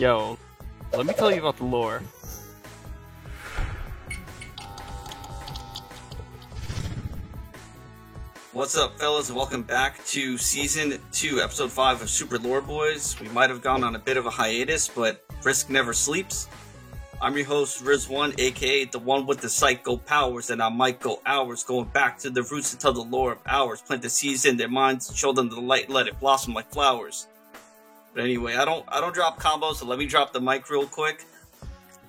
Yo, let me tell you about the lore. What's up, fellas, and welcome back to Season 2, Episode 5 of Super Lore Boys. We might have gone on a bit of a hiatus, but Risk never sleeps. I'm your host, Riz1, aka the one with the psycho powers, and I might go hours going back to the roots to tell the lore of ours. Plant the seeds in their minds, show them the light, let it blossom like flowers. But anyway, I don't drop combos, so let me drop the mic real quick.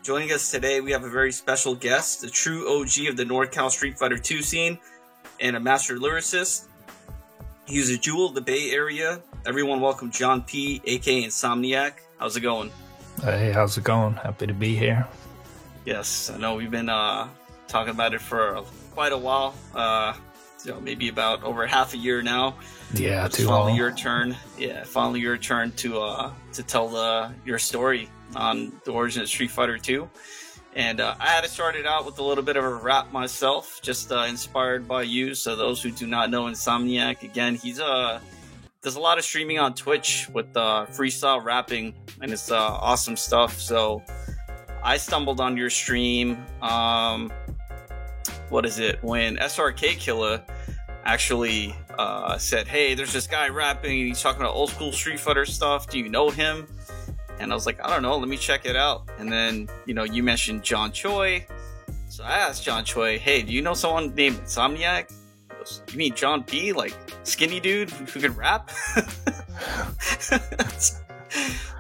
Joining us today, we have a very special guest, the true OG of the NorCal Street Fighter 2 scene, and a master lyricist. He's a jewel of the Bay Area. Everyone welcome John P, aka Insomniac. How's it going? Hey, how's it going? Happy to be here. Yes, I know we've been talking about it for quite a while. Maybe about over half a year now. Yeah, too long. Finally your turn. Yeah, finally your turn to tell your story on the origin of Street Fighter 2. And I had to start it out with a little bit of a rap myself, just inspired by you. So those who do not know Insomniac, again, he's does a lot of streaming on Twitch with freestyle rapping, and it's awesome stuff. So I stumbled on your stream. When SRK Killer actually said, "Hey, there's this guy rapping, and he's talking about old school Street Fighter stuff. Do you know him?" And I was like, I don't know, let me check it out. And then, you mentioned John Choi. So I asked John Choi, hey, do you know someone named Insomniac? He goes, you mean John P? Like, skinny dude who can rap?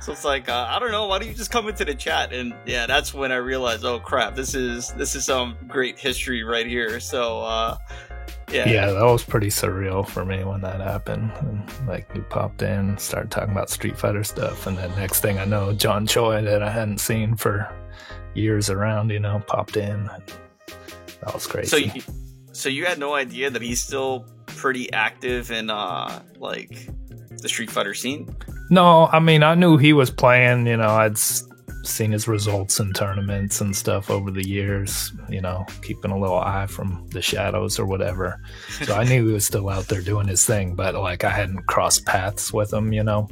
So it's like, I don't know, why don't you just come into the chat? And yeah, that's when I realized, oh crap, this is some great history right here. So, Yeah, that was pretty surreal for me when that happened. And you popped in, started talking about Street Fighter stuff, and then next thing I know, John Choi, that I hadn't seen for years around, popped in. And that was crazy. So you had no idea that he's still pretty active in the Street Fighter scene? No, I mean, I knew he was playing. I'd seen his results in tournaments and stuff over the years, keeping a little eye from the shadows or whatever. So I knew he was still out there doing his thing, but I hadn't crossed paths with him, to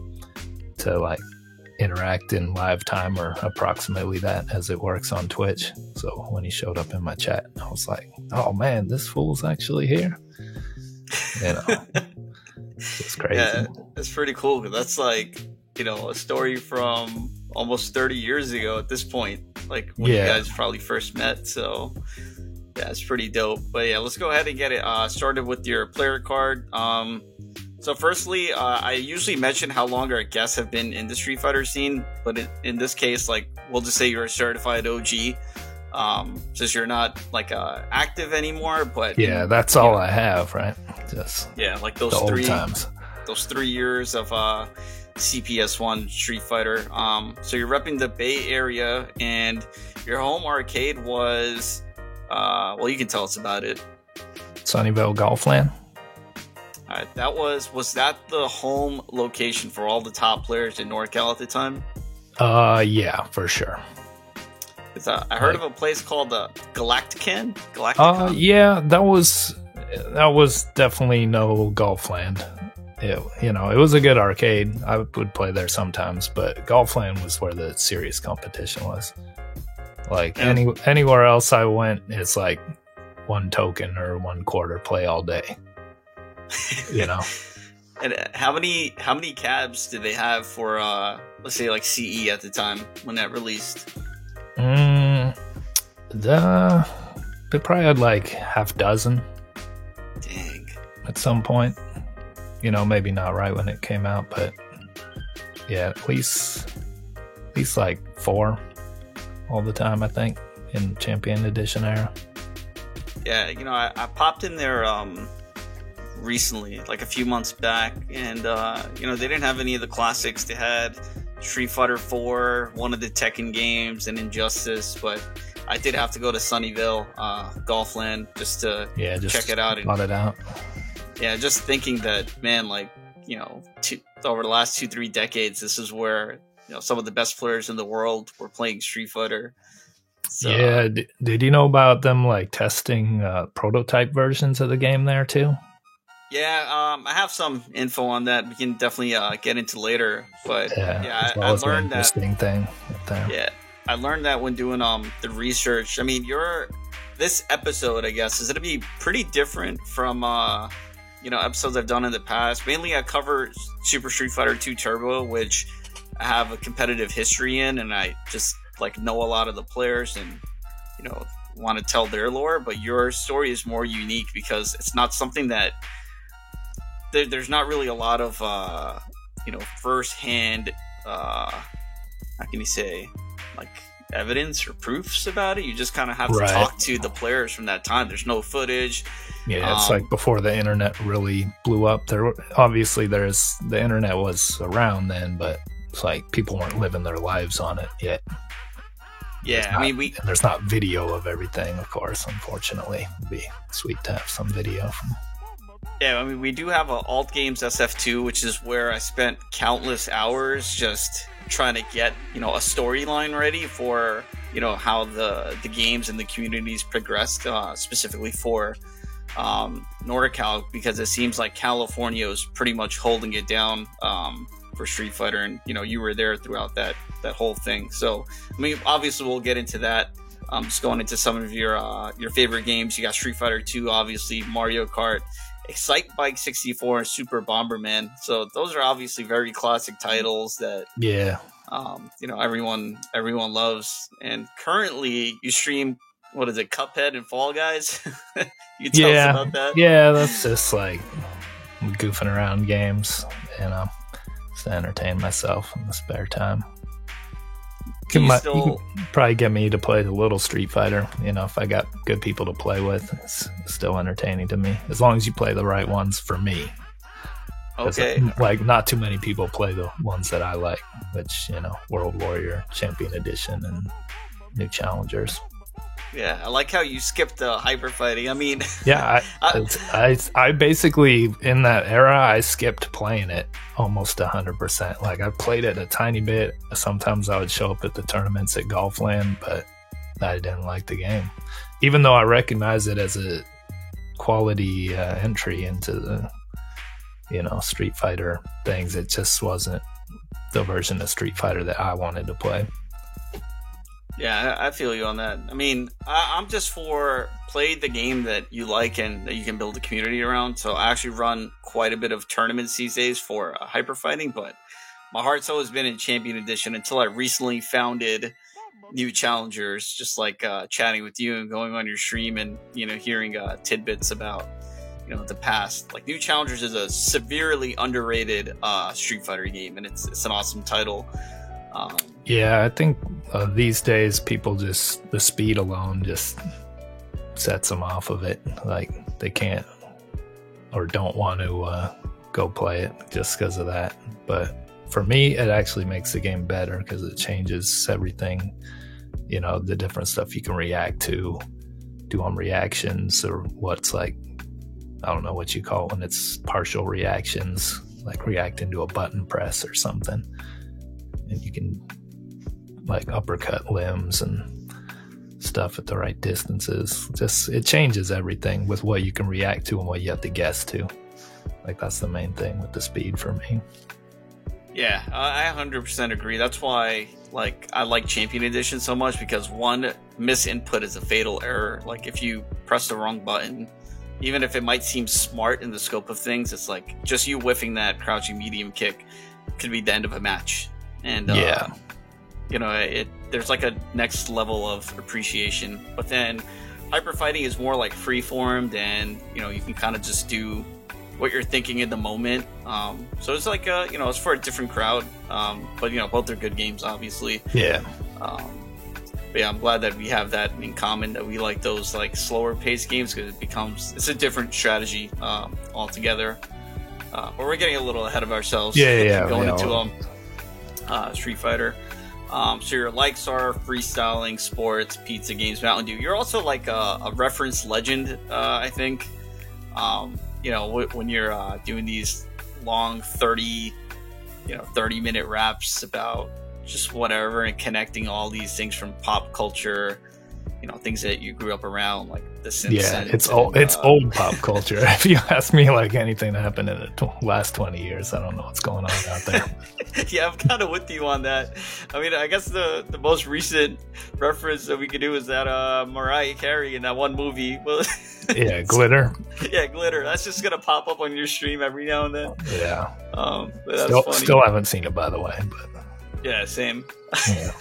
interact in live time or approximately that as it works on Twitch. So when he showed up in my chat, I was like, oh man, this fool's actually here. It's crazy. Yeah, it's pretty cool, because that's a story from almost 30 years ago at this point, when you guys probably first met. So yeah, it's pretty dope. But yeah, let's go ahead and get it started with your player card. So firstly, I usually mention how long our guests have been in the Street Fighter scene, but in this case, we'll just say you're a certified OG, since you're not active anymore. But yeah, that's all I have, right? Just those old times. Those 3 years of CPS1 Street Fighter. So you're repping the Bay Area, and your home arcade was, you can tell us about it. Sunnyvale Golfland. All right, was that the home location for all the top players in NorCal at the time? Yeah, for sure. I heard of a place called Galacticon. Yeah, that was definitely no Golfland. It was a good arcade. I would play there sometimes, but Golfland was where the serious competition was. Anywhere else I went, it's one token or 1/4 play all day. And how many cabs did they have for let's say CE at the time when that released? They probably had half dozen. Dang. At some point. Maybe not right when it came out, but yeah, at least 4 all the time, I think, in Champion Edition era. Yeah, I popped in there recently, a few months back, and they didn't have any of the classics. They had Street Fighter 4, one of the Tekken games, and Injustice, but I did have to go to Sunnyvale Golfland just to check it out. Plot it out. Yeah, just thinking that, man, over the last 2-3 decades, this is where some of the best players in the world were playing Street Fighter. So, yeah, did you know about them testing prototype versions of the game there too? Yeah, I have some info on that. We can definitely get into later. But yeah, I was learned an that. interesting thing right there. Yeah, I learned that when doing the research. I mean, this episode, I guess, is going to be pretty different from episodes I've done in the past. Mainly, I cover Super Street Fighter 2 Turbo, which I have a competitive history in, and I just know a lot of the players and want to tell their lore. But your story is more unique because it's not something that there's not really a lot of first-hand how can you say evidence or proofs about it. You just kind of have to talk to the players from that time. There's no footage. Yeah, it's before the internet really blew up. Obviously the internet was around then, but it's people weren't living their lives on it yet. Yeah, there's not video of everything, of course. Unfortunately, it'd be sweet to have some video from. Yeah, we do have a Alt Games SF2, which is where I spent countless hours just trying to get a storyline ready for how the games and the communities progressed, specifically for NorCal, because it seems like California is pretty much holding it down for Street Fighter, and you were there throughout that whole thing. So obviously we'll get into that. Just going into some of your favorite games. You got Street Fighter 2, obviously Mario Kart, Excite Bike 64, and Super Bomberman. So those are obviously very classic titles that everyone loves. And currently you stream, what is it, Cuphead and Fall Guys? You tell us about that? Yeah, that's just goofing around games, just to entertain myself in the spare time. You can probably get me to play a little Street Fighter. If I got good people to play with, it's still entertaining to me. As long as you play the right ones for me. Okay. Not too many people play the ones that I like, which, World Warrior, Champion Edition, and New Challengers. Yeah, I like how you skipped the hyper fighting. I basically, in that era, I skipped playing it almost 100%. I played it a tiny bit. Sometimes I would show up at the tournaments at Golfland, but I didn't like the game. Even though I recognize it as a quality entry into the, Street Fighter things, it just wasn't the version of Street Fighter that I wanted to play. Yeah, I feel you on that. I'm just for play the game that you like and that you can build a community around. So I actually run quite a bit of tournaments these days for hyper fighting, but my heart's always been in Champion Edition until I recently founded New Challengers, just chatting with you and going on your stream and, hearing tidbits about, the past. New Challengers is a severely underrated Street Fighter game, and it's an awesome title. I think these days people the speed alone just sets them off of it. They can't or don't want to go play it just because of that. But for me, it actually makes the game better because it changes everything. The different stuff you can react to, do on reactions, or what's I don't know what you call it when it's partial reactions, reacting to a button press or something. And you can uppercut limbs and stuff at the right distances. It changes everything with what you can react to and what you have to guess to. That's the main thing with the speed for me. Yeah, I 100% agree. That's why I like Champion Edition so much, because one misinput is a fatal error. If you press the wrong button, even if it might seem smart in the scope of things, it's just you whiffing that crouching medium kick could be the end of a match. And there's a next level of appreciation. But then hyper fighting is more free-formed, and you can kind of just do what you're thinking in the moment. So it's it's for a different crowd. But both are good games, obviously. Yeah. But yeah, I'm glad that we have that in common, that we like those slower paced games, because it's a different strategy altogether. But we're getting a little ahead of ourselves. Going into Street Fighter. So your likes are freestyling, sports, pizza games, Mountain Dew. You're also a reference legend, I think. When you're doing these long 30-minute raps about just whatever, and connecting all these things from pop culture things that you grew up around, like The Simpsons. Yeah, it's old pop culture. If you ask me, like, anything that happened in the last 20 years, I don't know what's going on out there. Yeah, I'm kind of with you on that. I mean, I guess the most recent reference that we could do is that Mariah Carey in that one movie. Well, yeah, Glitter. Yeah, Glitter. That's just gonna pop up on your stream every now and then. Yeah. But that's funny. Still haven't seen it, by the way. But yeah, same. Yeah.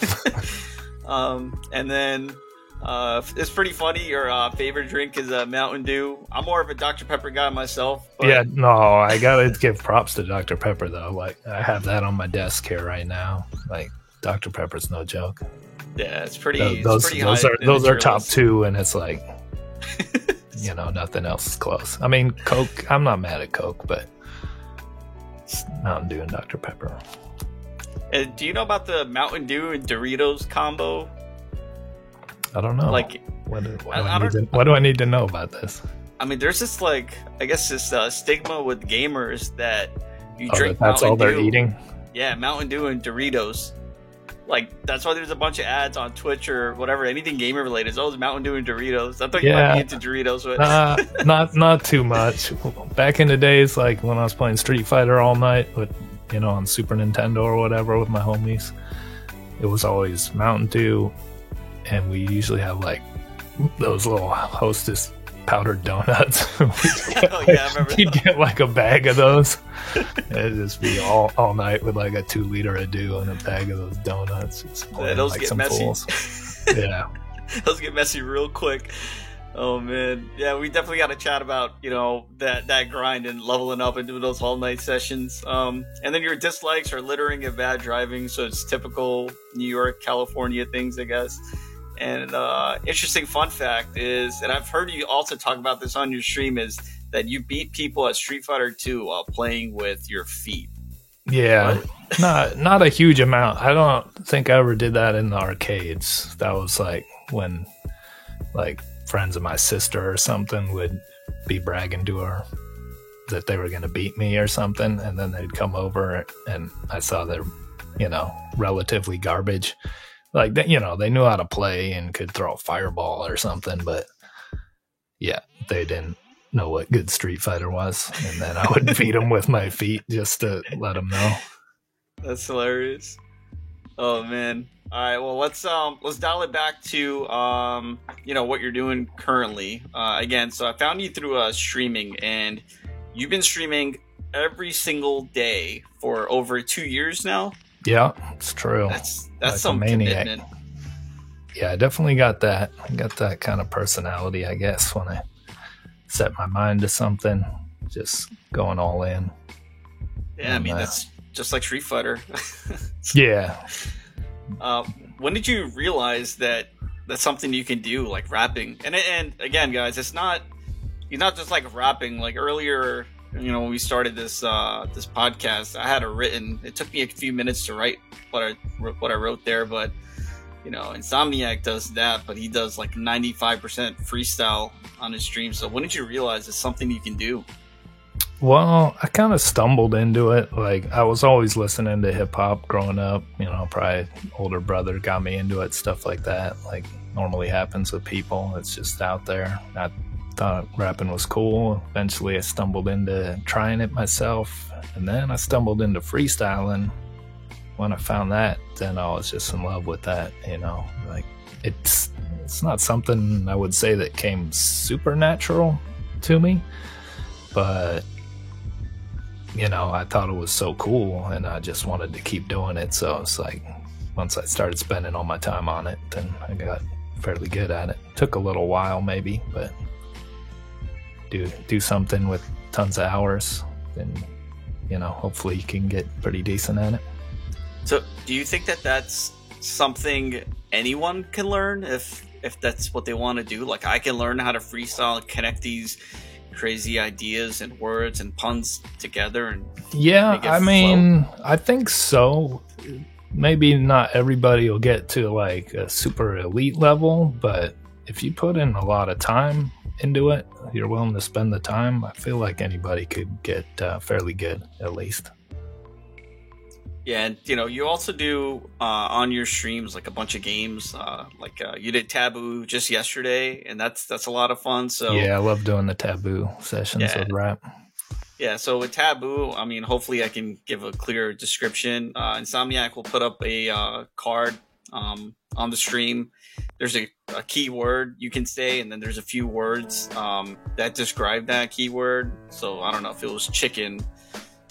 And then it's pretty funny. Your favorite drink is Mountain Dew. I'm more of a Dr. Pepper guy myself. But... Yeah, no, I gotta give props to Dr. Pepper though. Like, I have that on my desk here right now. Like, Dr. Pepper's no joke. Yeah, it's pretty. Those are top two, and it's like, nothing else is close. I mean, Coke. I'm not mad at Coke, but Mountain Dew and Dr. Pepper. And do you know about the Mountain Dew and Doritos combo? I don't know. Like, what do I need to know about this? I mean, there's this this stigma with gamers that you drink that's Mountain all they're Dew. eating. Yeah, Mountain Dew and Doritos. Like, that's why there's a bunch of ads on Twitch or whatever, anything gamer related. It's always Mountain Dew and Doritos. I thought you might be into Doritos, but not too much. Back in the days, like when I was playing Street Fighter all night with, on Super Nintendo or whatever with my homies, it was always Mountain Dew, and we usually have like those little Hostess powdered donuts. Oh yeah, I remember. You'd get like a bag of those. It'd just be all night with like a 2 liter of Dew and a bag of those donuts. Yeah, those get messy. Yeah, those get messy real quick. Oh man, yeah, we definitely got to chat about that grind and leveling up and doing those all night sessions. And then your dislikes are littering and bad driving, so it's typical New York, California things, I guess. And interesting fun fact is, and I've heard you also talk about this on your stream, is that you beat people at Street Fighter 2 while playing with your feet. Yeah, not a huge amount. I don't think I ever did that in the arcades. That was like when, like, friends of my sister or something would be bragging to her that they were going to beat me or something, and then they'd come over and I saw they're, relatively garbage. Like, they knew how to play and could throw a fireball or something, but yeah, they didn't know what good Street Fighter was. And then I would beat them with my feet just to let them know. That's hilarious. Oh man. All right, well, let's dial it back to what you're doing currently. Again, so I found you through streaming, and you've been streaming every single day for over 2 years now. Yeah, it's true. That's like some commitment. Yeah, I definitely got that. I got that kind of personality, I guess, when I set my mind to something, just going all in. Yeah, I mean, that's just like Street Fighter. Yeah. When did you realize that that's something you can do, like rapping? And again, guys, you're not just like rapping. Like earlier, when we started this podcast, I had it took me a few minutes to write what I wrote there, but Insomniac does that, but he does like 95% freestyle on his stream. So when did you realize it's something you can do? Well, I kind of stumbled into it. Like, I was always listening to hip hop growing up. Probably older brother got me into it, stuff like that. Like, normally happens with people. It's just out there. I thought rapping was cool. Eventually, I stumbled into trying it myself, and then I stumbled into freestyling. When I found that, then I was just in love with that. Like, it's not something I would say that came supernatural to me, but I thought it was so cool, and I just wanted to keep doing it. So it's like, once I started spending all my time on it, then I got fairly good at it. Took a little while, maybe, but do something with tons of hours, then hopefully you can get pretty decent at it. So, do you think that that's something anyone can learn if that's what they want to do? Like, I can learn how to freestyle and connect these crazy ideas and words and puns together, and I think so. Maybe not everybody will get to like a super elite level, but if you put in a lot of time into it, you're willing to spend the time, I feel like anybody could get fairly good, at least. Yeah, and you also do on your streams like a bunch of games. You did Taboo just yesterday, and that's a lot of fun. So yeah, I love doing the Taboo sessions with rap. Yeah, so with Taboo, I mean, hopefully I can give a clear description. Insomniac will put up a card on the stream. There's a keyword you can say, and then there's a few words that describe that keyword. So I don't know if it was chicken.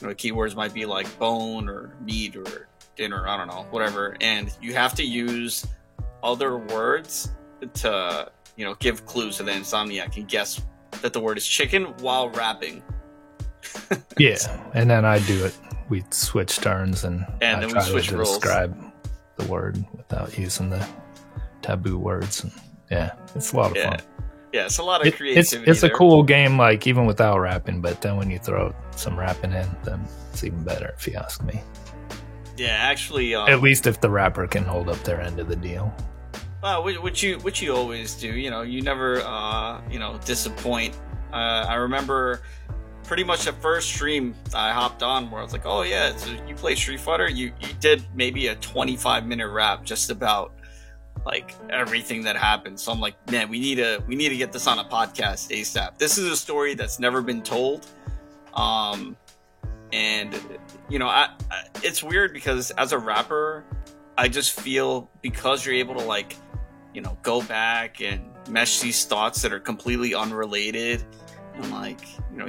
Keywords might be like bone or meat or dinner. I don't know, whatever. And you have to use other words to, give clues so that Insomniac can guess that the word is chicken while rapping. Yeah, and then I do it. We switch turns, and I then try we switch to roles. describe the word without using the taboo words. And yeah, it's a lot of fun. Yeah, it's a lot of creativity. It's a cool game, like even without rapping. But then when you throw some rapping in, then it's even better, if you ask me. Yeah, actually, at least if the rapper can hold up their end of the deal. Which you always do. You never disappoint. I remember pretty much the first stream I hopped on where I was like, oh yeah, so you play Street Fighter? You did maybe a 25-minute rap just about like everything that happened. So I'm like, man, we need to get this on a podcast ASAP. This is a story that's never been told. And it's weird because as a rapper, I just feel because you're able to go back and mesh these thoughts that are completely unrelated. And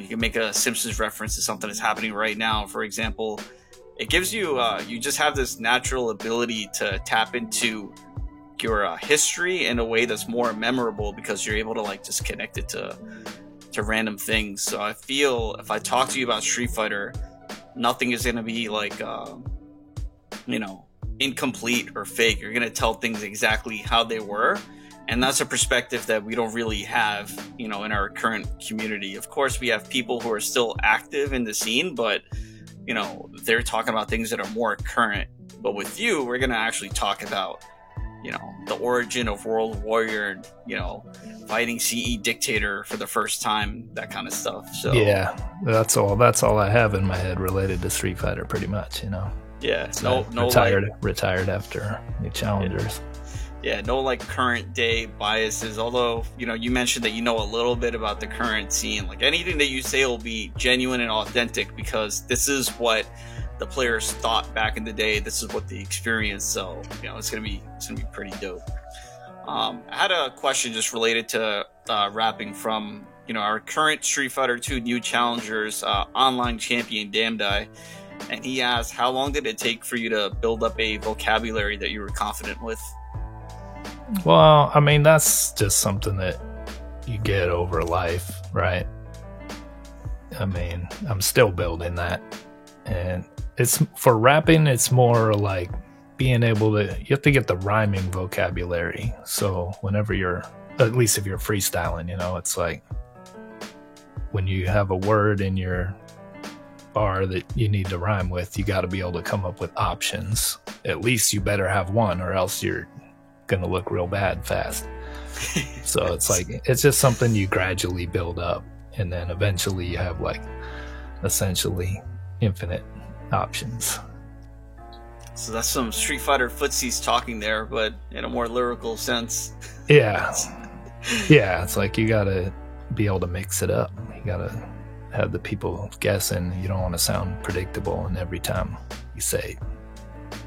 you can make a Simpsons reference to something that's happening right now. For example, it gives you, you just have this natural ability to tap into your history in a way that's more memorable because you're able to just connect it to random things. So I feel if I talk to you about Street Fighter, nothing is going to be incomplete or fake. You're going to tell things exactly how they were. And that's a perspective that we don't really have, in our current community. Of course, we have people who are still active in the scene, but, they're talking about things that are more current. But with you, we're going to actually talk about, the origin of World Warrior and, fighting CE Dictator for the first time, that kind of stuff. So yeah, that's all I have in my head related to Street Fighter, pretty much, Yeah, so retired after New Challengers. Yeah, no current day biases. Although, you mentioned that you know a little bit about the current scene. Anything that you say will be genuine and authentic because this is what the players thought back in the day. This is what they experienced. So, it's gonna be pretty dope. I had a question just related to rapping from our current Street Fighter 2 New Challengers online champion Damdai, and he asked, how long did it take for you to build up a vocabulary that you were confident with? Well, I mean, that's just something that you get over life, right? I mean, I'm still building that. And it's for rapping, it's more like being able to, you have to get the rhyming vocabulary. So whenever at least if you're freestyling, it's like when you have a word in your bar that you need to rhyme with, you got to be able to come up with options. At least you better have one, or else you're going to look real bad fast. So it's just something you gradually build up, and then eventually you have essentially infinite options. So that's some Street Fighter footsies talking there, but in a more lyrical sense. Yeah, it's you gotta be able to mix it up. You gotta have the people guessing. You don't want to sound predictable, and every time you say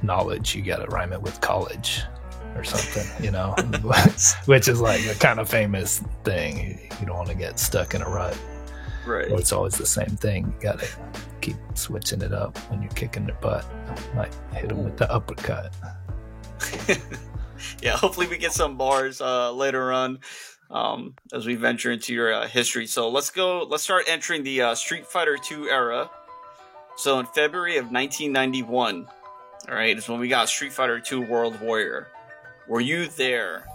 knowledge, you gotta rhyme it with college or something, which is a kind of famous thing. You don't want to get stuck in a rut. Right. Or it's always the same thing. You gotta keep switching it up when you're kicking their butt. Might hit them with the uppercut. Yeah, hopefully we get some bars later on as we venture into your history. So let's start entering the Street Fighter 2 era. So in February of 1991, all right, is when we got Street Fighter 2 World Warrior. Were you there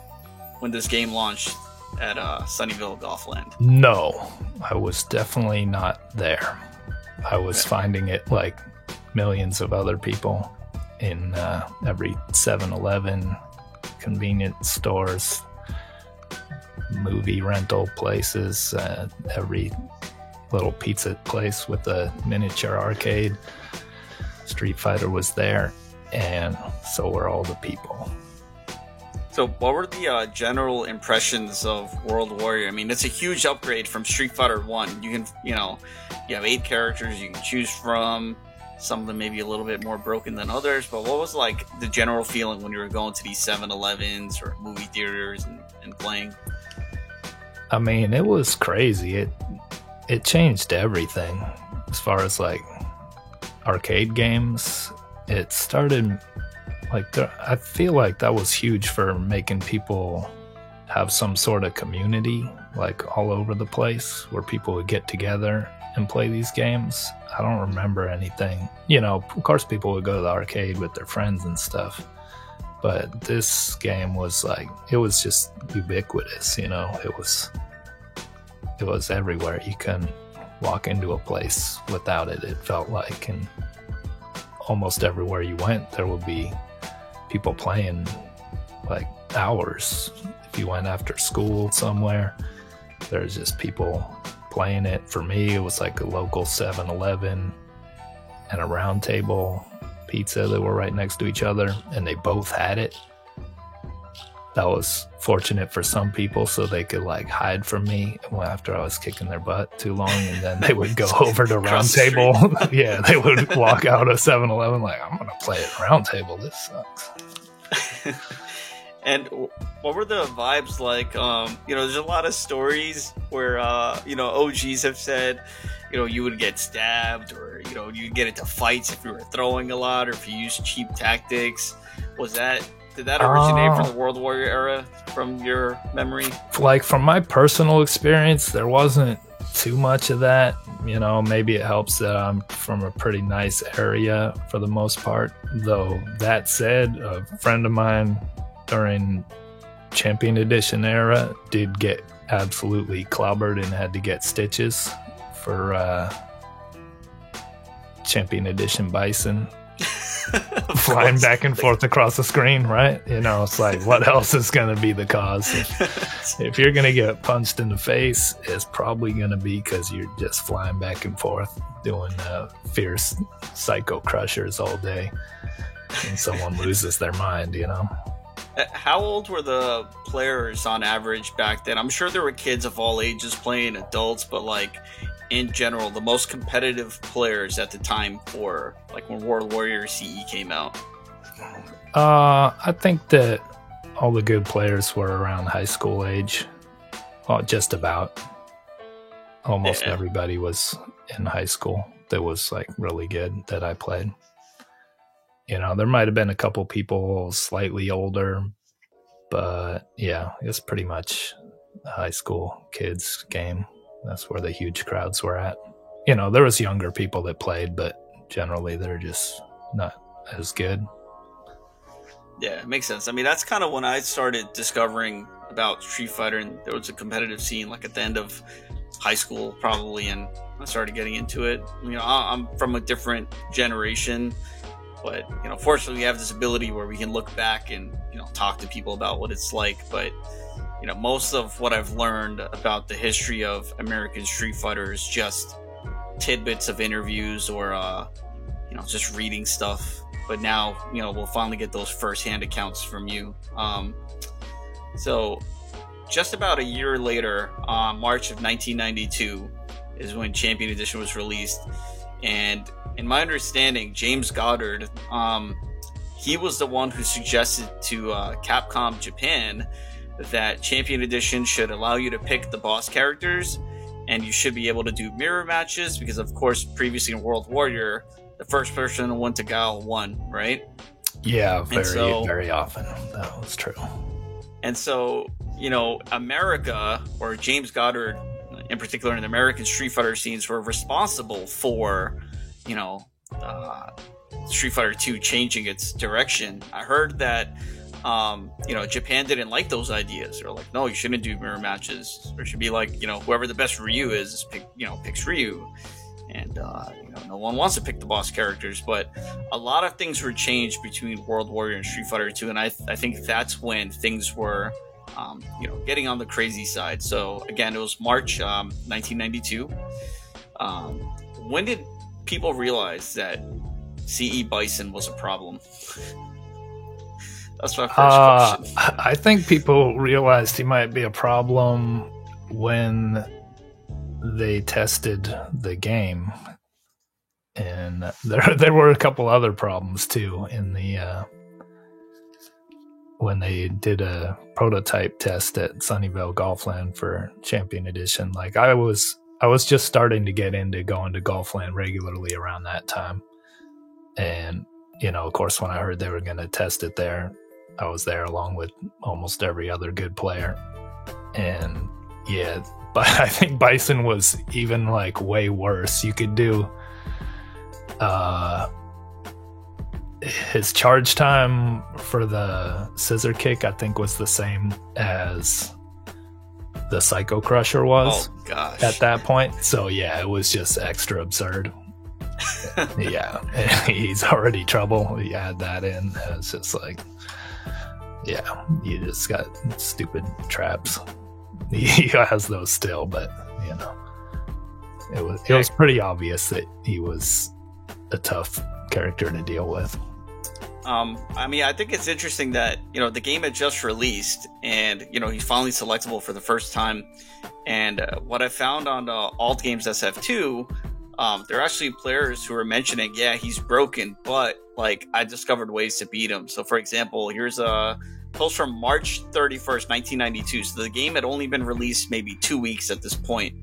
when this game launched at Sunnyvale Golfland? No, I was definitely not there. I was finding it like millions of other people in every 7-Eleven, convenience stores, movie rental places, every little pizza place with a miniature arcade. Street Fighter was there, and so were all the people. So what were the general impressions of World Warrior? I mean, it's a huge upgrade from Street Fighter 1. You can, you have 8 characters you can choose from. Some of them may be a little bit more broken than others, but what was like the general feeling when you were going to these 7-Elevens or movie theaters and playing? I mean, it was crazy. It changed everything as far as like arcade games. It started like I feel like that was huge for making people have some sort of community, like all over the place, where people would get together and play these games. I don't remember anything. Of course people would go to the arcade with their friends and stuff, but this game was like, it was just ubiquitous. It was everywhere. You couldn't walk into a place without it, it felt like. And almost everywhere you went, there would be people playing like hours. If you went after school somewhere, there's just people playing it. For me, it was like a local 7-Eleven and a Round Table Pizza that were right next to each other, and they both had it. That was fortunate for some people, so they could like hide from me after I was kicking their butt too long, and then they would go over to Round Table. Yeah, they would walk out of 7-Eleven like, I'm gonna play at Round Table, this sucks. And what were the vibes like? There's a lot of stories where OGs have said you would get stabbed, or you'd get into fights if you were throwing a lot or if you used cheap tactics. Did that originate from the World Warrior era, from your memory? Like, from my personal experience, there wasn't too much of that. Maybe it helps that I'm from a pretty nice area for the most part. Though, that said, a friend of mine during Champion Edition era did get absolutely clobbered and had to get stitches for Champion Edition Bison. Flying back and forth across the screen, right? It's like, what else is going to be the cause? If you're going to get punched in the face, it's probably going to be because you're just flying back and forth doing fierce psycho crushers all day, and someone loses their mind. How old were the players on average back then? I'm sure there were kids of all ages playing, adults, but like, in general, the most competitive players at the time, for like when World Warrior CE came out? I think that all the good players were around high school age. Well, just about. Almost everybody was in high school that was like really good that I played. There might have been a couple people slightly older, but yeah, it's pretty much a high school kids game. That's where the huge crowds were at. There was younger people that played, but generally they're just not as good. Yeah, it makes sense. I mean, that's kind of when I started discovering about Street Fighter, and there was a competitive scene like at the end of high school probably, and I started getting into it. I'm from a different generation, but fortunately we have this ability where we can look back and talk to people about what it's like. But most of what I've learned about the history of American Street Fighter is just tidbits of interviews or just reading stuff. But now we'll finally get those first-hand accounts from you. So just about a year later, March of 1992 is when Champion Edition was released, and in my understanding, James Goddard, he was the one who suggested to Capcom Japan that Champion Edition should allow you to pick the boss characters, and you should be able to do mirror matches, because of course previously in World Warrior, the first person who went to Guile won, right? Yeah, very often that was true. And so, America, or James Goddard in particular, in the American Street Fighter scenes, were responsible for, Street Fighter 2 changing its direction. I heard that Japan didn't like those ideas. They're like, no, you shouldn't do mirror matches. There should be like, whoever the best Ryu is picks Ryu. And, no one wants to pick the boss characters. But a lot of things were changed between World Warrior and Street Fighter 2. And I think that's when things were, getting on the crazy side. So, again, it was March 1992. When did people realize that CE Bison was a problem? That's my first question. I think people realized he might be a problem when they tested the game, and there were a couple other problems too in the when they did a prototype test at Sunnyvale Golfland for Champion Edition. Like I was just starting to get into going to Golfland regularly around that time, and of course, when I heard they were going to test it there, I was there along with almost every other good player. And yeah, but I think Bison was even like way worse. You could do his charge time for the scissor kick, I think, was the same as the Psycho Crusher was at that point. So yeah, it was just extra absurd. Yeah, he's already trouble. You add that in, it's just like, yeah, you just got stupid traps. He has those still, but it was pretty obvious that he was a tough character to deal with. I mean, I think it's interesting that the game had just released, and he's finally selectable for the first time. And what I found on Alt Games SF2, there are actually players who are mentioning, yeah, he's broken, but like I discovered ways to beat him. So, for example, here's a post from March 31st, 1992. So the game had only been released maybe 2 weeks at this point,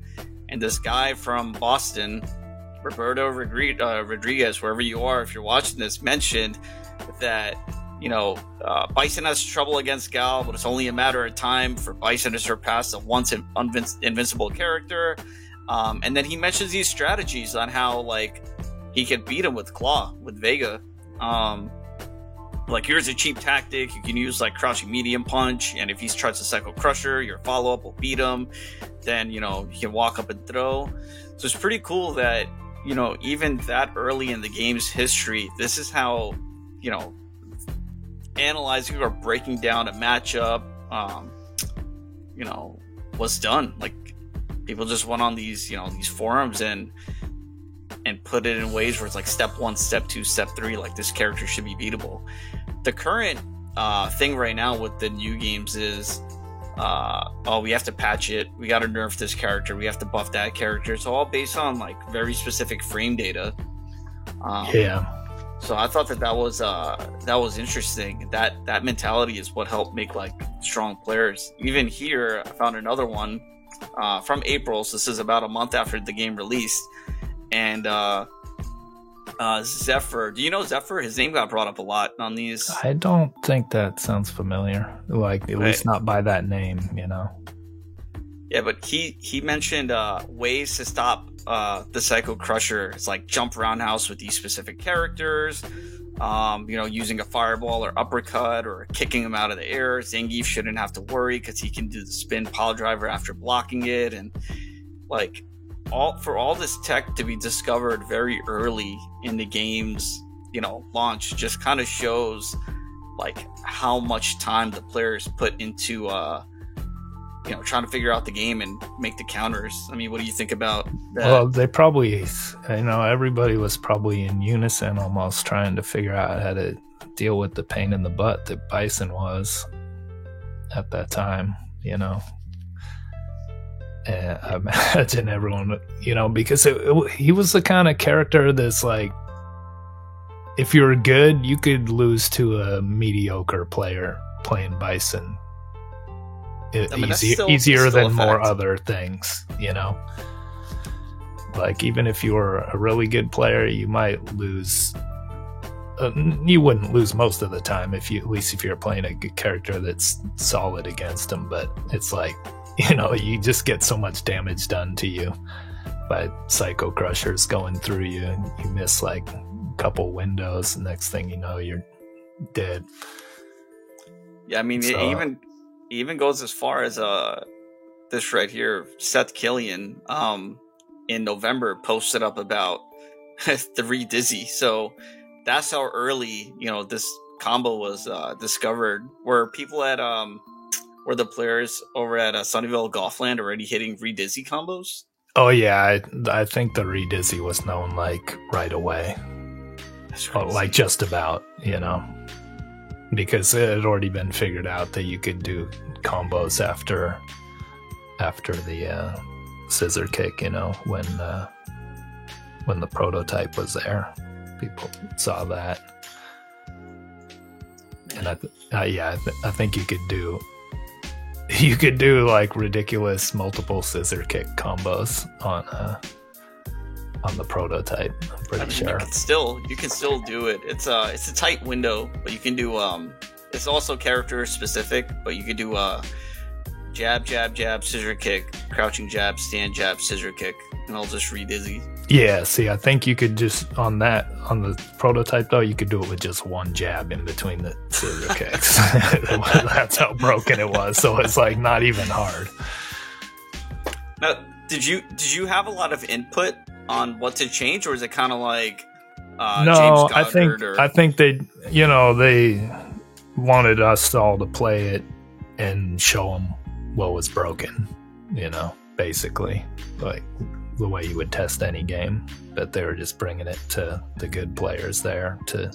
and this guy from Boston, Roberto Rodriguez, wherever you are, if you're watching this, mentioned that Bison has trouble against Gal, but it's only a matter of time for Bison to surpass the once invincible character. And then he mentions these strategies on how like he could beat him with Claw, with Vega. Like, here's a cheap tactic. You can use like crouching medium punch, and if he tries to Psycho Crusher, your follow-up will beat him. Then you can walk up and throw. So it's pretty cool that even that early in the game's history, this is how analyzing or breaking down a matchup was done. Like, people just went on these these forums and put it in ways where it's like step 1, step 2, step 3, like this character should be beatable. The current thing right now with the new games is we have to patch it, we got to nerf this character, we have to buff that character. It's all based on like very specific frame data. So I thought that was interesting. That mentality is what helped make like strong players. Even here, I found another one from April. So this is about a month after the game released, and Zephyr. Do you know Zephyr? His name got brought up a lot on these. I don't think that sounds familiar. Like, at least not by that name, Yeah, but he mentioned ways to stop the Psycho Crusher. It's like jump roundhouse with these specific characters, using a fireball or uppercut or kicking him out of the air. Zangief shouldn't have to worry because he can do the spin pile driver after blocking it. And like all this tech to be discovered very early in the game's launch just kind of shows like how much time the players put into trying to figure out the game and make the counters. I mean, what do you think about that? Well, they probably, everybody was probably in unison almost trying to figure out how to deal with the pain in the butt that Bison was at that time, And I imagine everyone, because he was the kind of character that's like, if you were good, you could lose to a mediocre player playing Bison. Easier than more other things, Like, even if you were a really good player, you might lose. You wouldn't lose most of the time at least if you're playing a good character that's solid against them. But it's like, you just get so much damage done to you by Psycho Crushers going through you, and you miss like a couple windows. The next thing you know, you're dead. Yeah, I mean, it even goes as far as this right here. Seth Killian in November posted up about the Re-Dizzy. So that's how early this combo was discovered. Were people at were the players over at Sunnyvale Golfland already hitting Re-Dizzy combos? Oh yeah, I think the Re-Dizzy was known like right away. Well, like just about, because it had already been figured out that you could do combos after the scissor kick, when the prototype was there. People saw that. And I think you could do like ridiculous multiple scissor kick combos on the prototype. I'm pretty sure you can still do it. It's a tight window, but you can do it's also character specific, but you can do jab, jab, jab, scissor kick, crouching jab, stand jab, scissor kick, and I'll just redizzy. Yeah, see, I think you could just on the prototype though, you could do it with just one jab in between the scissor kicks. That's how broken it was. So it's like not even hard. Now, did you have a lot of input on what to change, or is it kind of like no? James Goddard, I think they they wanted us all to play it and show them what was broken. Basically, like the way you would test any game, but they were just bringing it to the good players there to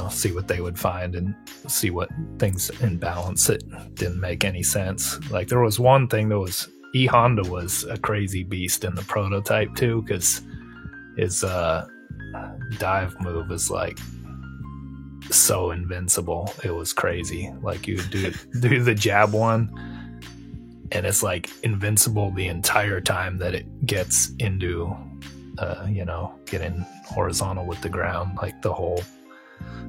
see what they would find and see what things in balance that didn't make any sense. Like there was one thing that was E Honda was a crazy beast in the prototype too, because his dive move was like so invincible. It was crazy. Like you do the jab one, and it's like invincible the entire time that it gets into, getting horizontal with the ground. Like the whole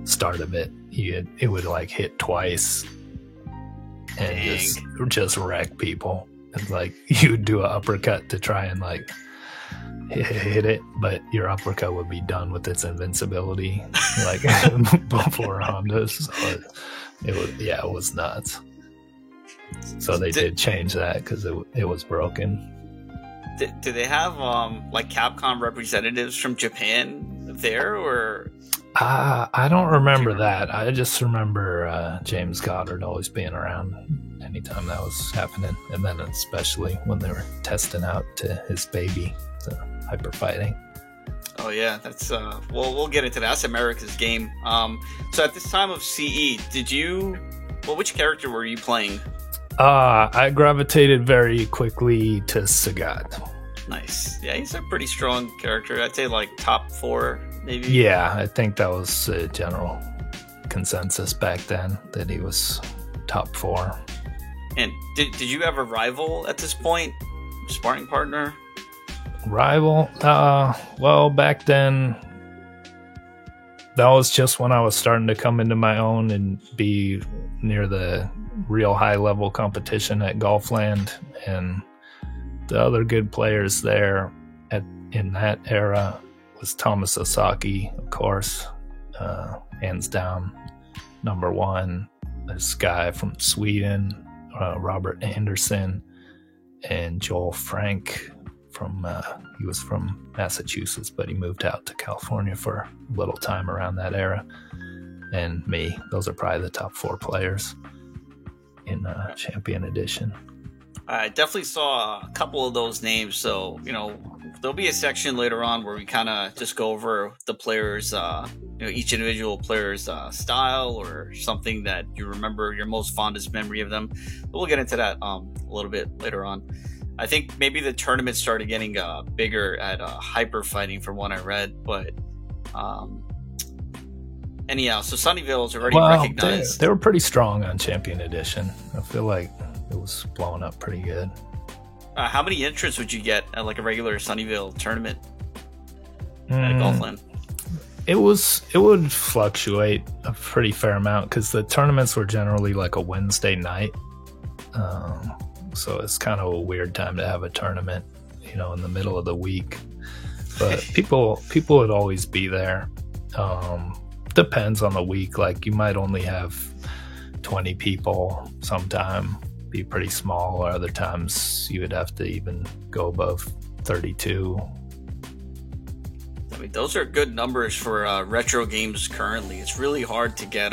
start of it, it would like hit twice and just wreck people. And like you'd do an uppercut to try and like hit it, but your uppercut would be done with its invincibility, like before Honda's. So it was nuts. So they did change that because it was broken. Do they have like Capcom representatives from Japan there, or? I don't remember that. I just remember James Goddard always being around anytime that was happening, and then especially when they were testing out to his baby, the hyper fighting. Oh yeah, that's we'll get into that. That's America's game. So at this time of CE, which character were you playing? I gravitated very quickly to Sagat. Nice. Yeah, he's a pretty strong character. I'd say like top 4, maybe. Yeah, I think that was the general consensus back then, that he was top 4. And did you have a rival at this point? Sparring partner? Rival? Well, back then, that was just when I was starting to come into my own and be near the real high level competition at Golfland, and the other good players there in that era was Thomas Osaki, of course, hands down number 1. This guy from Sweden, Robert Anderson, and Joel Frank he was from Massachusetts, but he moved out to California for a little time around that era. And me, those are probably the top 4 players in Champion Edition. I definitely saw a couple of those names, so there'll be a section later on where we kind of just go over the players, each individual player's style or something that you remember your most fondest memory of them. But we'll get into that a little bit later on. I think maybe the tournament started getting bigger at Hyper Fighting from what I read, but anyhow, so Sunnyvale is already recognized. They were pretty strong on Champion Edition. I feel like it was blowing up pretty good. How many entrants would you get at like a regular Sunnyvale tournament at Golfland? It would fluctuate a pretty fair amount because the tournaments were generally like a Wednesday night. So it's kind of a weird time to have a tournament, in the middle of the week. But people would always be there. Depends on the week. Like you might only have 20 people sometime, be pretty small, or other times you would have to even go above 32. I mean, those are good numbers for retro games currently. It's really hard to get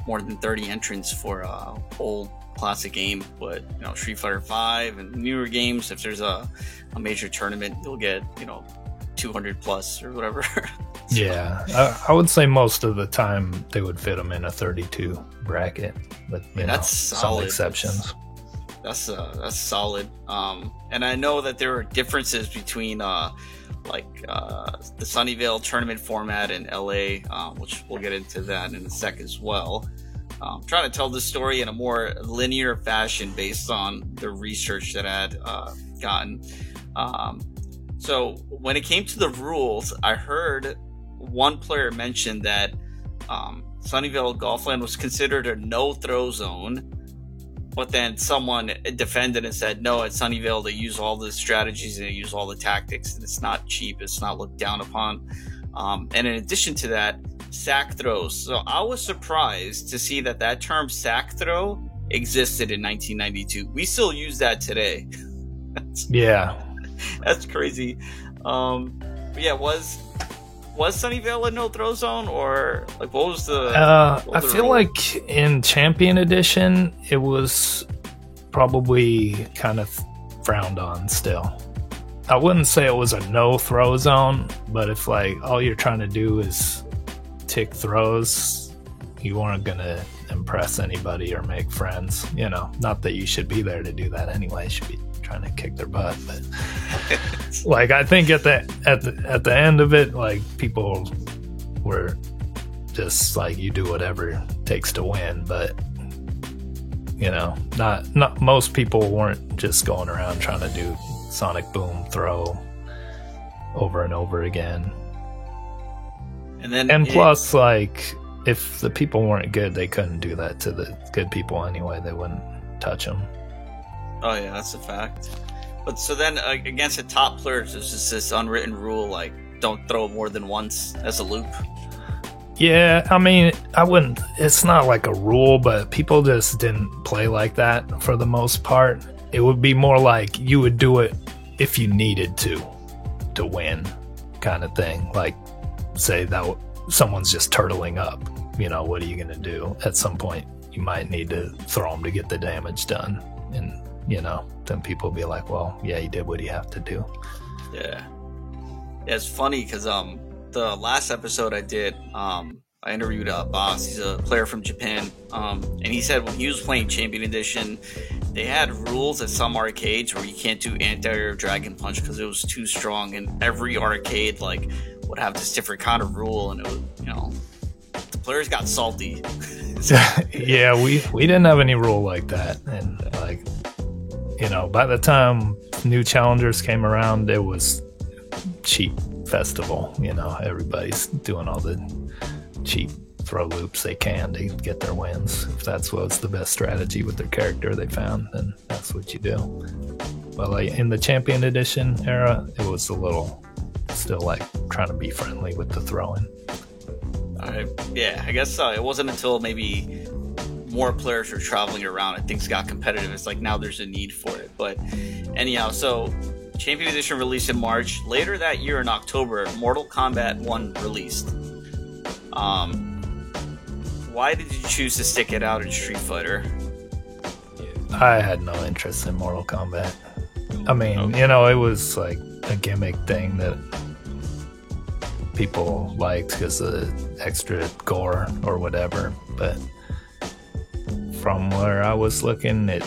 more than 30 entrants for old classic game, but Street Fighter 5 and newer games, if there's a major tournament, you'll get 200 plus or whatever. Yeah, I would say most of the time they would fit them in a 32 bracket, but that's some solid. exceptions. That's solid. And I know that there are differences between the Sunnyvale tournament format in LA, which we'll get into that in a sec as well. I'm trying to tell this story in a more linear fashion based on the research that I had gotten. So when it came to the rules, I heard one player mention that Sunnyvale Golfland was considered a no-throw zone, but then someone defended and said, no, at Sunnyvale they use all the strategies and they use all the tactics, and it's not cheap, it's not looked down upon. And in addition to that, sack throws. So I was surprised to see that term sack throw existed in 1992. We still use that today. Yeah. That's crazy. But yeah, was Sunnyvale a no-throw zone, or like what was the? I feel rule? like in Champion Edition, it was probably kind of frowned on still. I wouldn't say it was a no-throw zone, but if like all you're trying to do is tick throws, you weren't gonna impress anybody or make friends. You know, not that you should be there to do that anyway. You should be trying to kick their butt, but like I think at the end of it, like people were just like, you do whatever it takes to win, but you know, not most people weren't just going around trying to do Sonic Boom throw over and over again. And plus, like, if the people weren't good, they couldn't do that to the good people anyway. They wouldn't touch them. Oh yeah, that's a fact. But so then against the top players, there's just this unwritten rule, like don't throw more than once as a loop. Yeah, I mean, I wouldn't. It's not like a rule, but people just didn't play like that for the most part. It would be more like you would do it if you needed to win, kind of thing. Like, say that someone's just turtling up. You know, what are you going to do? At some point, you might need to throw them to get the damage done, and you know, then people will be like, well, yeah, you did what you have to do. Yeah, it's funny because the last episode I did, I interviewed Boss. He's a player from Japan, and he said when he was playing Champion Edition, they had rules at some arcades where you can't do anti-air Dragon Punch because it was too strong, and every arcade like would have this different kind of rule, and it was, you know, the players got salty. Yeah, we didn't have any rule like that, and like, you know, by the time new challengers came around, it was cheap festival. You know, everybody's doing all the cheap throw loops they can to get their wins. If that's what's the best strategy with their character they found, then that's what you do. But like in the Champion Edition era, it was a little still like trying to be friendly with the throwing. Yeah, I guess it wasn't until maybe more players were traveling around and things got competitive. It's like now there's a need for it. But anyhow, so Champion Edition released in March. Later that year in October, Mortal Kombat 1 released. Why did you choose to stick it out in Street Fighter? I had no interest in Mortal Kombat. I mean, you know, it was like a gimmick thing that people liked because of the extra gore or whatever. But from where I was looking, it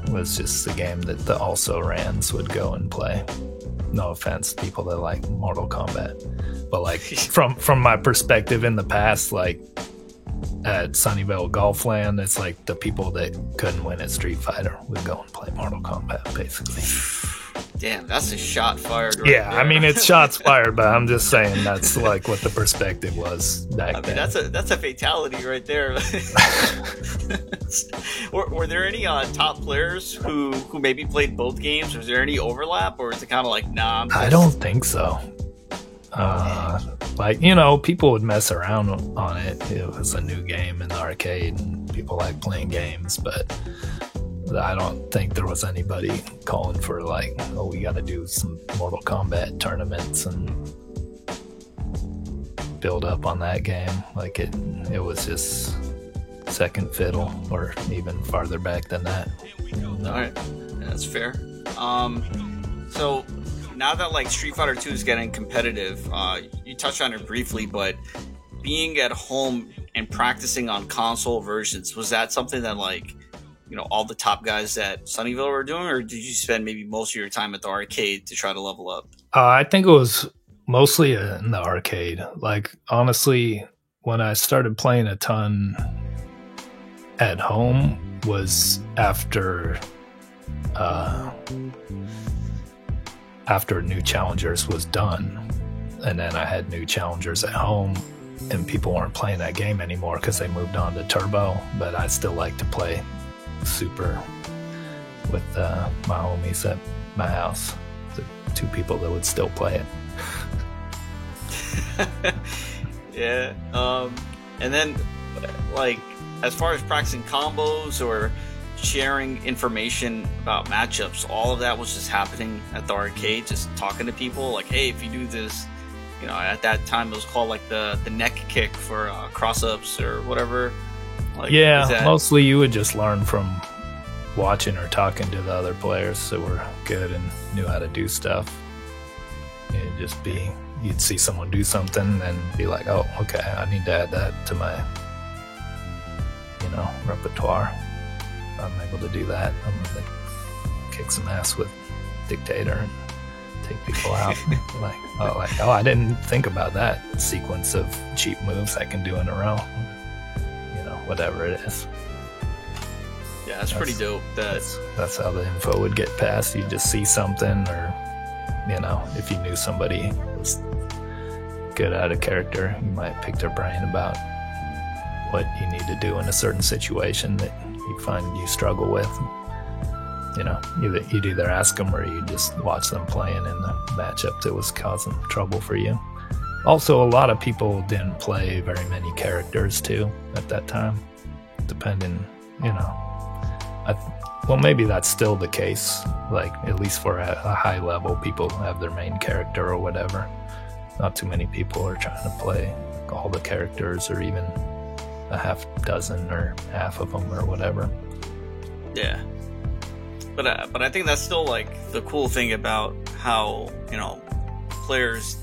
was just a game that the also-rans would go and play. No offense to people that like Mortal Kombat, but like from my perspective in the past, like at Sunnyvale Golfland, it's like the people that couldn't win at Street Fighter would go and play Mortal Kombat, basically. Damn, that's a shot fired right yeah, there. I mean, it's shots fired, but I'm just saying that's like what the perspective was back then. That's a fatality right there. Were there any top players who maybe played both games? Was there any overlap, or is it kind of like, nah? I don't think so. Like, you know, people would mess around on it. It was a new game in the arcade, and people like playing games, but I don't think there was anybody calling for like, oh, we got to do some Mortal Kombat tournaments and build up on that game. Like it was just second fiddle, or even farther back than that. All right, that's fair. So now that like Street Fighter 2 is getting competitive, you touched on it briefly, but being at home and practicing on console versions, was that something that like, you know, all the top guys at Sunnyvale were doing, or did you spend maybe most of your time at the arcade to try to level up? I think it was mostly in the arcade. Like, honestly, when I started playing a ton at home was after New Challengers was done. And then I had New Challengers at home, and people weren't playing that game anymore because they moved on to Turbo. But I still like to play Super with my homies at my house. The two people that would still play it. Yeah. And then, like, as far as practicing combos or sharing information about matchups, all of that was just happening at the arcade, just talking to people like, hey, if you do this, you know, at that time it was called like the neck kick for cross-ups or whatever. Like, yeah, mostly you would just learn from watching or talking to the other players that were good and knew how to do stuff. It'd just be, you'd see someone do something and be like, oh, okay, I need to add that to my, you know, repertoire. I'm able to do that. I'm gonna kick some ass with Dictator and take people out. oh, I didn't think about that sequence of cheap moves I can do in a row. You know, whatever it is. Yeah, that's pretty dope. That's how the info would get passed. You just see something, or, you know, if you knew somebody was good at a character, you might pick their brain about what you need to do in a certain situation that you find you struggle with. You know, you'd either ask them or you just watch them playing in the matchup that was causing trouble for you. Also, a lot of people didn't play very many characters too at that time, depending, you know. Well, maybe that's still the case, like at least for a high level, people have their main character or whatever. Not too many people are trying to play all the characters or even a half dozen or half of them or whatever. Yeah. But I think that's still like the cool thing about how, you know, players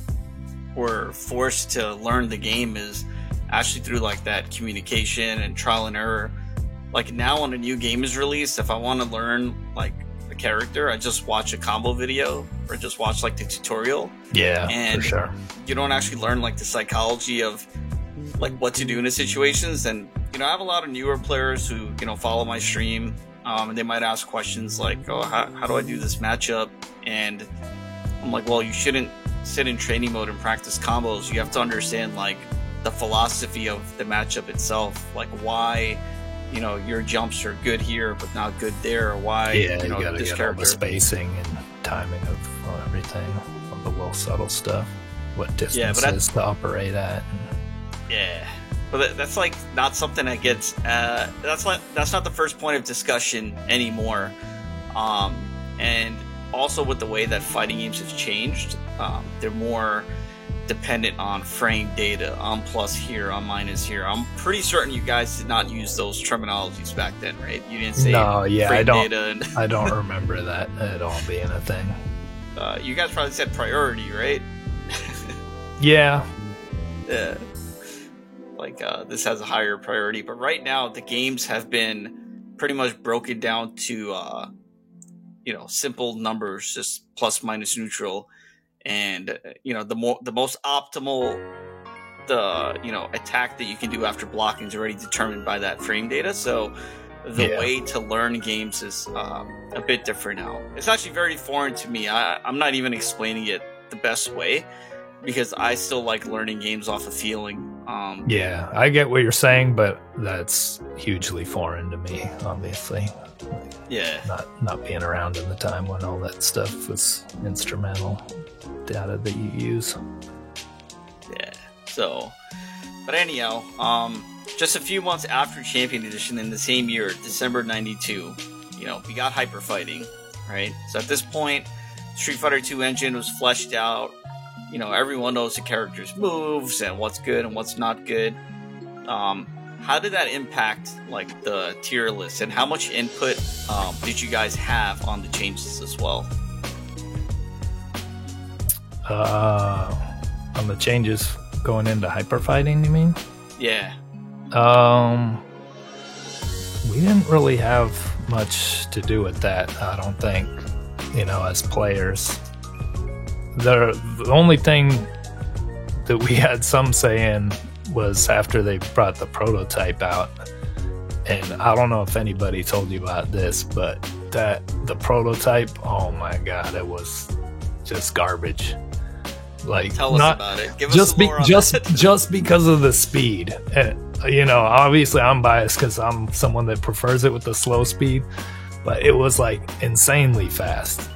were forced to learn the game is actually through like that communication and trial and error. Like now when a new game is released, if I want to learn like a character, I just watch a combo video or just watch like the tutorial. Yeah, and for sure. You don't actually learn like the psychology of like what to do in the situations. And, you know, I have a lot of newer players who, you know, follow my stream. And they might ask questions like, oh, how do I do this matchup? And I'm like, well, you shouldn't sit in training mode and practice combos. You have to understand like the philosophy of the matchup itself, like why, you know, your jumps are good here but not good there, or why, yeah, you know, gotta this get character, all the spacing and timing of everything, all the little subtle stuff, what distances to operate at. Yeah. But that's like not something that gets. That's not the first point of discussion anymore. And also with the way that fighting games have changed, they're more dependent on frame data, on plus here, on minus here. I'm pretty certain you guys did not use those terminologies back then, right? You didn't say no, yeah, frame I don't. Data and I don't remember that at all being a thing. You guys probably said priority, right? Yeah. Yeah. Like this has a higher priority, but right now the games have been pretty much broken down to you know, simple numbers, just plus, minus, neutral, and you know, the most optimal you know, attack that you can do after blocking is already determined by that frame data. So the way to learn games is a bit different now. It's actually very foreign to me. I'm not even explaining it the best way, because I still like learning games off of feeling. Yeah, I get what you're saying, but that's hugely foreign to me, obviously. Yeah. Not being around in the time when all that stuff was instrumental data that you use. Yeah. So, but anyhow, just a few months after Champion Edition in the same year, December 92, you know, we got Hyper Fighting, right? So at this point, Street Fighter 2 engine was fleshed out. You know, everyone knows the character's moves and what's good and what's not good. How did that impact like the tier list, and how much input did you guys have on the changes as well? On the changes going into hyper fighting, you mean? Yeah. We didn't really have much to do with that, I don't think, as players. The only thing that we had some say in was after they brought the prototype out. And I don't know if anybody told you about this, but the prototype, oh my god, it was just garbage. Like, tell us about it. Give us just the lore on that. just because of the speed. Obviously I'm biased because I'm someone that prefers it with the slow speed, but it was like insanely fast.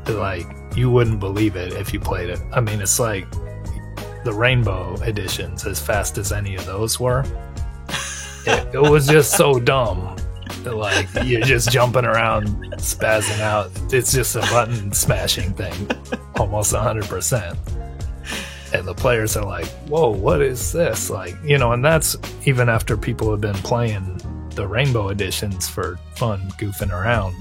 Like, you wouldn't believe it if you played it. I mean, it's like the Rainbow editions, as fast as any of those were. It was just so dumb. Like, you're just jumping around, spazzing out. It's just a button smashing thing, almost 100%. And the players are like, whoa, what is this? Like, and that's even after people have been playing the Rainbow editions for fun, goofing around,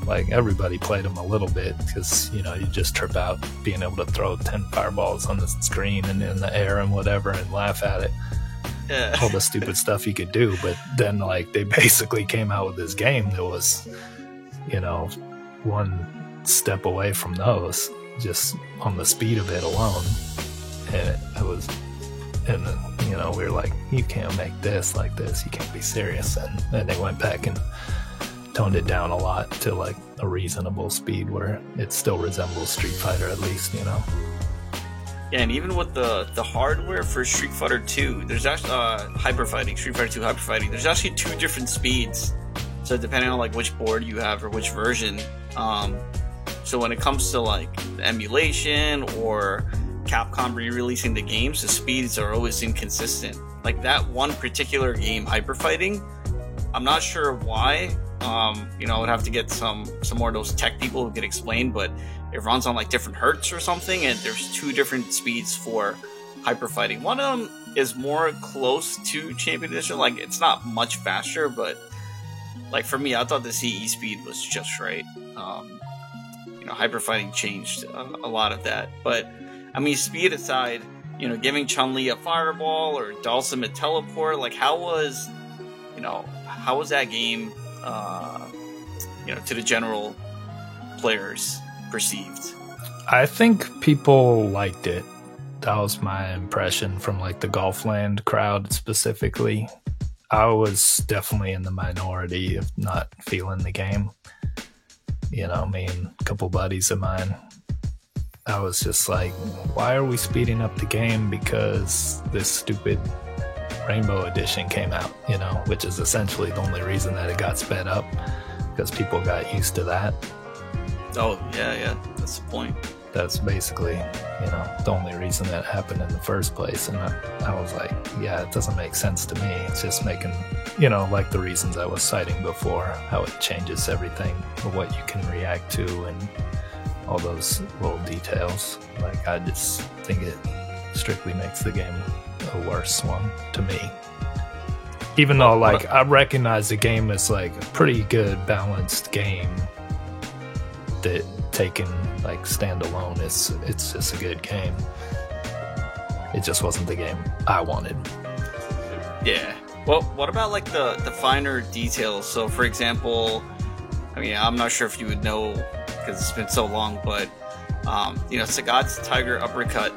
like everybody played them a little bit because, you just trip out being able to throw 10 fireballs on the screen and in the air and whatever and laugh at it. Yeah. All the stupid stuff you could do. But then, like, they basically came out with this game that was, one step away from those, just on the speed of it alone. And it was, and then, we were like, you can't make this like this, you can't be serious. And then they went back and toned it down a lot to like a reasonable speed where it still resembles Street Fighter, at least. Yeah, and even with the hardware for Street Fighter 2, there's actually Hyper Fighting, Street Fighter 2 Hyper Fighting, there's actually 2 different speeds. So depending on like which board you have or which version, so when it comes to like emulation or Capcom re-releasing the games, the speeds are always inconsistent. Like that one particular game, Hyper Fighting, I'm not sure why. I would have to get some more of those tech people who could explain, but it runs on like different hertz or something, and there's 2 different speeds for Hyper Fighting. One of them is more close to Champion Edition, like it's not much faster, but like for me, I thought the CE speed was just right. Hyper Fighting changed a lot of that, but I mean, speed aside, giving Chun-Li a fireball or Dhalsim a teleport, like how was that game, to the general players perceived? I think people liked it. That was my impression from like the Golfland crowd specifically. I was definitely in the minority of not feeling the game. Me and a couple buddies of mine, I was just like, why are we speeding up the game because this stupid Rainbow Edition came out, which is essentially the only reason that it got sped up, because people got used to that. Oh, yeah, that's the point. That's basically, the only reason that happened in the first place. And I was like, yeah, it doesn't make sense to me. It's just making, like the reasons I was citing before, how it changes everything, what you can react to, and all those little details. Like, I just think it strictly makes the game a worse one to me. Even though, like, I recognize the game as like a pretty good balanced game that taken like standalone, it's just a good game. It just wasn't the game I wanted. Yeah. Well, what about like the finer details? So, for example, I mean, I'm not sure if you would know because it's been so long, but Sagat's Tiger Uppercut,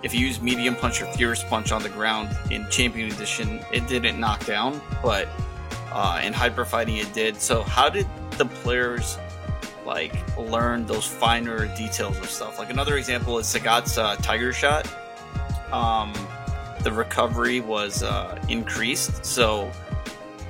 if you use Medium Punch or Fierce Punch on the ground in Champion Edition, it didn't knock down, but in Hyper Fighting it did. So how did the players like learn those finer details of stuff? Like another example is Sagat's Tiger Shot. The recovery was increased, so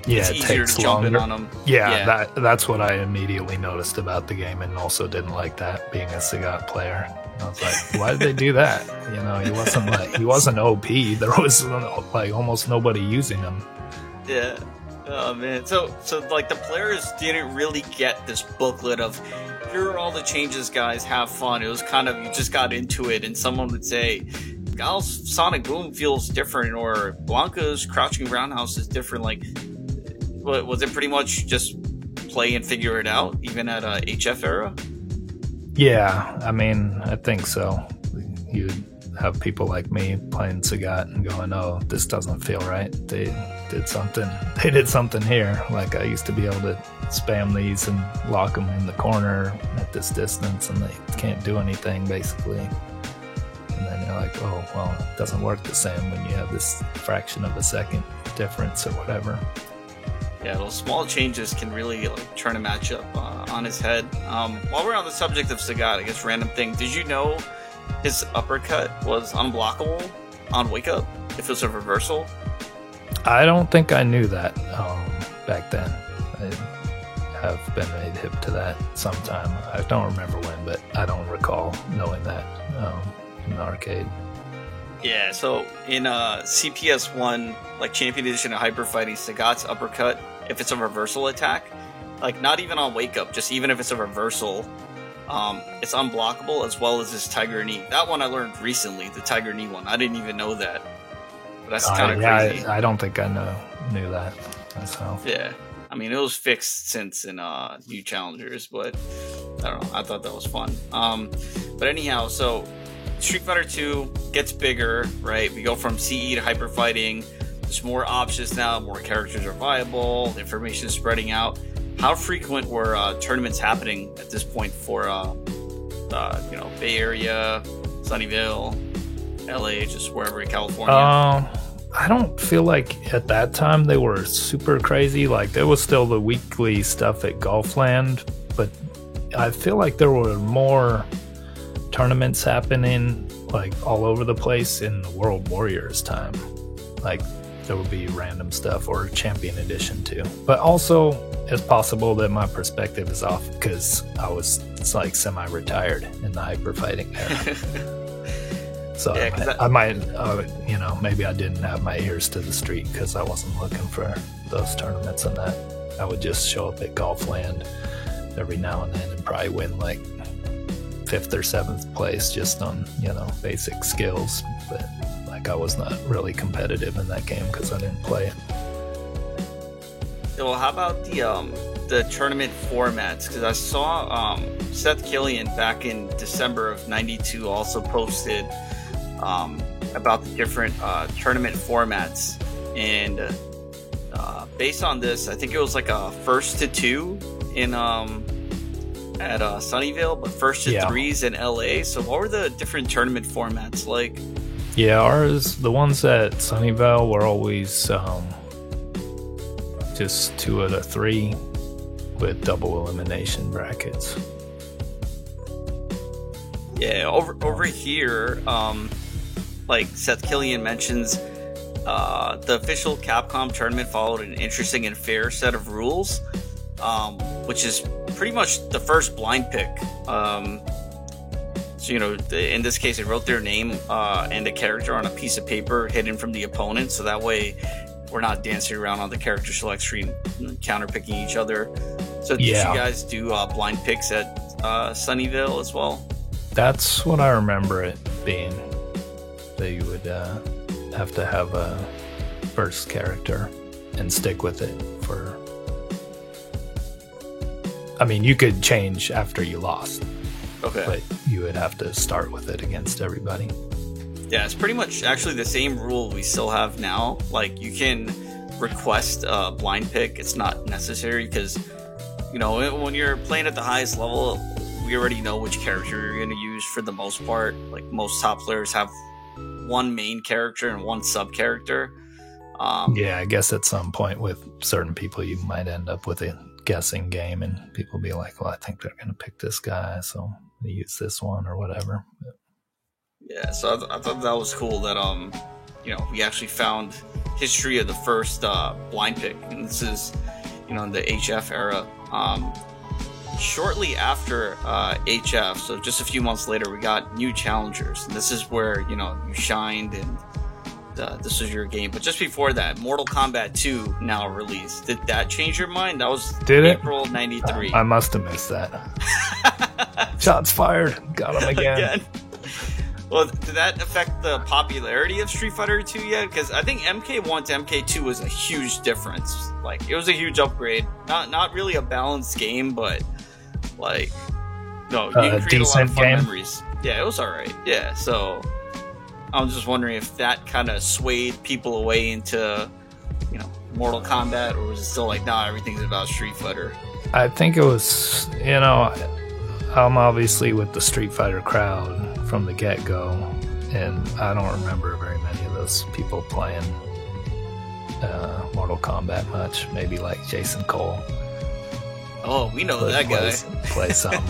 it's easier to jump in on them. Yeah. That's what I immediately noticed about the game, and also didn't like that being a Sagat player. I was like, why did they do that? He wasn't OP. There was like almost nobody using him. Yeah. Oh man. So like the players didn't really get this booklet of here are all the changes, guys, have fun. It was kind of, you just got into it, and someone would say, Gal's Sonic Boom feels different, or Blanca's Crouching Roundhouse is different. Like, was it pretty much just play and figure it out, even at HF era? Yeah, I mean, I think so. You'd have people like me playing Sagat and going, "Oh, this doesn't feel right. They did something. They did something here." Like I used to be able to spam these and lock them in the corner at this distance, and they can't do anything basically. And then you're like, "Oh, well, it doesn't work the same when you have this fraction of a second difference or whatever." Yeah, those small changes can really like turn a matchup on his head. While we're on the subject of Sagat, I guess random thing. Did you know his uppercut was unblockable on Wake Up if it was a reversal? I don't think I knew that back then. I have been made hip to that sometime. I don't remember when, but I don't recall knowing that in the arcade. Yeah, so in CPS 1, like Champion Edition of Hyper Fighting, Sagat's uppercut, if it's a reversal attack, like not even on Wake Up, just even if it's a reversal, it's unblockable, as well as his Tiger Knee. That one I learned recently, the Tiger Knee one. I didn't even know that. But that's kind of crazy. I don't think I knew that myself. Yeah. I mean, it was fixed since in New Challengers, but I don't know. I thought that was fun. But anyhow, so Street Fighter 2 gets bigger, right? We go from CE to Hyper Fighting. There's more options now. More characters are viable. The information is spreading out. How frequent were tournaments happening at this point for, Bay Area, Sunnyvale, LA, just wherever in California? I don't feel like at that time they were super crazy. Like there was still the weekly stuff at Golfland, but I feel like there were more tournaments happening like all over the place in the World Warriors time. Like there would be random stuff, or Champion Edition too. But also it's possible that my perspective is off because it's like semi-retired in the hyper fighting era. So yeah, I might, maybe I didn't have my ears to the street because I wasn't looking for those tournaments and that. I would just show up at Golfland every now and then and probably win like 5th or 7th place just on, basic skills. But like I was not really competitive in that game because I didn't play it. Well, how about the tournament formats? Because I saw Seth Killian back in December of '92 also posted about the different tournament formats, and based on this, I think it was like a 1st to 2 in at Sunnyvale, but 1st to 3s in LA. So what were the different tournament formats like? Yeah, the ones at Sunnyvale were always just 2 out of 3 with double elimination brackets. Yeah, over here, like Seth Killian mentions, the official Capcom tournament followed an interesting and fair set of rules, which is pretty much the first blind pick. So, in this case, they wrote their name and a character on a piece of paper hidden from the opponent, so that way we're not dancing around on the character select screen, counter-picking each other. So did you guys do blind picks at Sunnyvale as well? That's what I remember it being. That you would have to have a first character and stick with it for... I mean, you could change after you lost. Okay. But you would have to start with it against everybody. Yeah, it's pretty much actually the same rule we still have now. Like, you can request a blind pick. It's not necessary because, when you're playing at the highest level, we already know which character you're going to use for the most part. Like, most top players have one main character and one sub-character. Yeah, I guess at some point with certain people, you might end up with a guessing game and people be like, well, I think they're going to pick this guy, so they use this one or whatever. But... yeah, so I thought that was cool that, we actually found history of the first blind pick. And this is, in the HF era. Shortly after HF, so just a few months later, we got New Challengers. And this is where, you shined and this was your game. But just before that, Mortal Kombat 2 now released. Did that change your mind? That was April 93. I must have missed that. Shots fired. Got him again. Well, did that affect the popularity of Street Fighter 2 yet? Because I think MK1 to MK2 was a huge difference. Like, it was a huge upgrade. Not really a balanced game, but like No, you can create a lot decent of fun game. memories. Yeah, it was alright. Yeah, so I'm just wondering if that kind of swayed people away into, Mortal Kombat, or was it still like, nah, everything's about Street Fighter? I think it was, I'm obviously with the Street Fighter crowd from the get-go, and I don't remember very many of those people playing Mortal Kombat much. Maybe like Jason Cole. Oh, we know that guy. Play some,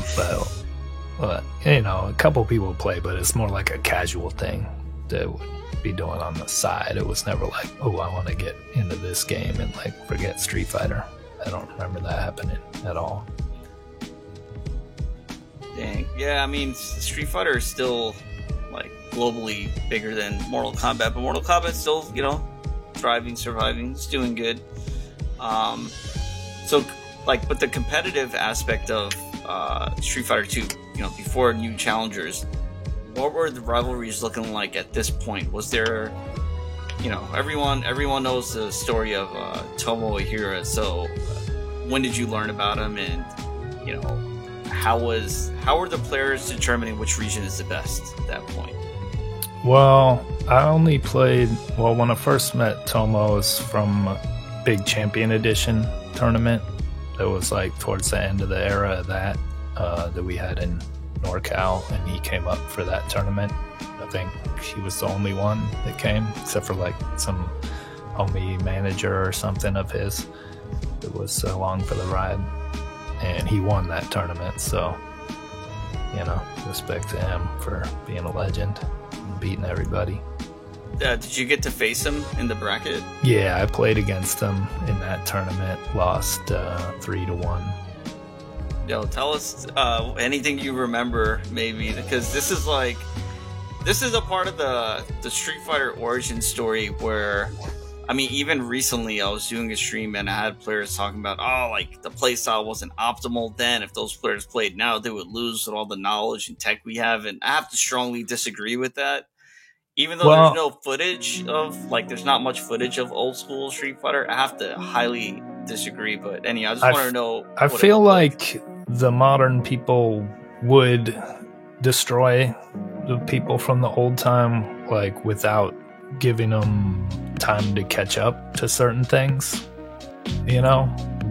but a couple people play, but it's more like a casual thing that would be doing on the side. It was never like, oh, I want to get into this game and like forget Street Fighter. I don't remember that happening at all. Dang. Yeah, I mean, Street Fighter is still like globally bigger than Mortal Kombat, but Mortal Kombat's still, thriving, surviving, it's doing good. But the competitive aspect of Street Fighter 2, before new challengers, what were the rivalries looking like at this point? Was there, everyone knows the story of Tomo Ahira, so when did you learn about him, and, how were the players determining which region is the best at that point? Well, I only played, when I first met Tomo, it was from Big Champion Edition tournament. It was like towards the end of the era of that we had in NorCal, and he came up for that tournament. I think he was the only one that came, except for like some homie manager or something of his that was along for the ride, and he won that tournament. So, respect to him for being a legend and beating everybody. Did you get to face him in the bracket? Yeah, I played against him in that tournament, lost 3-1. Yo, tell us anything you remember, maybe, because this is a part of the Street Fighter origin story where, I mean, even recently I was doing a stream and I had players talking about, the playstyle wasn't optimal then. If those players played now, they would lose with all the knowledge and tech we have, and I have to strongly disagree with that. Even though there's no footage of, there's not much footage of old school Street Fighter, I have to highly disagree. But anyhow, I just want to know. I feel like the modern people would destroy the people from the old time, without giving them time to catch up to certain things,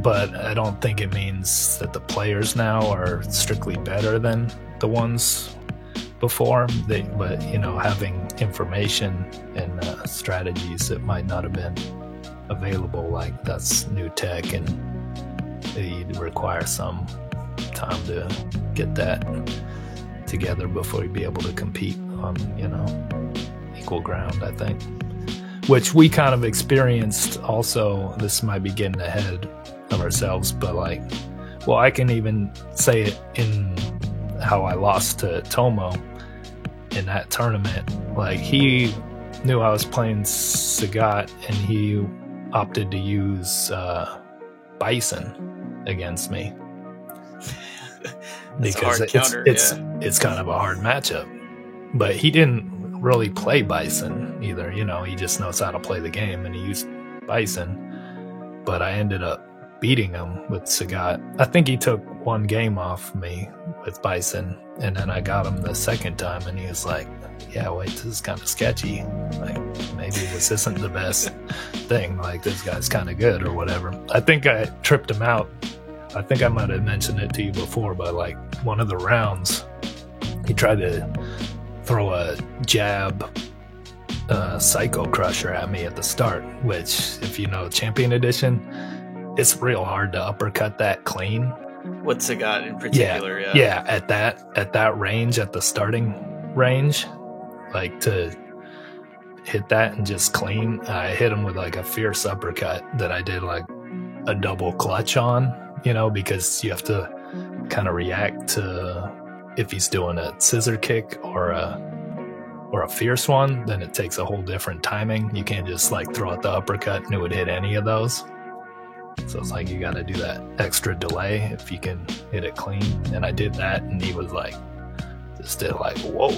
But I don't think it means that the players now are strictly better than the ones before, but having information and strategies that might not have been available, that's new tech, and you'd require some time to get that together before you'd be able to compete on equal ground, I think, which we kind of experienced also. This might be getting ahead of ourselves, but I can even say it in how I lost to Tomo in that tournament. He knew I was playing Sagat, and he opted to use Bison against me because it's kind of a hard matchup. But he didn't really play Bison either. He just knows how to play the game, and he used Bison. But I ended up beating him with Sagat. I think he took one game off me with Bison, and then I got him the second time, and he was like, yeah, wait, this is kind of sketchy. Maybe this isn't the best thing. This guy's kind of good or whatever. I think I tripped him out. I think I might have mentioned it to you before, but one of the rounds, he tried to throw a jab Psycho Crusher at me at the start, which, if you know Champion Edition, it's real hard to uppercut that clean. With Sagat in particular, yeah. Yeah, at that range, at the starting range, to hit that and just clean. I hit him with a fierce uppercut that I did a double clutch on, because you have to kind of react to if he's doing a scissor kick or a fierce one. Then it takes a whole different timing. You can't just throw out the uppercut and it would hit any of those. So it's you got to do that extra delay if you can hit it clean. And I did that, and he was just did whoa,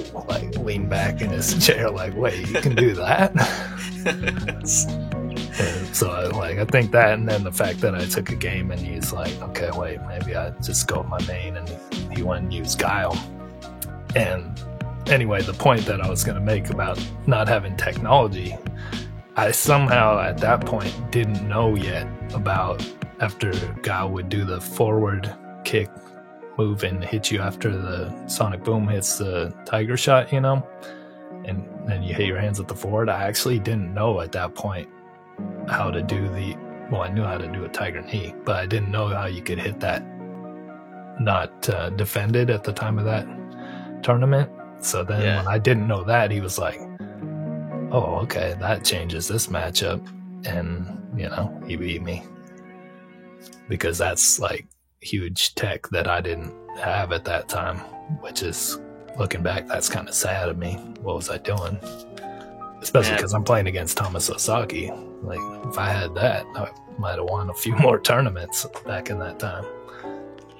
lean back in his chair, wait, you can do that? And so I think that, and then the fact that I took a game and he's like, okay, wait, maybe I just go with my main, and he went and used Guile. And anyway, the point that I was going to make about not having technology, I somehow at that point didn't know yet about after Guile would do the forward kick move and hit you after the Sonic Boom hits the Tiger Shot, and then you hit your hands at the forward. I actually didn't know at that point how to do I knew how to do a Tiger Knee, but I didn't know how you could hit that not defended at the time of that tournament. So then when I didn't know that, he was like, oh, okay, that changes this matchup. And, he beat me. Because that's like huge tech that I didn't have at that time, which is, looking back, that's kind of sad of me. What was I doing? Especially because I'm playing against Thomas Osaki. Like, if I had that, I might have won a few more tournaments back in that time.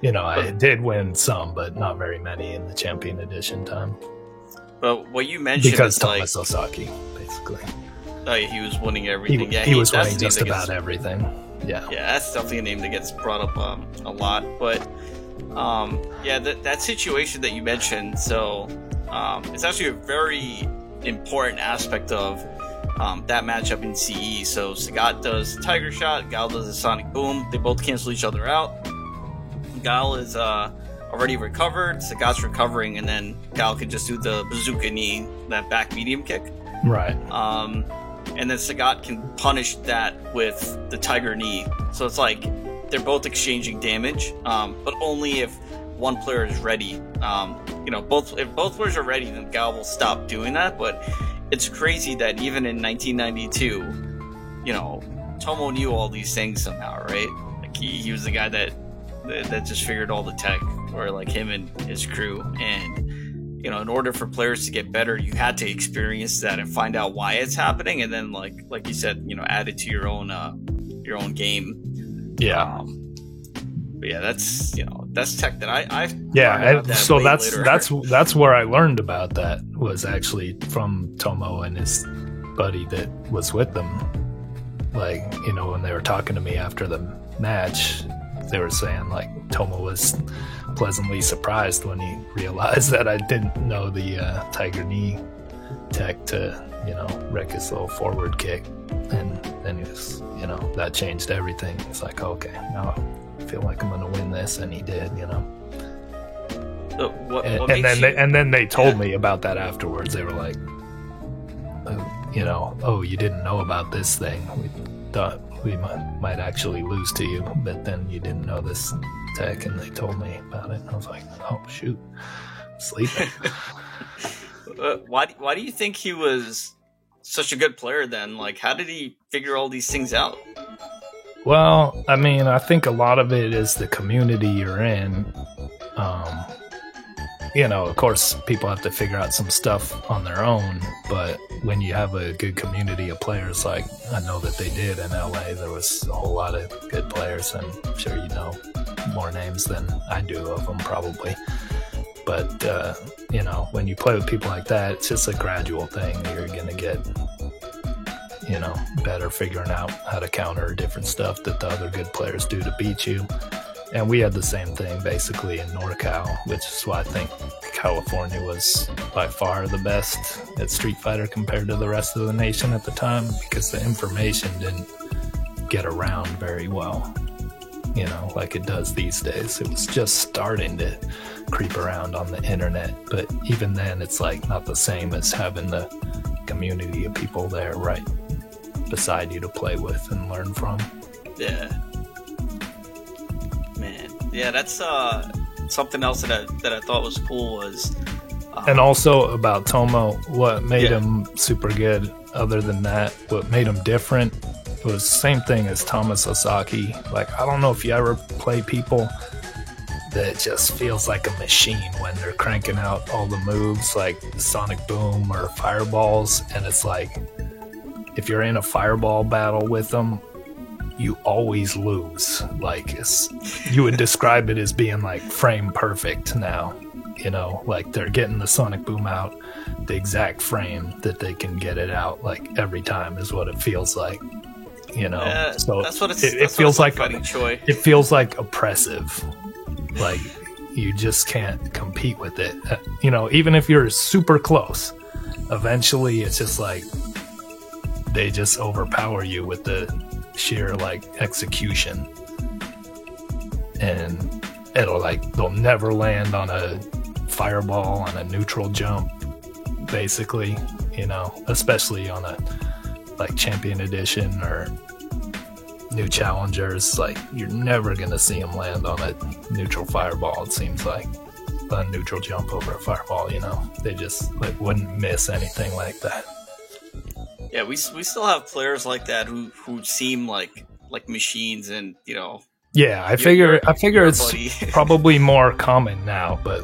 I did win some, but not very many in the Champion Edition time. But what you mentioned because is Thomas Osaki, basically. Oh, yeah, he was winning everything. He was winning just about everything. Yeah. Yeah, that's definitely a name that gets brought up a lot. But that situation that you mentioned, so it's actually a very important aspect of that matchup in CE. So Sagat does Tiger Shot, Guile does a Sonic Boom. They both cancel each other out. Guile is already recovered, Sagat's recovering, and then Guile can just do the Bazooka Knee, that back medium kick. Right. And then Sagat can punish that with the Tiger Knee. So it's like they're both exchanging damage, but only if one player is ready. If both players are ready, then Guile will stop doing that. But it's crazy that even in 1992, Tomo knew all these things somehow, right? Like he was the guy that just figured all the tech, or like him and his crew. And in order for players to get better, you had to experience that and find out why it's happening, and then like you said, add it to your own game. Yeah. But yeah, that's tech that I so that's where I learned about that, was actually from Tomo and his buddy that was with them. Like, when they were talking to me after the match, they were saying like Tomo was pleasantly surprised when he realized that I didn't know the Tiger Knee tech to wreck his little forward kick, and then he was that changed everything. It's like, okay, now I feel like I'm gonna win this, and he did. So and then they told me about that afterwards. They were like, oh, you didn't know about this thing. We thought we might actually lose to you, but then you didn't know this tech, and they told me about it. And I was like, oh shoot, sleeping. Why do you think he was such a good player then? Like, how did he figure all these things out? Well, I mean, I think a lot of it is the community you're in. Of course, people have to figure out some stuff on their own, but when you have a good community of players, like I know that they did in LA, there was a whole lot of good players, and I'm sure you know more names than I do of them probably. But, when you play with people like that, it's just a gradual thing. You're going to get, better figuring out how to counter different stuff that the other good players do to beat you. And we had the same thing basically in NorCal, which is why I think California was by far the best at Street Fighter compared to the rest of the nation at the time, because the information didn't get around very well, like it does these days. It was just starting to creep around on the internet, but even then it's like not the same as having the community of people there right beside you to play with and learn from. Yeah. Man. Yeah, that's something else that I thought was cool was and also about Tomo, what made him super good, other than that, what made him different was the same thing as Thomas Osaki. Like, I don't know if you ever play people that just feels like a machine when they're cranking out all the moves, like Sonic Boom or Fireballs, and it's like, if you're in a Fireball battle with them, you always lose. Like, you would describe it as being like frame perfect now. Like they're getting the Sonic Boom out the exact frame that they can get it out, like every time is what it feels like. you know. So that's what it feels like fighting Choi. It feels like oppressive. Like you just can't compete with it. You know, even if you're super close, eventually it's just like they just overpower you with the sheer like execution, and they'll never land on a fireball on a neutral jump, basically, you know, especially on a like champion edition or new challengers. Like you're never gonna see them land on a neutral fireball. It seems like a neutral jump over a fireball, you know, they just like wouldn't miss anything like that. Yeah, we still have players like that who seem like machines, and you know. Yeah, I figure it's probably more common now, but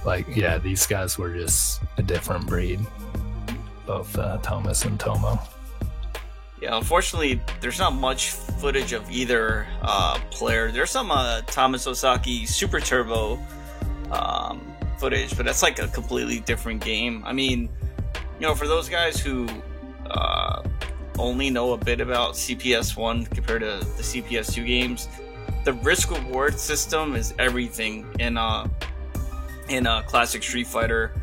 like, yeah, these guys were just a different breed, both Thomas and Tomo. Yeah, unfortunately, there's not much footage of either player. There's some Thomas Osaki Super Turbo footage, but that's like a completely different game. I mean, you know, for those guys who only know a bit about CPS1 compared to the CPS2 games, the risk-reward system is everything in classic Street Fighter,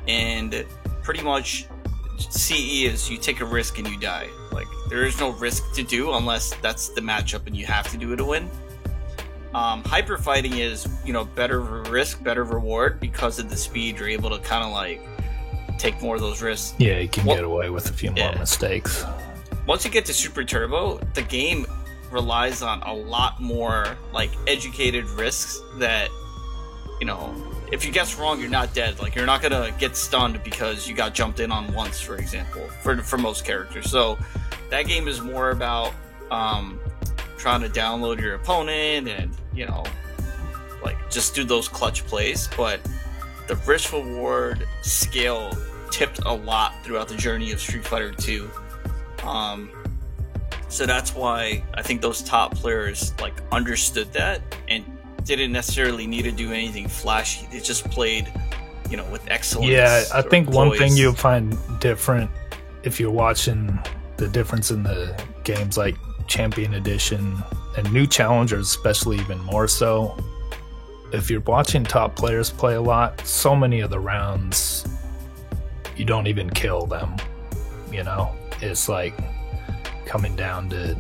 and pretty much CE is you take a risk and you die. Like, there is no risk to do unless that's the matchup and you have to do it to win. Hyper fighting is, you know, better risk, better reward because of the speed. You're able to kind of like take more of those risks. Yeah, you can get away with a few more mistakes. Once you get to Super Turbo, the game relies on a lot more like educated risks that, you know, if you guess wrong, you're not dead. Like, you're not gonna get stunned because you got jumped in on once, for example, for most characters. So that game is more about trying to download your opponent and, you know, like just do those clutch plays. But the risk reward scale tipped a lot throughout the journey of Street Fighter 2. So that's why I think those top players like understood that and didn't necessarily need to do anything flashy. They just played, you know, with excellence. Yeah, I think one thing you'll find different if you're watching the difference in the games like Champion Edition and new challengers, especially even more so. If you're watching top players play a lot, so many of the rounds you don't even kill them, you know? It's like coming down to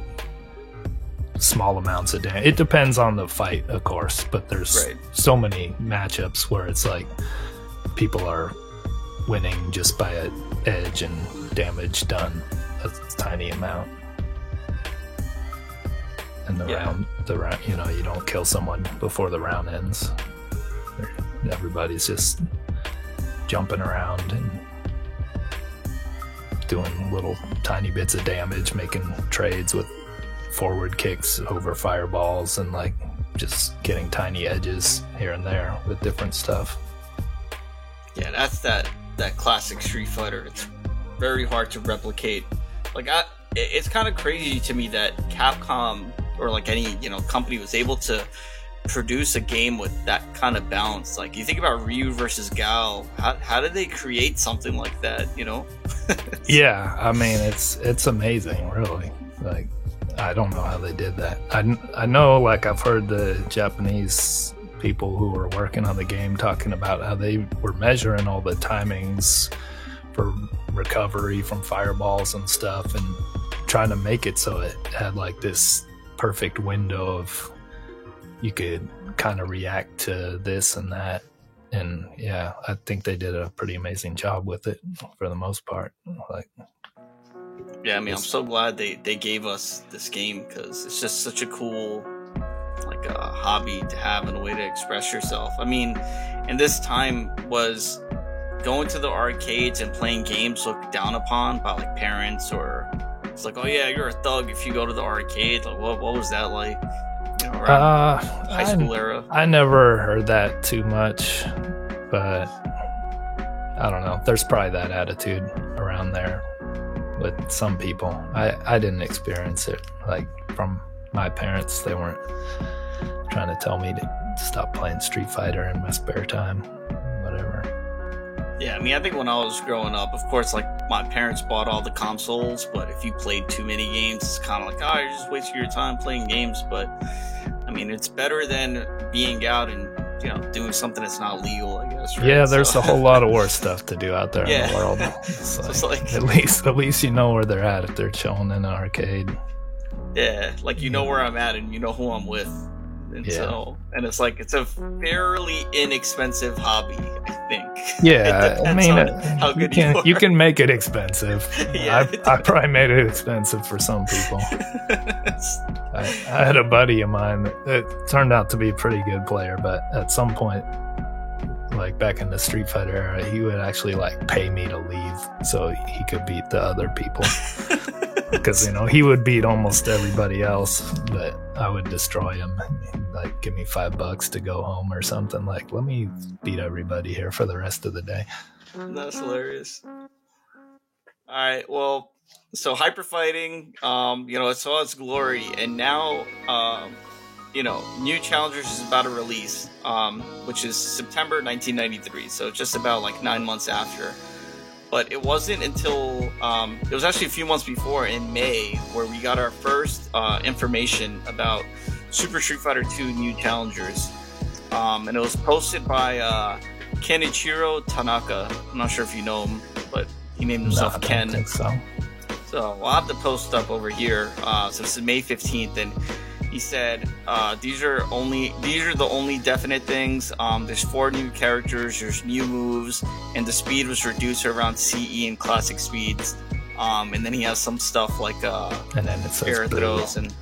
small amounts of damage. It depends on the fight, of course, but there's so many matchups where it's like people are winning just by an edge and damage done a tiny amount. And the round, you know, you don't kill someone before the round ends. Everybody's just jumping around and doing little tiny bits of damage, making trades with forward kicks over fireballs and like just getting tiny edges here and there with different stuff. Yeah, that's that classic Street Fighter. It's very hard to replicate. Like, it's kind of crazy to me that Capcom or like any, you know, company was able to produce a game with that kind of balance. Like, you think about Ryu versus Gal, how did they create something like that, you know? Yeah, I mean, it's amazing, really. Like, I don't know how they did that. I know, like, I've heard the Japanese people who were working on the game talking about how they were measuring all the timings for recovery from fireballs and stuff and trying to make it so it had like this perfect window of you could kind of react to this and that. And yeah, I think they did a pretty amazing job with it for the most part. Like, yeah, I mean, I'm so glad they gave us this game because it's just such a cool like a hobby to have and a way to express yourself. I mean, and this time was going to the arcades and playing games looked down upon by like parents, or it's like, oh yeah, you're a thug if you go to the arcade. Like, what was that like? You know, around high school era. I never heard that too much, but I don't know. There's probably that attitude around there with some people. I didn't experience it like from my parents. They weren't trying to tell me to stop playing Street Fighter in my spare time, whatever. Yeah, I mean, I think when I was growing up, of course, like, my parents bought all the consoles, but if you played too many games, it's kind of like, oh, you're just wasting your time playing games. But, I mean, it's better than being out and, doing something that's not legal, I guess, right? Yeah, there's a whole lot of worse stuff to do out there in the world. It's like, at least you know where they're at if they're chilling in an arcade. Yeah, like, you know where I'm at and you know who I'm with. And and it's like, it's a fairly inexpensive hobby, I think. Yeah, I mean, how good you can make it expensive. Yeah, I probably made it expensive for some people. I had a buddy of mine that turned out to be a pretty good player, but at some point, like back in the Street Fighter era, he would actually like pay me to leave so he could beat the other people. Because he would beat almost everybody else, but I would destroy him. He'd, like, give me $5 to go home or something. Like, let me beat everybody here for the rest of the day. That's hilarious. All right, well, so Hyper Fighting, it saw its glory, and now, New Challengers is about to release, which is September 1993. So just about like 9 months after. But it wasn't until, it was actually a few months before, in May, where we got our first information about Super Street Fighter 2 New Challengers. And it was posted by Kenichiro Tanaka. I'm not sure if you know him, but he named himself Ken. I don't think so. So I'll have the post up over here. So this is May 15th, and he said, these are the only definite things. There's 4 new characters, there's new moves, and the speed was reduced to around CE and classic speeds. And then he has some stuff like and then it says air throws and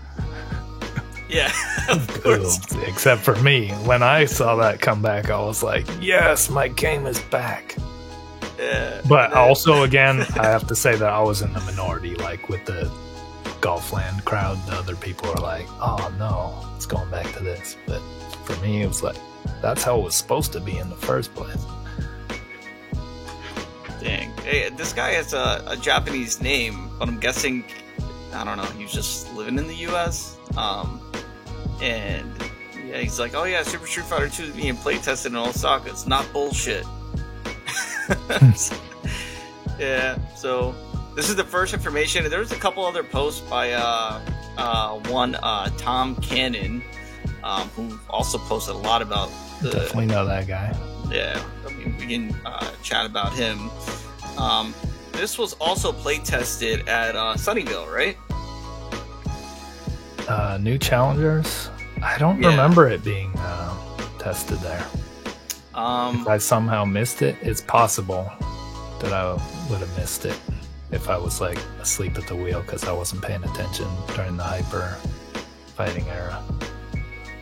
yeah, of course. Except for me, when I saw that come back, I was like, yes, my game is back. Yeah, but also, again, I have to say that I was in the minority, like with the Golfland crowd. The other people are like, oh no, it's going back to this. But for me, it was like, that's how it was supposed to be in the first place. Dang. Hey, this guy has a Japanese name, but I'm guessing, I don't know, he's just living in the US. And yeah, he's like, oh yeah, Super Street Fighter 2 is being play tested in Osaka. It's not bullshit. Yeah, so this is the first information. There was a couple other posts by one Tom Cannon, who also posted a lot about the. Definitely know that guy. Yeah, I mean, we can chat about him. This was also play tested at Sunnyvale, right? New Challengers? I don't remember it being tested there. If I somehow missed it, it's possible that I would have missed it if I was like asleep at the wheel because I wasn't paying attention during the Hyper Fighting era.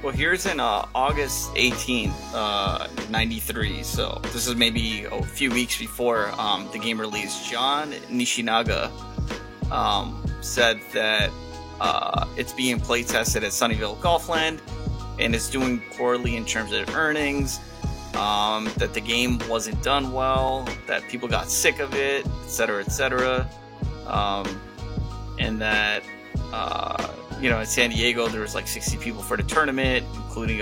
Well, here's in August 18th, 93. So this is maybe a few weeks before the game release. John Nishinaga said that it's being play tested at Sunnyvale Golfland and it's doing poorly in terms of earnings. That the game wasn't done well, that people got sick of it, etc., etc. And that in San Diego there was like 60 people for the tournament, including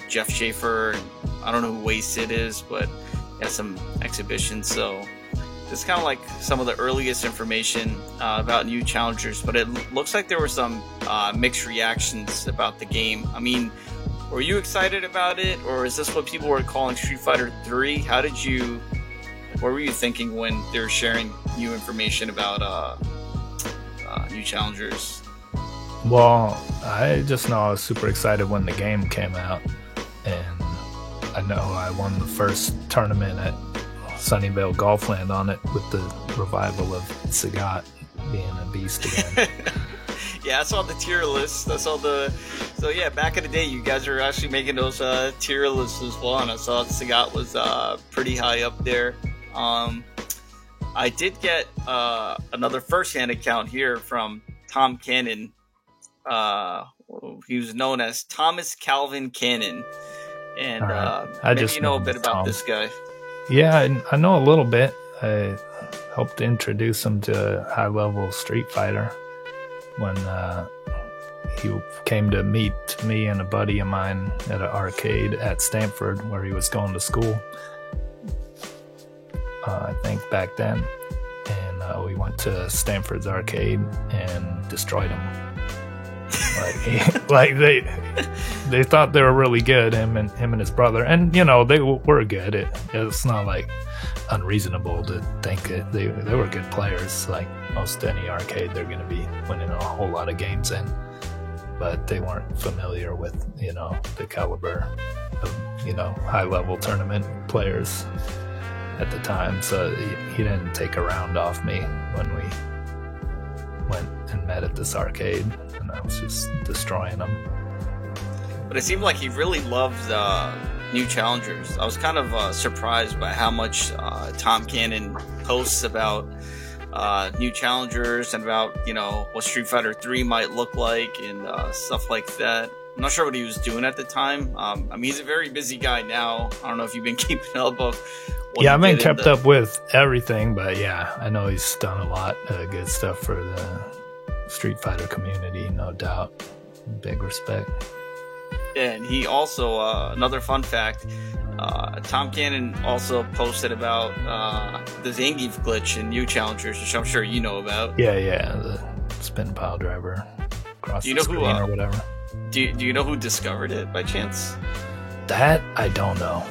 Jeff Schaefer. I don't know who Wasted is, but he has some exhibitions. So it's kind of like some of the earliest information about New Challengers, but it looks like there were some mixed reactions about the game. I mean, were you excited about it, or is this what people were calling Street Fighter 3? What were you thinking when they were sharing new information about New Challengers? Well, I just know I was super excited when the game came out, and I know I won the first tournament at Sunnyvale Golfland on it with the revival of Sagat being a beast again. Yeah, I saw the tier list. So yeah, back in the day, you guys were actually making those tier lists as well, and I saw Sagat was pretty high up there. I did get another first-hand account here from Tom Cannon. He was known as Thomas Calvin Cannon, and maybe you know a bit about this guy. Yeah, I know a little bit. I helped introduce him to high-level Street Fighter when he came to meet me and a buddy of mine at an arcade at Stanford where he was going to school. I think, back then. And we went to Stanford's arcade and destroyed him. Like they thought they were really good, him and his brother, and you know they were good. It's not like unreasonable to think it. They were good players. Like most any arcade, they're going to be winning a whole lot of games in, but they weren't familiar with the caliber of high level tournament players at the time. So he didn't take a round off me when we went and met at this arcade. I was just destroying them. But it seemed like he really loved New Challengers. I was kind of surprised by how much Tom Cannon posts about New Challengers and about what Street Fighter 3 might look like and stuff like that. I'm not sure what he was doing at the time. I mean, he's a very busy guy now. I don't know if you've been keeping up of. Yeah, I've been kept up with everything, but yeah, I know he's done a lot of good stuff for the Street Fighter community, no doubt. Big respect. And he also, another fun fact, Tom Cannon also posted about the Zangief glitch in New Challengers, which I'm sure you know about. Yeah, the spin pile driver across the screen or whatever. Do you know who discovered it by chance? That I don't know.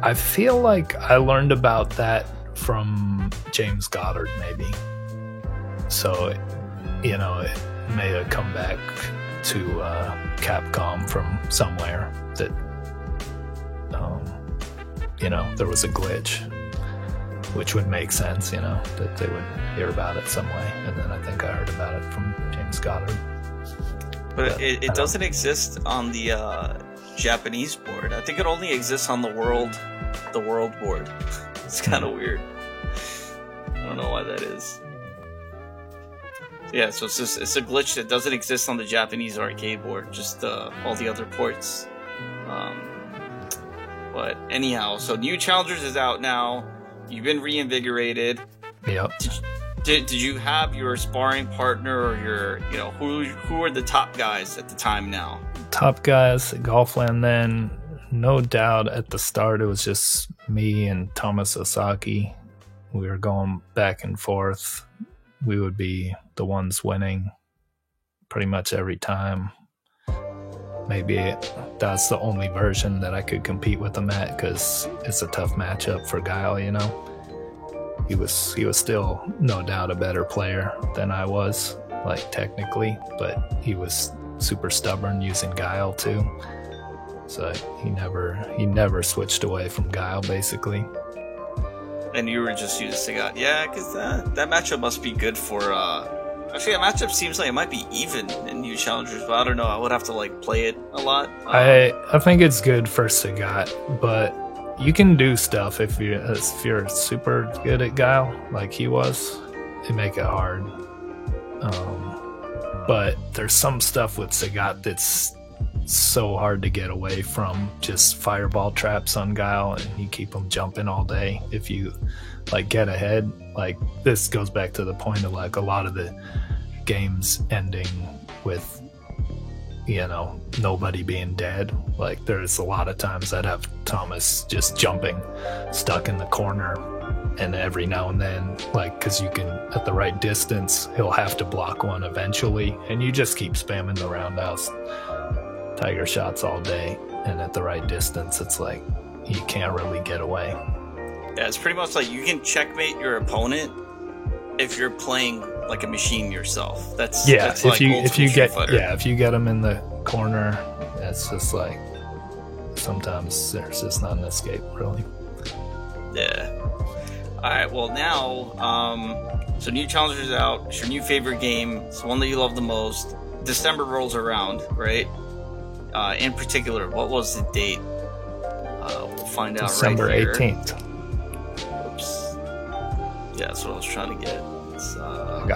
I feel like I learned about that from James Goddard, maybe. So, it may have come back to Capcom from somewhere that, there was a glitch, which would make sense, that they would hear about it some way. And then I think I heard about it from James Goddard. But it doesn't exist on the Japanese board. I think it only exists on the world board. It's kind of weird. I don't know why that is. Yeah, so it's a glitch that doesn't exist on the Japanese arcade board, just all the other ports. But anyhow, so New Challengers is out now. You've been reinvigorated. Yep. Did you have your sparring partner or your, who were the top guys at the time now? Top guys at Golfland then, no doubt at the start it was just me and Thomas Osaki. We were going back and forth. We would be the ones winning pretty much every time. Maybe that's the only version that I could compete with him at, because it's a tough matchup for Guile, He was still no doubt a better player than I was, like technically, but he was super stubborn using Guile too. So he never switched away from Guile basically. And you were just used to Guile. Yeah, because that matchup must be good for actually, that matchup seems like it might be even in New Challengers, but I don't know. I would have to play it a lot. I think it's good for Sagat, but you can do stuff if you're super good at Guile, like he was. It make it hard. But there's some stuff with Sagat that's so hard to get away from. Just fireball traps on Guile, and you keep them jumping all day. If you get ahead, this goes back to the point of a lot of the games ending with nobody being dead. There's a lot of times that have Thomas just jumping stuck in the corner, and every now and then because you can at the right distance he'll have to block one eventually, and you just keep spamming the roundhouse tiger shots all day, and at the right distance it's you can't really get away. Yeah, it's pretty much you can checkmate your opponent if you're playing like a machine yourself. That's if you get them in the corner, that's just sometimes there's just not an escape really. Yeah. Alright, well now so New Challengers is out. It's your new favorite game. It's the one that you love the most. December rolls around, right? In particular, what was the date? We'll find out December right here. 18th. Oops. Yeah, that's what I was trying to get.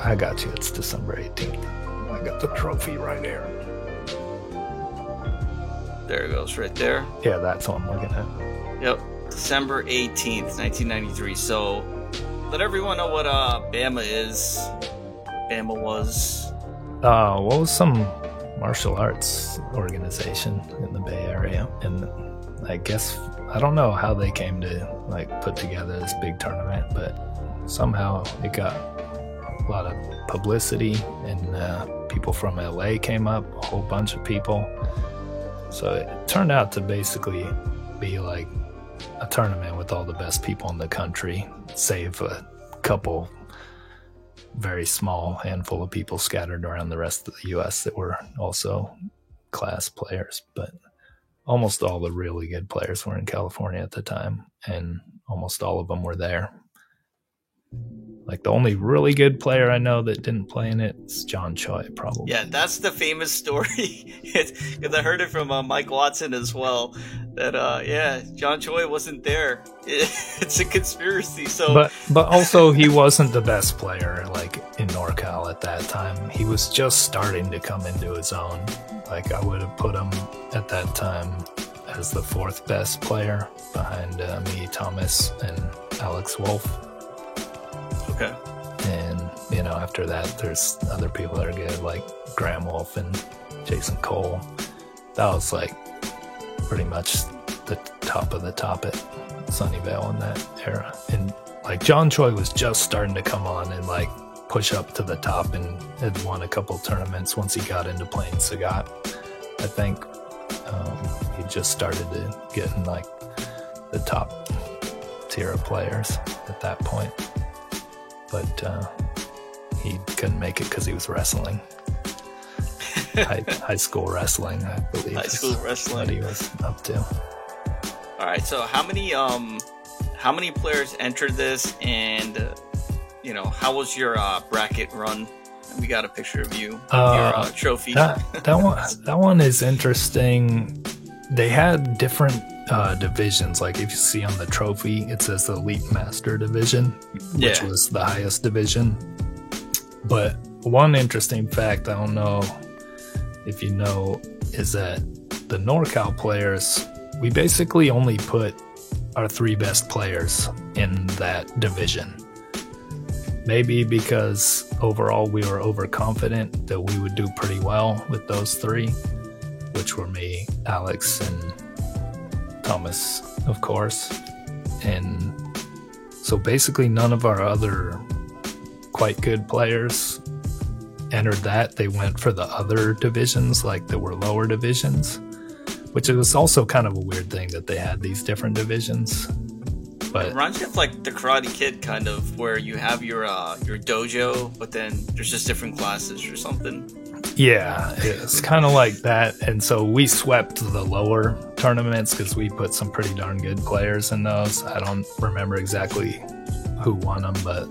I got you. It's December 18th. I got the trophy right here. There it goes, right there. Yeah, that's what I'm looking at. Yep, December 18th, 1993. So, let everyone know what BAMA is. BAMA was... what was some martial arts organization in the Bay Area, and I guess I don't know how they came to like put together this big tournament, but somehow it got a lot of publicity, and people from LA came up, a whole bunch of people. So it turned out to basically be like a tournament with all the best people in the country, save a couple very small handful of people scattered around the rest of the US that were also class players. But almost all the really good players were in California at the time, and almost all of them were there. Like the only really good player I know that didn't play in it is John Choi, probably. Yeah, that's the famous story. Because I heard it from Mike Watson as well. That John Choi wasn't there. It's a conspiracy. So, but also he wasn't the best player like in NorCal at that time. He was just starting to come into his own. Like I would have put him at that time as the fourth best player behind me, Thomas, and Alex Wolf. Okay. And, after that, there's other people that are good, like Graham Wolf and Jason Cole. That was, like, pretty much the top of the top at Sunnyvale in that era. And, like, John Choi was just starting to come on and, like, push up to the top, and had won a couple tournaments once he got into playing Sagat. I think he just started to get in, like, the top tier of players at that point. But he couldn't make it because he was wrestling. high school wrestling, I believe. High school wrestling. What he was up to. All right, so how many players entered this, and how was your bracket run? We got a picture of you, your trophy. That one is interesting. They had different divisions. Like if you see on the trophy, it says the Elite Master Division, which was the highest division. But one interesting fact, I don't know if you know, is that the NorCal players, we basically only put our three best players in that division. Maybe because overall we were overconfident that we would do pretty well with those three, which were me, Alex, and Thomas, of course. And so basically none of our other quite good players entered that. They went for the other divisions, like that were lower divisions, which it was also kind of a weird thing that they had these different divisions. But it reminds me of like the Karate Kid, kind of, where you have your dojo, but then there's just different classes or something. Yeah, it's kind of like that. And so we swept the lower tournaments because we put some pretty darn good players in those. I don't remember exactly who won them, but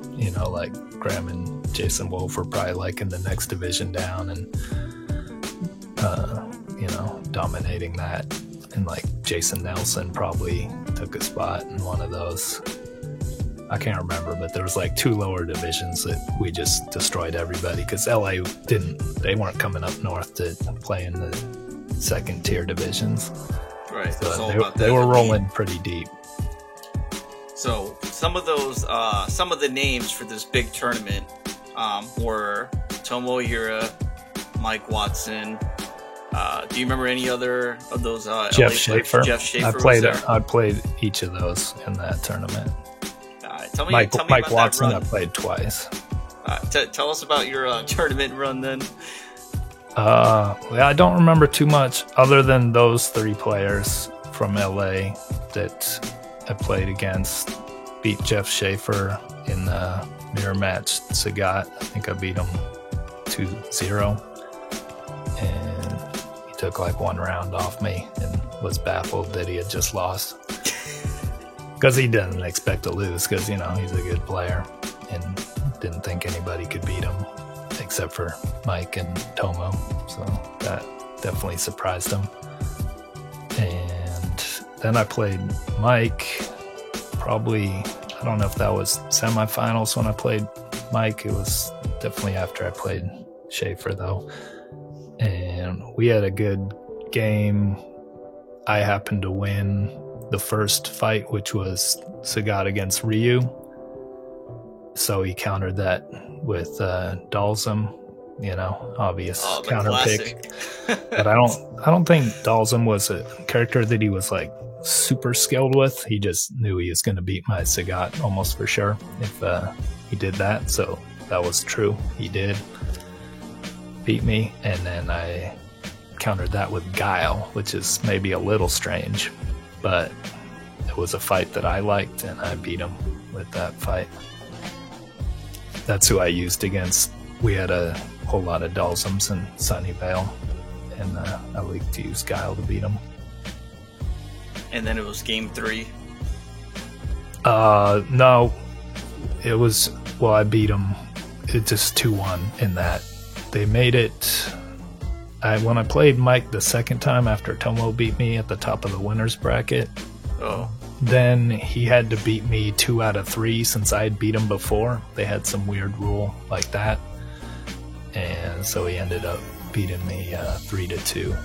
like Graham and Jason Wolf were probably like in the next division down, and dominating that. And like Jason Nelson probably took a spot in one of those. I can't remember, but there was like two lower divisions that we just destroyed everybody because LA they weren't coming up north to play in the second tier divisions. Right. So they were rolling pretty deep. So some of the names for this big tournament were Tomo Ihara, Mike Watson. Do you remember any other of those? Jeff Schaefer. Jeff Schaefer. I played each of those in that tournament. Tell me Mike about Watson, that run. I played twice. Tell us about your tournament run then. I don't remember too much other than those three players from LA that I played against. Beat Jeff Schaefer in the mirror match Sagat. I think I beat him 2-0. And he took like one round off me and was baffled that he had just lost. Because he didn't expect to lose, because, he's a good player and didn't think anybody could beat him except for Mike and Tomo. So that definitely surprised him. And then I played Mike, probably, I don't know if that was semifinals when I played Mike. It was definitely after I played Schaefer, though. And we had a good game. I happened to win the first fight, which was Sagat against Ryu. So he countered that with Dalsum, obvious counter pick. But I don't think Dalsum was a character that he was like super skilled with. He just knew he was going to beat my Sagat almost for sure if he did that. So that was true. He did beat me, and then I countered that with Guile, which is maybe a little strange, but it was a fight that I liked, and I beat him with that fight. That's who I used against. We had a whole lot of Dhalsims in Sunnyvale, and I like to use Guile to beat him. And then it was game 3. No, it was, well, I beat him. It just 2-1 in that. They made it, when I played Mike the second time after Tomo beat me at the top of the winners bracket, then he had to beat me 2 out of 3 since I had beat him before. They had some weird rule like that. And so he ended up beating me 3-2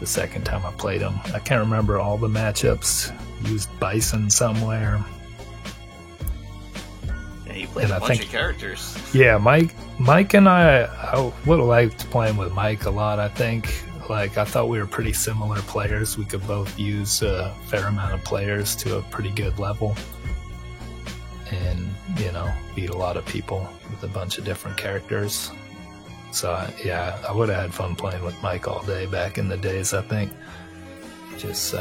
the second time I played him. I can't remember all the matchups. Used Bison somewhere. Yeah, you played a bunch of characters. Yeah, Mike and I would have liked playing with Mike a lot, I think. Like, I thought we were pretty similar players. We could both use a fair amount of players to a pretty good level. And, beat a lot of people with a bunch of different characters. So, yeah, I would have had fun playing with Mike all day back in the days, I think. Just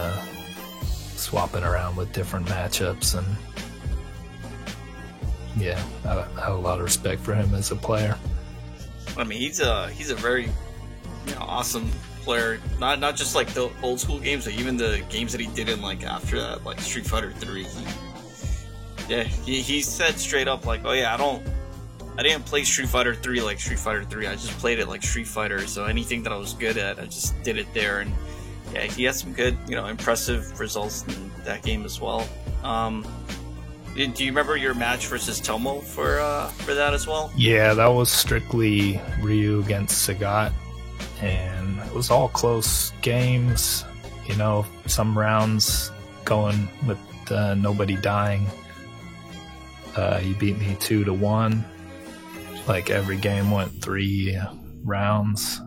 swapping around with different matchups. And, yeah, I have a lot of respect for him as a player. I mean, he's a very awesome player. Not just like the old school games, but even the games that he did in like after that, like Street Fighter 3. He said straight up like, oh yeah, I didn't play Street Fighter 3 like Street Fighter 3. I just played it like Street Fighter. So anything that I was good at, I just did it there. And yeah, he had some good, impressive results in that game as well. Do you remember your match versus Tomo for that as well? Yeah, that was strictly Ryu against Sagat, and it was all close games. Some rounds going with nobody dying. He beat me 2-1. Like every game went 3 rounds.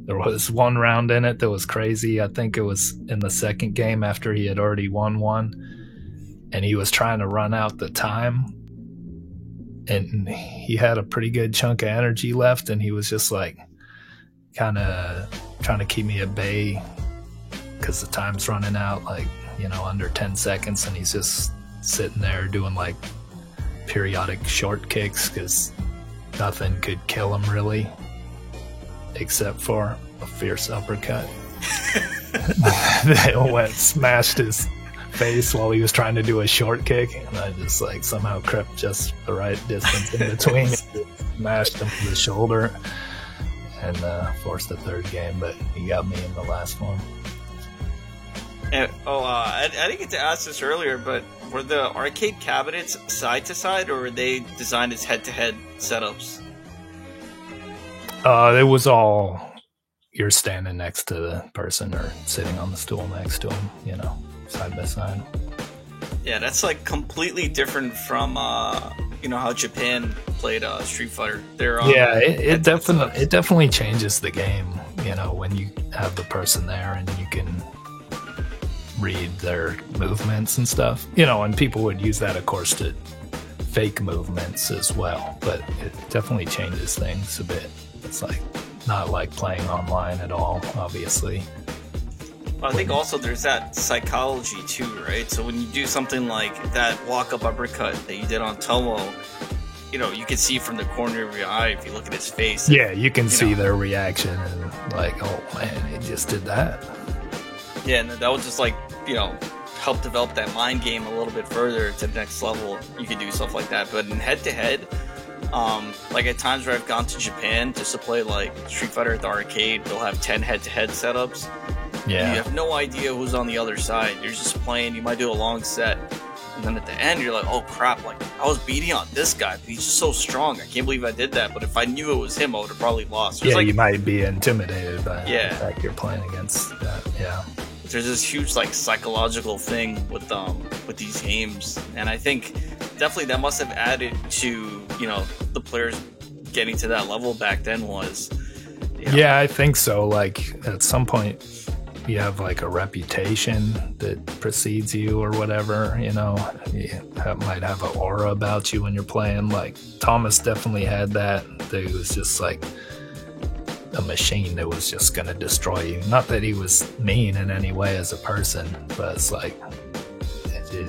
There was one round in it that was crazy. I think it was in the second game after he had already won one, and he was trying to run out the time, and he had a pretty good chunk of energy left, and he was just like kind of trying to keep me at bay because the time's running out, like under 10 seconds, and he's just sitting there doing like periodic short kicks because nothing could kill him really except for a fierce uppercut. They went smashed his face while he was trying to do a short kick, and I just like somehow crept just the right distance in between, smashed him to the shoulder, and forced the third game, but he got me in the last one. And, I didn't get to ask this earlier, but were the arcade cabinets side to side, or were they designed as head-to-head setups? It was all, you're standing next to the person or sitting on the stool next to him, side by side. Yeah, that's like completely different from how Japan played Street Fighter. It definitely changes the game, when you have the person there and you can read their movements and stuff, and people would use that, of course, to fake movements as well, but it definitely changes things a bit. It's like not like playing online at all, obviously. I think also there's that psychology too, right? So when you do something like that walk-up uppercut that you did on Tomo, you can see from the corner of your eye if you look at his face. Yeah, you can see their reaction and like, oh man, he just did that. Yeah, and that was just like, help develop that mind game a little bit further to the next level. You could do stuff like that. But in head-to-head, like at times where I've gone to Japan just to play like Street Fighter at the arcade, they'll have 10 head-to-head setups. Yeah. You have no idea who's on the other side. You're just playing, you might do a long set, and then at the end you're like, oh crap, like I was beating on this guy, but he's just so strong. I can't believe I did that. But if I knew it was him, I would have probably lost. Yeah, you might be intimidated by the fact you're playing against that. Yeah. There's this huge like psychological thing with these games, and I think definitely that must have added to the players getting to that level back then was. Yeah, I think so. Like at some point, you have like a reputation that precedes you or whatever, you know, you might have an aura about you when you're playing. Like Thomas definitely had that. That he was just like a machine that was just going to destroy you. Not that he was mean in any way as a person, but it's like, it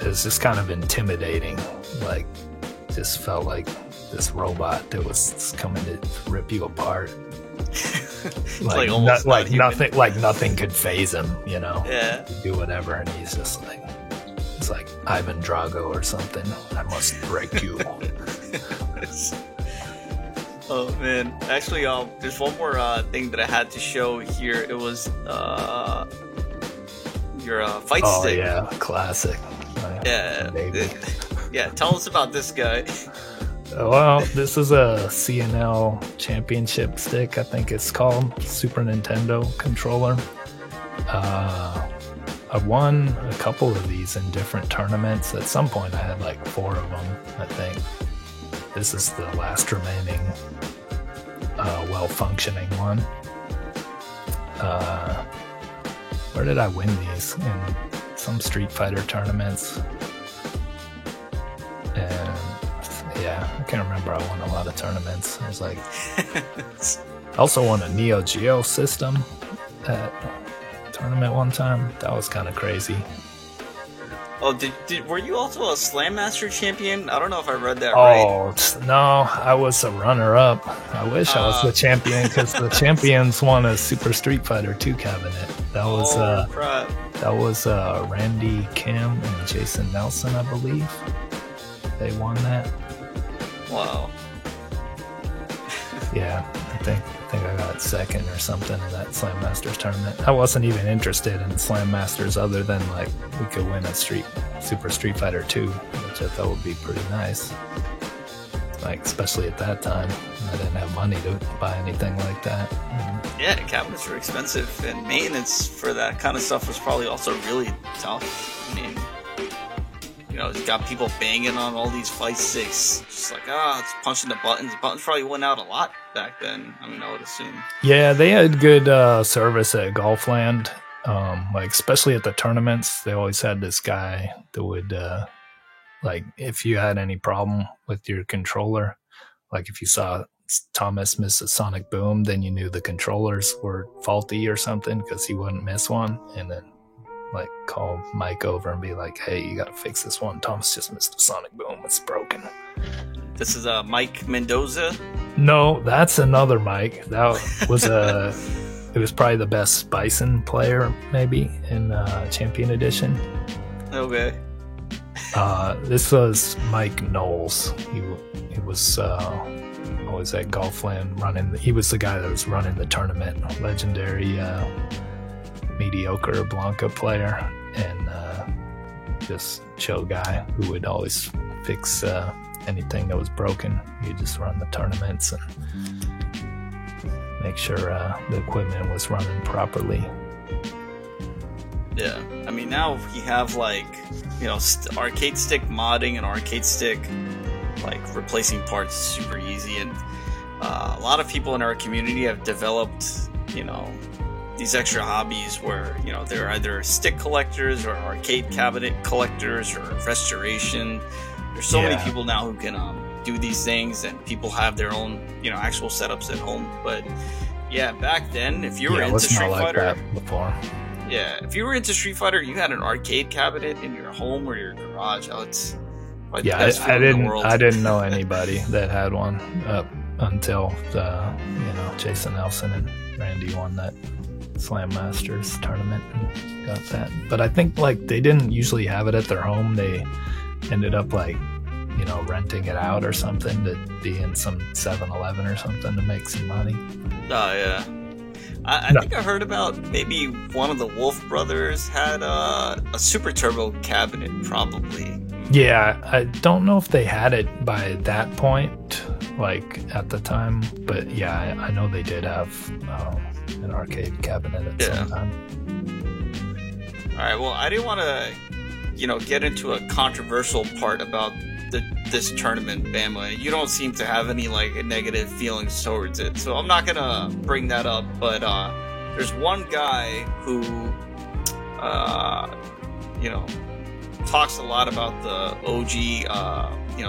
was just kind of intimidating. Like, just felt like this robot that was coming to rip you apart. like nothing could phase him, you know. Yeah. He'd do whatever, and he's just like, it's like Ivan Drago or something. I must break you. Oh man! Actually, there's one more thing that I had to show here. It was your fight stick. Oh yeah, classic. Yeah. Yeah. Tell us about this guy. Well, this is a CNL Championship stick, I think it's called, Super Nintendo controller. I won a couple of these in different tournaments. At some point I had like 4 of them, I think. This is the last remaining well-functioning one. Where did I win these? In some Street Fighter tournaments. And yeah, I can't remember. I won a lot of tournaments. I was like, I also won a Neo Geo system at a tournament one time. That was kind of crazy. Oh, were you also a Slam Master champion? I don't know if I read that right. Oh, no, I was a runner-up. I wish I was the champion, because the champions won a Super Street Fighter 2 cabinet. That was crap. That was Randy Kim and Jason Nelson, I believe. They won that. Wow. Yeah, I think I got second or something in that Slam Masters tournament. I wasn't even interested in Slam Masters other than like we could win a Super Street Fighter 2, which I thought would be pretty nice. Like, especially at that time, I didn't have money to buy anything like that. Yeah, cabinets were expensive, and maintenance for that kind of stuff was probably also really tough. I mean, you know, it's got people banging on all these fight sticks, just like, it's punching the buttons. The buttons probably went out a lot back then, I mean, I would assume. Yeah, they had good service at Golfland. Like, especially at the tournaments, they always had this guy that would, like, if you had any problem with your controller, like if you saw Thomas miss a sonic boom, then you knew the controllers were faulty or something, because he wouldn't miss one. And then like call Mike over and be like, hey, you gotta fix this one. Thomas just missed a sonic boom. It's broken. This is Mike Mendoza? No, that's another Mike. That was it was probably the best Bison player maybe in Champion Edition. Okay. This was Mike Knowles. He was always at Golfland running. He was the guy that was running the tournament. Legendary mediocre Blanca player, and just chill guy who would always fix anything that was broken. He'd just run the tournaments and make sure the equipment was running properly. Yeah, I mean, now we have like, you know, arcade stick modding and arcade stick like replacing parts super easy, and a lot of people in our community have developed, you know, these extra hobbies where, you know, they're either stick collectors or arcade cabinet collectors or restoration. There's so many people now who can do these things, and people have their own, you know, actual setups at home. But yeah, back then, if you were into Street Fighter, before. Yeah, if you were into Street Fighter, you had an arcade cabinet in your home or your garage. Oh, it's like the best feeling in the world. I didn't know anybody that had one up until Jason Nelson and Randy won that Slam Masters tournament and got that. But I think like they didn't usually have it at their home. They ended up like, you know, renting it out or something to be in some 7-Eleven or something to make some money. Oh yeah. I think I heard about maybe one of the Wolf brothers had a Super Turbo cabinet, probably. Yeah, I don't know if they had it by that point, like at the time, but yeah, I know they did have an arcade cabinet at some time. All right, well, I didn't want to, you know, get into a controversial part about this tournament, Bama. You don't seem to have any like negative feelings towards it, so I'm not gonna bring that up. But there's one guy who, talks a lot about the OG,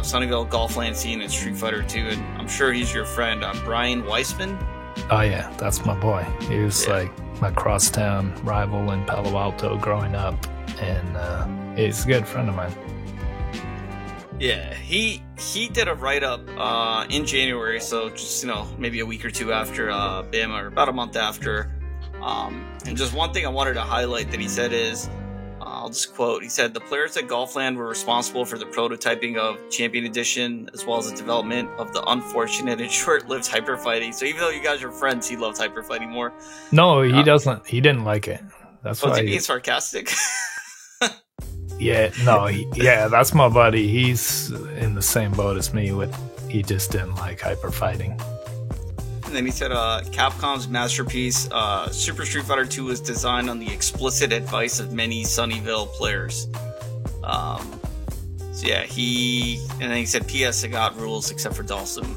Sunnyvale Golfland scene and Street Fighter 2, and I'm sure he's your friend, Brian Weissman. Oh yeah, that's my boy. He was like my crosstown rival in Palo Alto growing up, and he's a good friend of mine. Yeah, he did a write-up in January, so just, maybe a week or two after BAMA, or about a month after. And just one thing I wanted to highlight that he said is, I'll just quote, he said, "The players at Golfland were responsible for the prototyping of Champion Edition, as well as the development of the unfortunate and short-lived Hyper Fighting." So even though you guys are friends, he loves Hyper Fighting more. No, he doesn't. He didn't like it. That's why. He's sarcastic. Yeah, no, that's my buddy. He's in the same boat as me. He just didn't like Hyper Fighting. And then he said, Capcom's masterpiece, Super Street Fighter 2 was designed on the explicit advice of many Sunnyvale players. And then he said, P.S. I got rules except for Dalsum.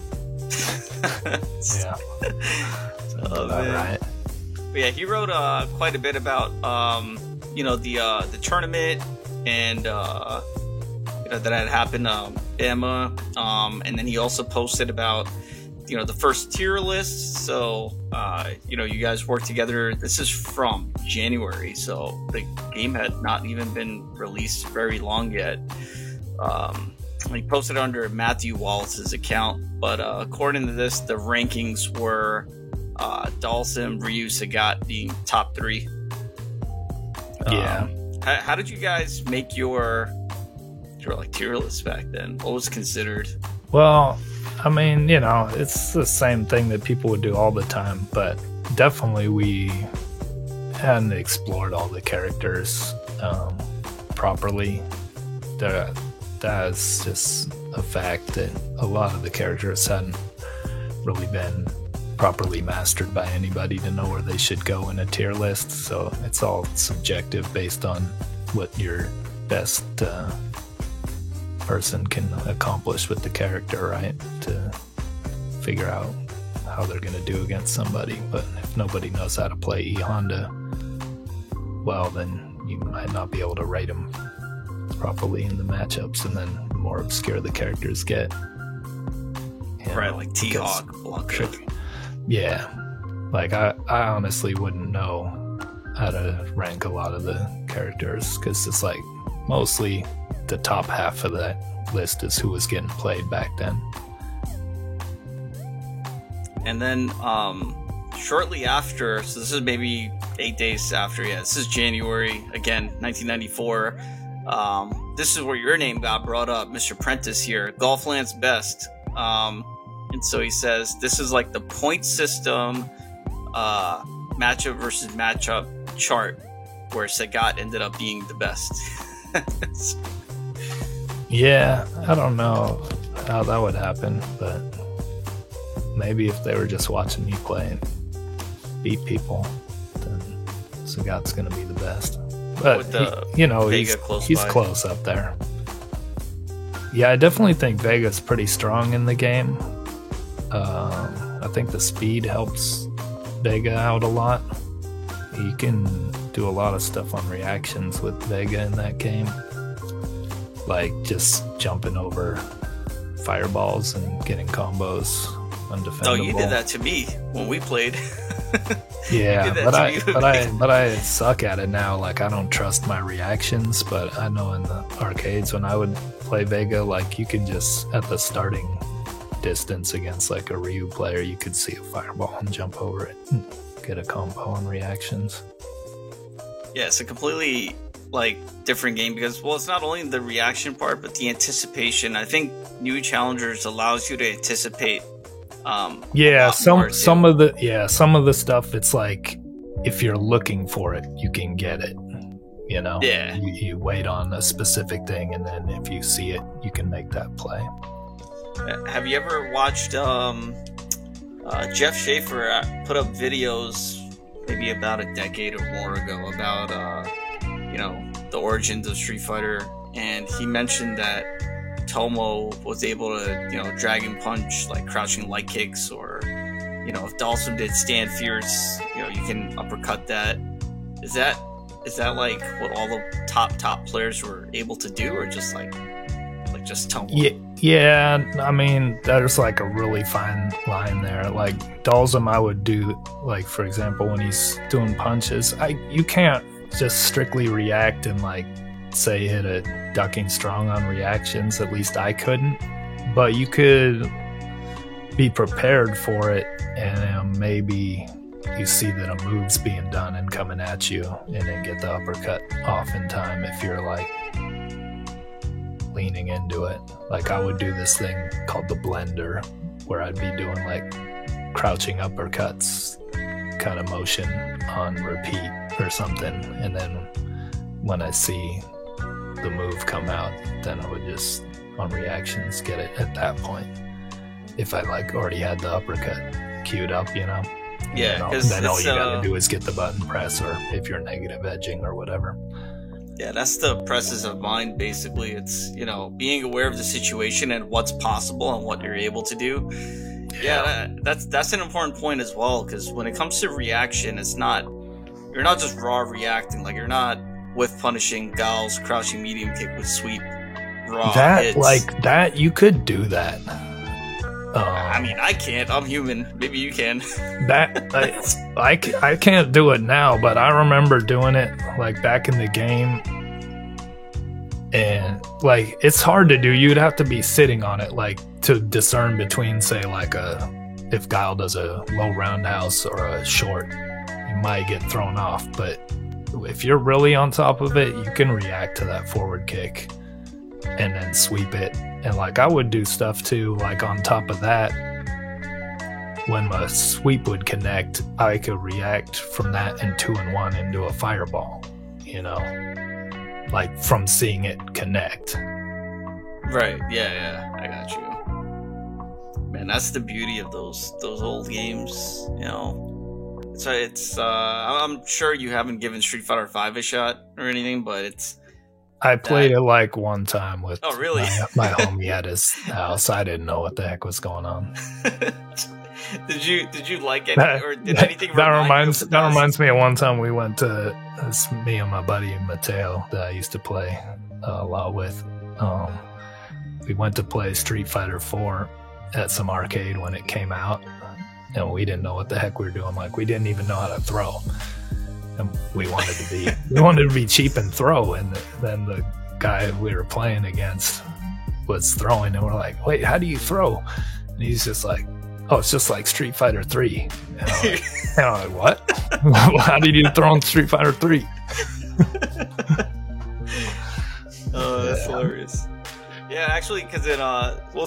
Yeah. Right. But yeah, he wrote quite a bit about, the tournament and, that had happened, BAMA. And then he also posted about, the first tier list. So, you guys worked together. This is from January, so the game had not even been released very long yet. He posted under Matthew Wallace's account, but according to this, the rankings were Dalsum, Ryu, Sagat being top 3. Yeah. How did you guys make your tier list back then? What was considered? Well, I mean, it's the same thing that people would do all the time, but definitely we hadn't explored all the characters properly. That's just a fact that a lot of the characters hadn't really been properly mastered by anybody to know where they should go in a tier list. So it's all subjective based on what your best person can accomplish with the character, right? To figure out how they're going to do against somebody. But if nobody knows how to play E Honda, well, then you might not be able to rate them properly in the matchups, and then the more obscure the characters get. Right, like T-Hawk, Blanca. Yeah. Like, I honestly wouldn't know how to rank a lot of the characters, because it's like mostly the top half of that list is who was getting played back then. And then shortly after, so this is maybe 8 days after, this is January, again, 1994. This is where your name got brought up, Mr. Prentice here, Golfland's best. And so he says, this is like the point system matchup versus matchup chart where Sagat ended up being the best. Yeah, I don't know how that would happen, but maybe if they were just watching me play and beat people, then Sagat's going to be the best. But, he's close up there. Yeah, I definitely think Vega's pretty strong in the game. I think the speed helps Vega out a lot. He can do a lot of stuff on reactions with Vega in that game. Like just jumping over fireballs and getting combos undefendable. Oh, you did that to me when we played. Yeah, but I suck at it now. Like, I don't trust my reactions, but I know in the arcades when I would play Vega, like, you could just, at the starting distance against like a Ryu player, you could see a fireball and jump over it and get a combo on reactions. Yeah, it's a completely different game because, well, it's not only the reaction part, but the anticipation. I think New Challengers allows you to anticipate. Some of the stuff, it's like if you're looking for it, you can get it. Yeah, you wait on a specific thing, and then if you see it, you can make that play. Have you ever watched Jeff Schaefer put up videos maybe about a decade or more ago about the origins of Street Fighter, and he mentioned that Tomo was able to, Dragon Punch, like crouching light kicks or, if Dalsum did stand fierce, you can uppercut that. Is that like what all the top players were able to do, or just like just tumble? Yeah, I mean, there's like a really fine line there. Like Dalsum, I would do, like, for example, when he's doing punches, you can't just strictly react and like say hit a ducking strong on reactions. At least I couldn't, but you could be prepared for it, and maybe you see that a move's being done and coming at you, and then get the uppercut off in time if you're like leaning into it. Like I would do this thing called the blender, where I'd be doing like crouching uppercuts kind of motion on repeat or something, and then when I see the move come out, then I would just on reactions get it at that point, if I like already had the uppercut queued up, Yeah, because then all you gotta do is get the button press, or if you're negative edging or whatever. Yeah, that's the presence of mind, basically. It's, being aware of the situation and what's possible and what you're able to do. Yeah, that's an important point as well, because when it comes to reaction, you're not just raw reacting. Like, you're not with punishing Gal's crouching medium kick with sweep raw hits. Like that, you could do that. I mean, I can't. I'm human. Maybe you can. I can't do it now, but I remember doing it like back in the game, and like it's hard to do. You'd have to be sitting on it, like, to discern between, say, like if Guile does a low roundhouse or a short, you might get thrown off. But if you're really on top of it, you can react to that forward kick and then sweep it. And like I would do stuff too, like on top of that, when my sweep would connect, I could react from that in 2-1 into a fireball, like from seeing it connect. Right, yeah, I got you. Man, that's the beauty of those old games, So it's I'm sure you haven't given Street Fighter V a shot or anything, but I played it like one time with really? my homie at his house. I didn't know what the heck was going on. Did you like it, or did anything that reminds me of one time we went to, it's me and my buddy Mateo that I used to play a lot with. We went to play Street Fighter 4 at some arcade when it came out, and we didn't know what the heck we were doing. Like, we didn't even know how to throw. And we wanted to be cheap and throw, and then the guy we were playing against was throwing, and we're like, wait, how do you throw? And he's just like, oh, it's just like Street Fighter 3. And I'm like, what? How did you throw in Street Fighter 3? Oh, that's hilarious. Yeah, actually, because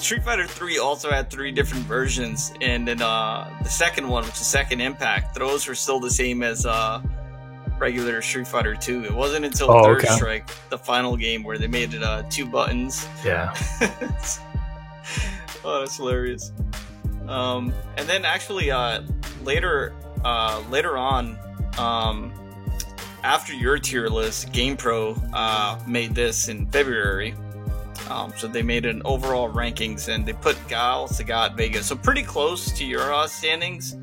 Street Fighter 3 also had 3 different versions, and then the second one, which is Second Impact, throws were still the same as regular Street Fighter 2. It wasn't until Third Strike, the final game, where they made it 2 buttons. Yeah. Oh, that's hilarious. And then actually later on, after your tier list, GamePro made this in February. So they made an overall rankings, and they put Guile, Sagat, Vega, so pretty close to your standings.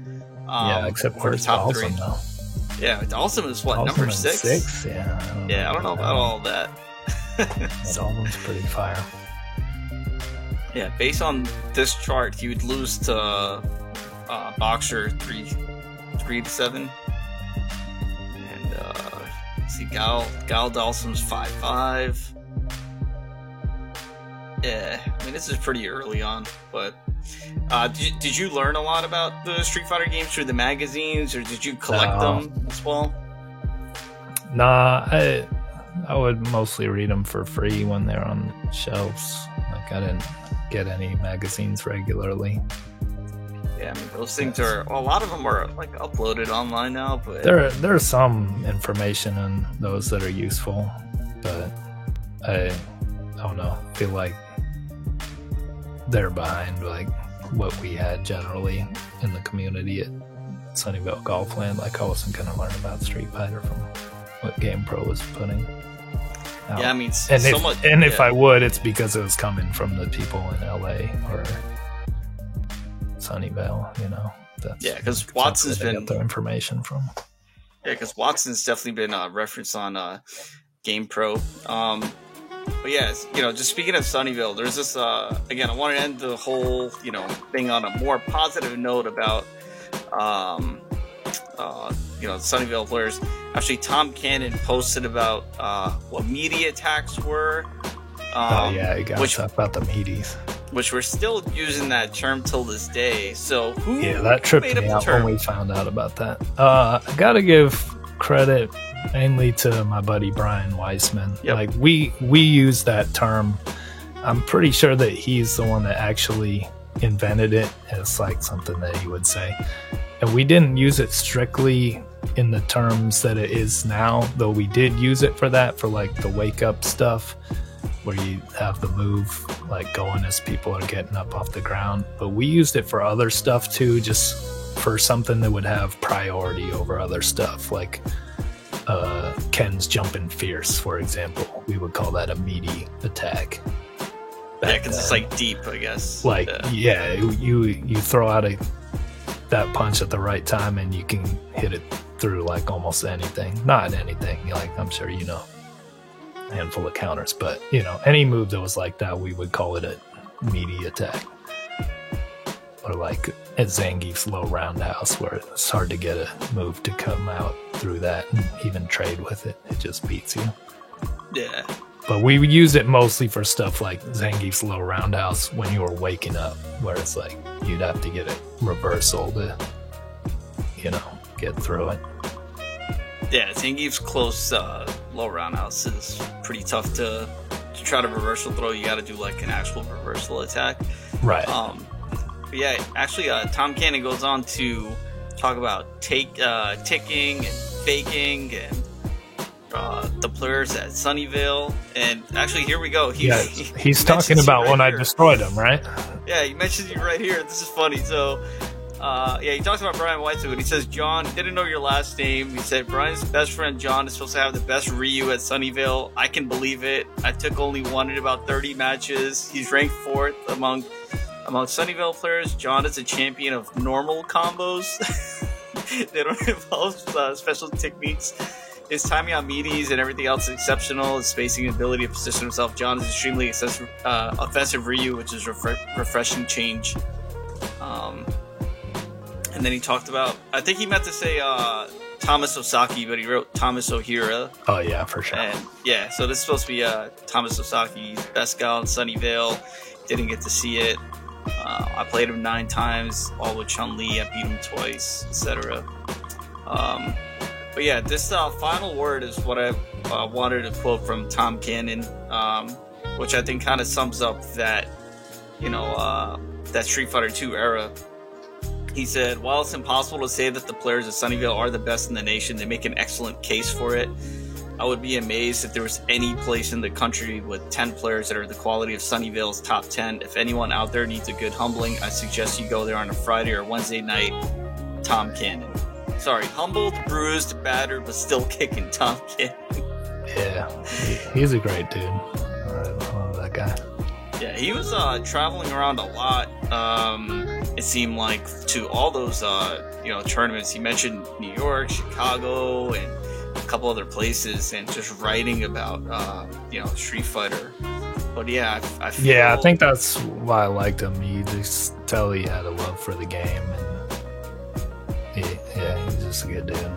Yeah, except for top 3. Though. Yeah, Dalsum is what, number 6? Yeah. I don't know about all of that. Dalsum's pretty fire. Yeah, based on this chart, he would lose to Boxer 3-7. And see, Guile Dalsum's 5-5. Yeah, I mean, this is pretty early on, but did you learn a lot about the Street Fighter games through the magazines, or did you collect them as well? Nah, I would mostly read them for free when they're on shelves. Like, I didn't get any magazines regularly. Yeah, I mean, those things are, well, a lot of them are like uploaded online now, but there's some information in those that are useful, but I don't know, feel like they're behind like what we had generally in the community at Sunnyvale Golfland. Like, I wasn't going to learn about Street Fighter from what GamePro was putting out. Yeah, I mean, if I would, it's because it was coming from the people in LA or Sunnyvale, because that's Watson's where they been got the information from. Yeah, because Watson's definitely been referenced on GamePro. But yeah, just speaking of Sunnyvale, there's this, again, I want to end the whole, thing on a more positive note about, Sunnyvale players. Actually, Tom Cannon posted about what media attacks were. He got about the meaties. Which we're still using that term till this day. So that tripped me out when we found out about that. I gotta give credit mainly to my buddy Brian Weissman. Yep. Like we use that term. I'm pretty sure that he's the one that actually invented it. It's like something that he would say. And we didn't use it strictly in the terms that it is now, though we did use it for that, for like the wake up stuff, where you have the move like going as people are getting up off the ground. But we used it for other stuff too, just for something that would have priority over other stuff, like Ken's jumping fierce, for example. We would call that a meaty attack. Because it's like deep, I guess. You throw out that punch at the right time and you can hit it through like almost anything. Not anything, like I'm sure a handful of counters, but any move that was like that, we would call it a meaty attack. Or like at Zangief's low roundhouse, where it's hard to get a move to come out through that and even trade with it. It just beats you. Yeah. But we would use it mostly for stuff like Zangief's low roundhouse when you were waking up, where it's like you'd have to get a reversal to, get through it. Yeah, Zangief's close low roundhouse is pretty tough to try to reversal throw. You got to do like an actual reversal attack. Right. But yeah, actually, Tom Cannon goes on to talk about ticking and faking and the players at Sunnyvale. And actually, here we go. He's talking about when I destroyed him, right? Yeah, he mentions you right here. This is funny. So, he talks about Brian Weissman. He says, John, didn't know your last name. He said, Brian's best friend John is supposed to have the best Ryu at Sunnyvale. I can believe it. I took only one in about 30 matches. He's ranked 4th among Sunnyvale players. John is a champion of normal combos. They don't involve special techniques. His timing on meaties and everything else is exceptional. His spacing and ability to position himself. John is extremely offensive Ryu, which is refreshing change. And then he talked about, I think he meant to say Thomas Osaki, but he wrote Thomas Ohira. Oh yeah, for sure. And yeah, so this is supposed to be Thomas Osaki, best guy in Sunnyvale. Didn't get to see it. I played him 9 times, all with Chun-Li. I beat him twice, etc. But yeah, this final word is what I wanted to quote from Tom Cannon, which I think kind of sums up that, that Street Fighter II era. He said, while it's impossible to say that the players of Sunnyvale are the best in the nation, they make an excellent case for it. I would be amazed if there was any place in the country with 10 players that are the quality of Sunnyvale's top 10. If anyone out there needs a good humbling, I suggest you go there on a Friday or Wednesday night. Tom Cannon. Sorry, humbled, bruised, battered, but still kicking. Tom Cannon. Yeah, he's a great dude. I love that guy. Yeah, he was traveling around a lot. It seemed like to all those tournaments. He mentioned New York, Chicago, and a couple other places, and just writing about Street Fighter. But yeah, I feel... Yeah, I think that's why I liked him. You just tell he had a love for the game, and he's just a good dude.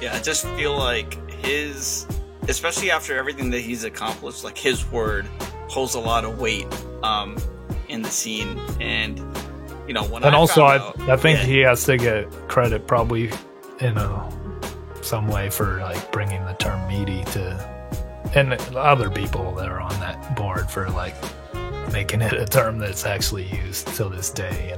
Yeah, I just feel like especially after everything that he's accomplished, like his word holds a lot of weight in the scene. And I think he has to get credit probably in some way for like bringing the term meaty and other people that are on that board for like making it a term that's actually used till this day.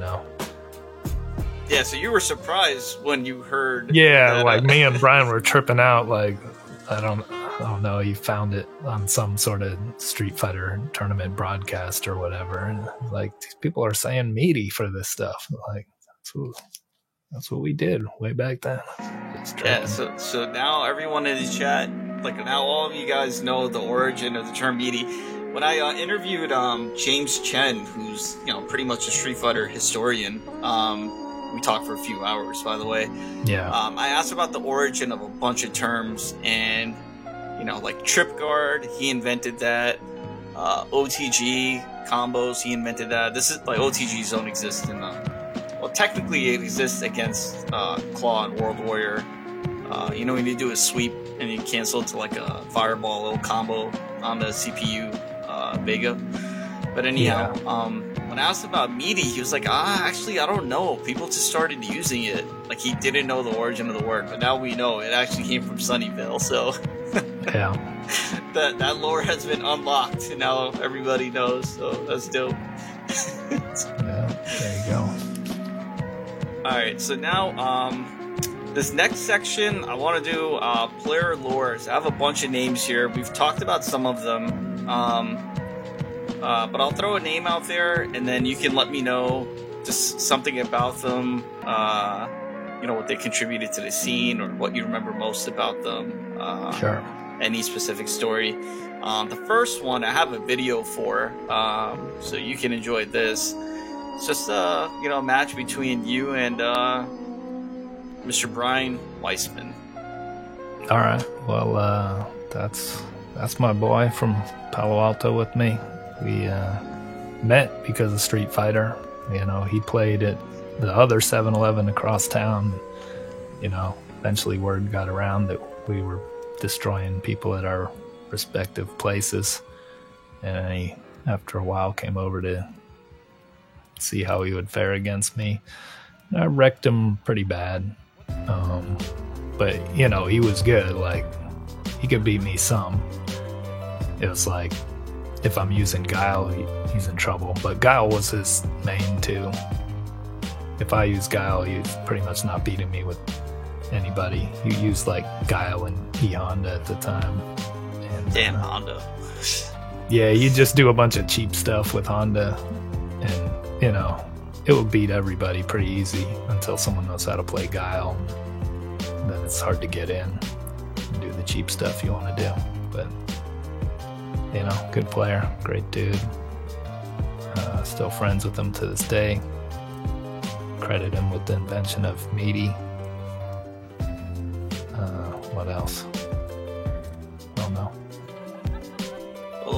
Yeah, so you were surprised when you heard. Yeah, that, like me and Brian were tripping out. Like I don't know, he found it on some sort of Street Fighter tournament broadcast or whatever, and like these people are saying meaty for this stuff. Like that's what we did way back then. Yeah, so now everyone in the chat, like now all of you guys know the origin of the term meaty. When I interviewed James Chen, who's pretty much a Street Fighter historian, we talked for a few hours, by the way. Yeah. I asked about the origin of a bunch of terms, and like trip guard, he invented that. OTG combos, he invented that. This is like OTGs don't exist in well, technically it exists against Claw and World Warrior. When you do a sweep and you cancel it to like a fireball little combo on the CPU Vega. But anyhow, when I asked about Meaty, he was like, actually, I don't know. People just started using it. Like, he didn't know the origin of the word, but now we know it actually came from Sunnyvale, so... Yeah. that lore has been unlocked, and now everybody knows, so that's dope. Yeah, there you go. Alright, so now, this next section, I want to do player lores. I have a bunch of names here. We've talked about some of them. But I'll throw a name out there, and then you can let me know just something about them, what they contributed to the scene, or what you remember most about them. Sure. Any specific story. The first one I have a video for, so you can enjoy this. It's just a match between you and Mr. Brian Weissman. All right. Well, that's my boy from Palo Alto with me. We met because of Street Fighter. He played at the other 7-Eleven across town. Eventually word got around that we were destroying people at our respective places. And he, after a while, came over to see how he would fare against me. And I wrecked him pretty bad. But, he was good. Like, he could beat me some. It was like, if I'm using Guile, he's in trouble. But Guile was his main too. If I use Guile, he's pretty much not beating me with anybody. He used like Guile and E-Honda at the time. And, Damn Honda. Yeah, you just do a bunch of cheap stuff with Honda, and it will beat everybody pretty easy until someone knows how to play Guile. Then it's hard to get in and do the cheap stuff you want to do. But good player, great dude. Still friends with him to this day. Credit him with the invention of Meaty. What else? Oh no. It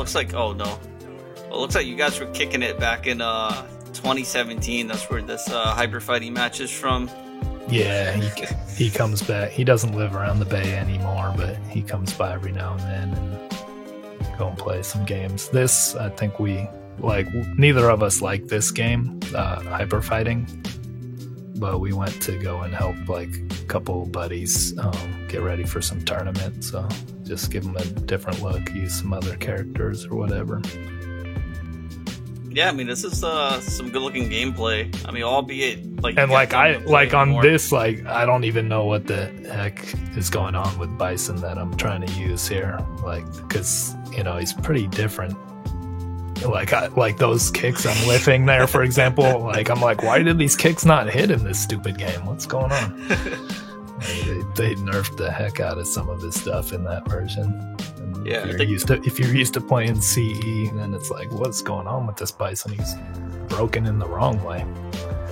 looks like you guys were kicking it back in 2017. That's where this hyper fighting match is from. Yeah, he comes back. He doesn't live around the Bay anymore, but he comes by every now and then and go and play some games. This, I think neither of us like this game, hyper fighting, but we went to go and help like a couple buddies get ready for some tournament. So just give them a different look, use some other characters or whatever. Yeah, this is some good-looking gameplay. albeit like, and on this, I don't even know what the heck is going on with Bison that I'm trying to use here. Because he's pretty different. Like those kicks I'm whiffing there, for example. I'm like, why did these kicks not hit in this stupid game? What's going on? They nerfed the heck out of some of his stuff in that version. Yeah, if you're used to playing CE, then it's like, what's going on with this Bison? He's broken in the wrong way.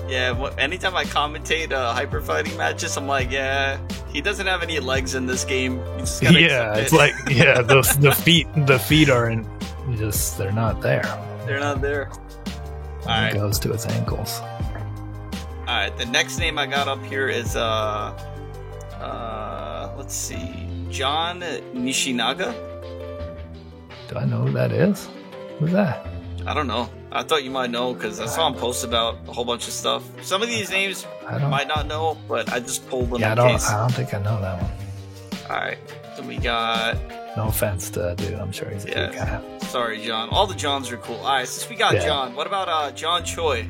Yeah, anytime I commentate hyper fighting matches, I'm like, yeah, he doesn't have any legs in this game. It's like, yeah, the feet are in, they're not there. They're not there. All right, goes to his ankles. All right, the next name I got up here is let's see, John Nishinaga. Do I know who that is? Who's that? I don't know. I thought you might know because I saw him post about a whole bunch of stuff. Some of these names I might not know, but I just pulled them. Yeah, I don't think I know that one. All right, then we got. No offense to that dude. I'm sure he's a good guy. Sorry, John. All the Johns are cool. All right, since we got John, what about John Choi?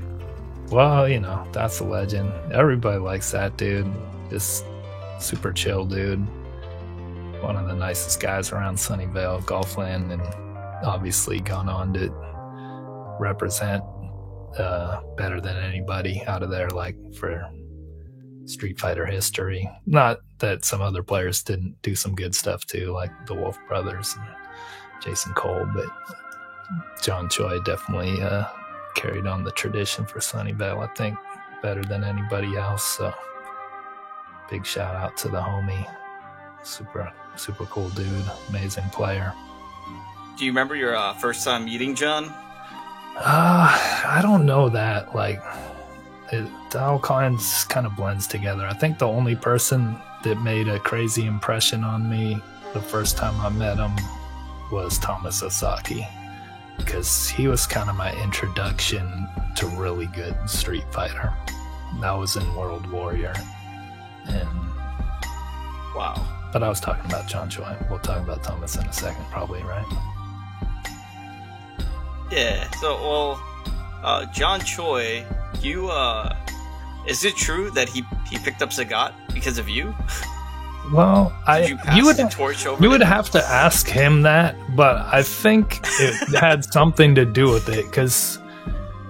Well, that's a legend. Everybody likes that dude. Just super chill dude. One of the nicest guys around Sunnyvale, Golfland, and obviously gone on to represent better than anybody out of there, for Street Fighter history. Not that some other players didn't do some good stuff too, like the Wolf Brothers and Jason Cole, but John Choi definitely carried on the tradition for Sunnyvale, I think. better than anybody else. So big shout out to the homie. Super cool dude, amazing player. Do you remember your first time meeting John? I don't know that. Like, it all kinds kind of blends together. I think the only person that made a crazy impression on me the first time I met him was Thomas Osaki, because he was kind of my introduction to really good Street Fighter. That was in World Warrior. And wow. But I was talking about John Choi. We'll talk about Thomas in a second, probably, right? Yeah. So, well, John Choi, you, is it true that he picked up Sagat because of you? Well, you would have to ask him that, but I think it had something to do with it,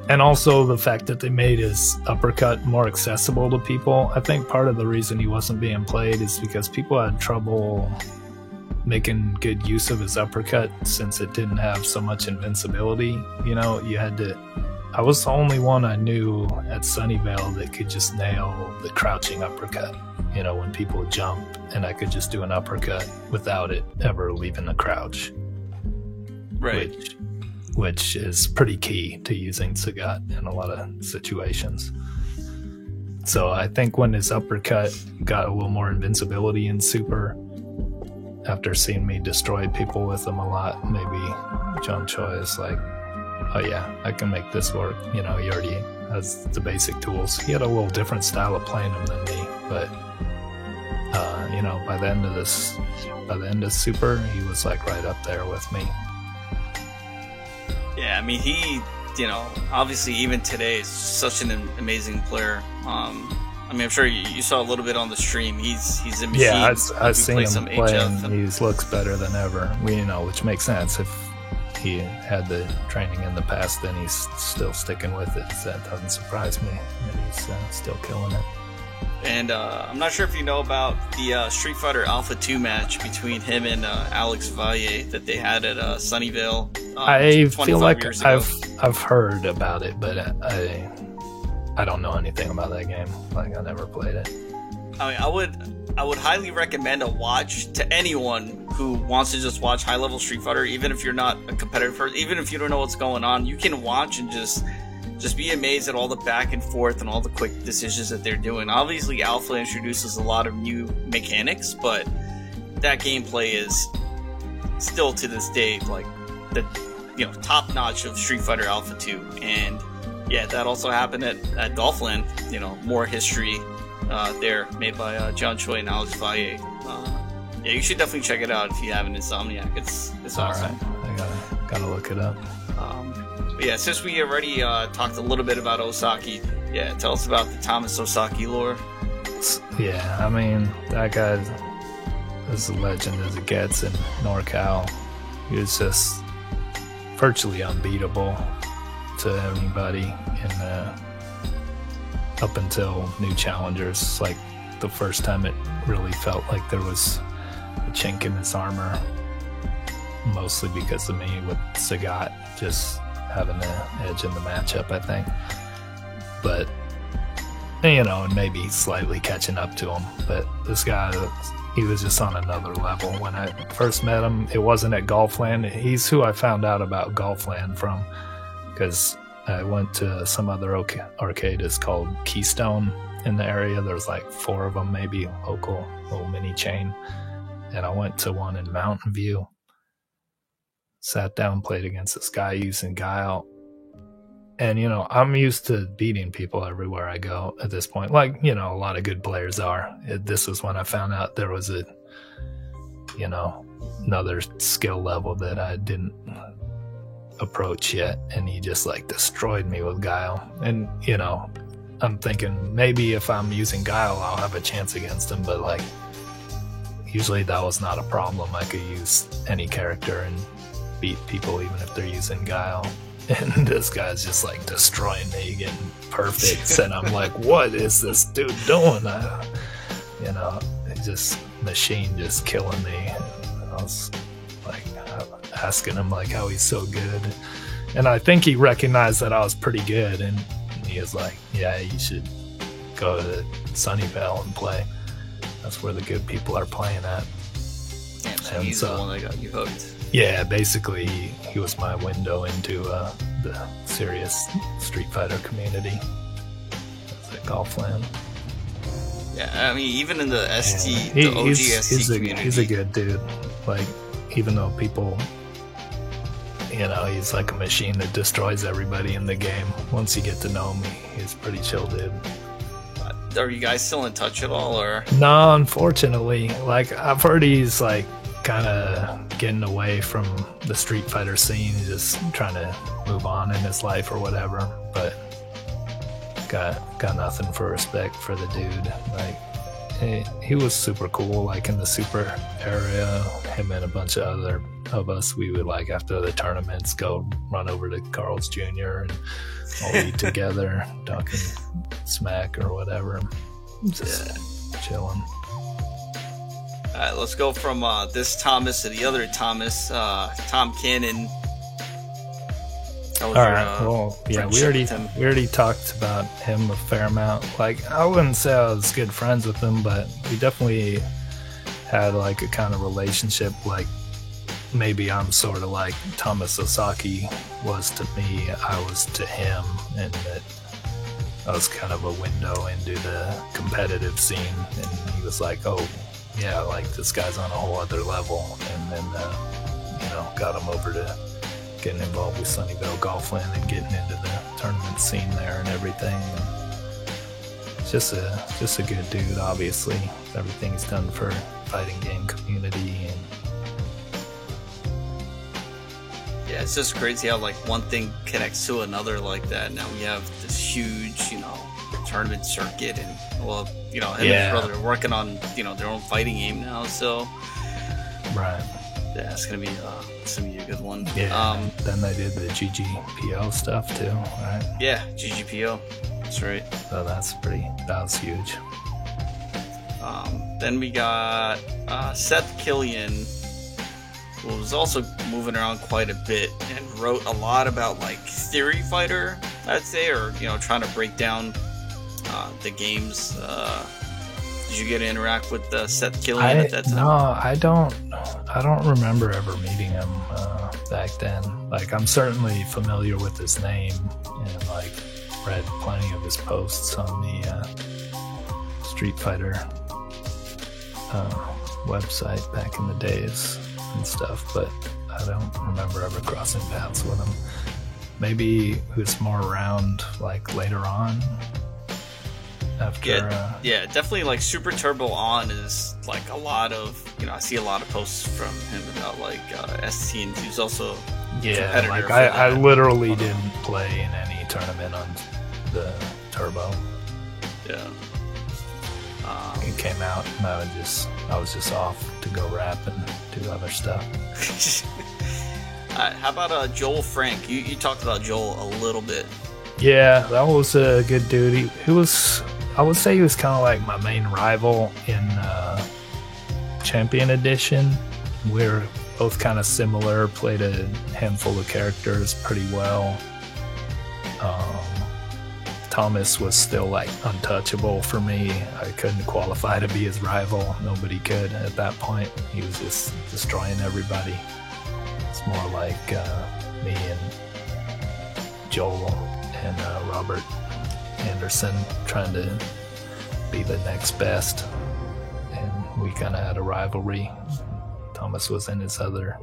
and also the fact that they made his uppercut more accessible to people. I think part of the reason he wasn't being played is because people had trouble making good use of his uppercut since it didn't have so much invincibility. You know, I was the only one I knew at Sunnyvale that could just nail the crouching uppercut. You know, when people would jump, and I could just do an uppercut without it ever leaving the crouch. Right. Which is pretty key to using Sagat in a lot of situations. So I think when his uppercut got a little more invincibility in Super, after seeing me destroy people with him a lot, maybe John Choi is like, oh yeah, I can make this work. You know, he already has the basic tools. He had a little different style of playing him than me, but you know, by the end of Super, he was like right up there with me. Yeah, I mean, he, you know, obviously even today is such an amazing player. I mean, I'm sure you saw a little bit on the stream. He's a machine. Yeah, I've seen him play, and he looks better than ever. You know, which makes sense. If he had the training in the past, then he's still sticking with it. So that doesn't surprise me that he's still killing it. And I'm not sure if you know about the Street Fighter Alpha 2 match between him and Alex Valle that they had at Sunnyvale. I feel like I've heard about it, but I don't know anything about that game. Like, I never played it. I mean, I would highly recommend a watch to anyone who wants to just watch high level Street Fighter, even if you're not a competitive person, even if you don't know what's going on. You can watch and just be amazed at all the back and forth and all the quick decisions that they're doing. Obviously, Alpha introduces a lot of new mechanics, but that gameplay is still to this day like the top notch of Street Fighter Alpha 2. And yeah, that also happened at Golfland. You know, more history there made by John Choi and Alex Valle. Yeah, you should definitely check it out if you have an Insomniac. It's awesome. All right. I gotta look it up. But yeah, since we already talked a little bit about Osaki, yeah, tell us about the Thomas Osaki lore. Yeah, I mean, that guy is a legend as it gets in NorCal. He was just virtually unbeatable to anybody up until New Challengers. Like, the first time it really felt like there was a chink in his armor, mostly because of me with Sagat just having the edge in the matchup, I think. But, you know, and maybe slightly catching up to him. But this guy, he was just on another level. When I first met him, it wasn't at Golfland. He's who I found out about Golfland from, because I went to some other arcade. It's called Keystone in the area. There's like 4 of them, maybe, local little mini chain. And I went to one in Mountain View. Sat down, played against this guy using Guile. And, you know, I'm used to beating people everywhere I go at this point. Like, you know, a lot of good players are. This was when I found out there was another skill level that I didn't approach yet. And he just, like, destroyed me with Guile. And, you know, I'm thinking maybe if I'm using Guile, I'll have a chance against him. But, like, usually that was not a problem. I could use any character and beat people even if they're using Guile. And this guy's just like destroying me, getting perfects, and I'm like, what is this dude doing? Just machine just killing me. And I was like asking him like how he's so good, and I think he recognized that I was pretty good, and he was like, yeah, you should go to Sunnyvale and play. That's where the good people are playing at. Damn, so he's the one that got you hooked. Yeah, basically he was my window into the serious Street Fighter community. That's at Golfland. Yeah, I mean, even in the ST, the OG ST community. He's a good dude. Like, even though people, he's like a machine that destroys everybody in the game. Once you get to know him, he's a pretty chill dude. Are you guys still in touch at all, or? No, unfortunately. Like, I've heard he's like kind of getting away from the Street Fighter scene, just trying to move on in his life or whatever. But got nothing for respect for the dude. Like, he was super cool. Like, in the Super area, him and a bunch of other of us, we would, like, after the tournaments, go run over to Carl's Jr. and all eat together, talking smack or whatever. Just chilling. All right, let's go from this Thomas to the other Thomas, Tom Cannon. All right. Well, yeah, we already talked about him a fair amount. Like, I wouldn't say I was good friends with him, but we definitely had like a kind of relationship. Like, maybe I'm sort of like Thomas Osaki was to me, I was to him, and that I was kind of a window into the competitive scene. And he was like, "Oh, yeah, like this guy's on a whole other level," and then got him over to getting involved with Sunnyvale Golfland and getting into the tournament scene there and everything. And it's just a good dude. Obviously, everything he's done for fighting game community, and yeah, it's just crazy how like one thing connects to another like that. Now we have this huge, tournament circuit, and him and his brother are working on their own fighting game now. So right. Yeah, it's gonna be a good one. Yeah. Then they did the GGPO stuff too, right? Yeah, GGPO. That's right. So that was huge. Then we got Seth Killian, who was also moving around quite a bit and wrote a lot about like Theory Fighter, I'd say, or trying to break down the games. Did you get to interact with Seth Killian at that time? No, I don't remember ever meeting him back then. Like, I'm certainly familiar with his name and like read plenty of his posts on the Street Fighter website back in the days and stuff, but I don't remember ever crossing paths with him. Maybe he was more around like later on. After, yeah, definitely. Like Super Turbo On is like a lot of I see a lot of posts from him about like ST, and he's also competitor. Like I literally didn't play in any tournament on the Turbo. Yeah, it came out, and I was just off to go rap and do other stuff. How about Joel Frank? You talked about Joel a little bit. Yeah, that was a good dude. He was. I would say he was kind of like my main rival in Champion Edition. We're both kind of similar, played a handful of characters pretty well. Thomas was still like untouchable for me. I couldn't qualify to be his rival. Nobody could at that point. He was just destroying everybody. It's more like me and Joel and Robert Anderson trying to be the next best, and we kind of had a rivalry. Thomas was in his other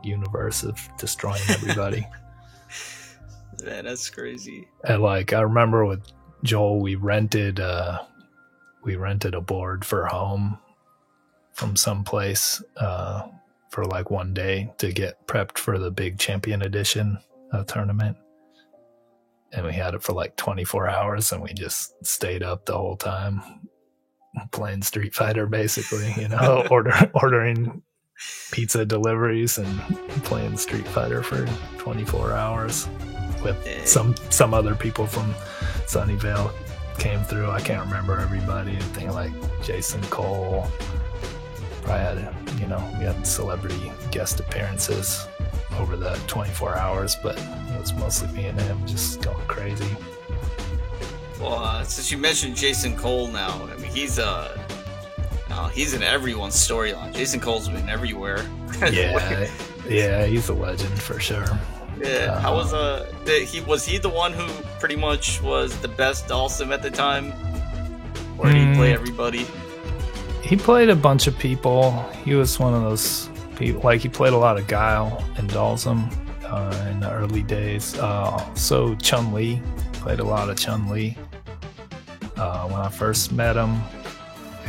universe of destroying everybody. Man, that's crazy. And like I remember with Joel, we rented a board for home from someplace for like one day to get prepped for the big Champion Edition tournament. And we had it for like 24 hours, and we just stayed up the whole time playing Street Fighter, basically, ordering pizza deliveries and playing Street Fighter for 24 hours with some other people from Sunnyvale came through. I can't remember everybody. I think like Jason Cole. Probably had, we had celebrity guest appearances over the 24 hours, but it was mostly me and him just going crazy. Well, since you mentioned Jason Cole now, I mean, he's in everyone's storyline. Jason Cole's been everywhere. Yeah, he's a legend for sure. Yeah, how was he the one who pretty much was the best Dhalsim at the time? Or did he play everybody? He played a bunch of people. He was one of those people, like he played a lot of Guile and Dhalsim in the early days. So Chun-Li, played a lot of Chun-Li. When I first met him,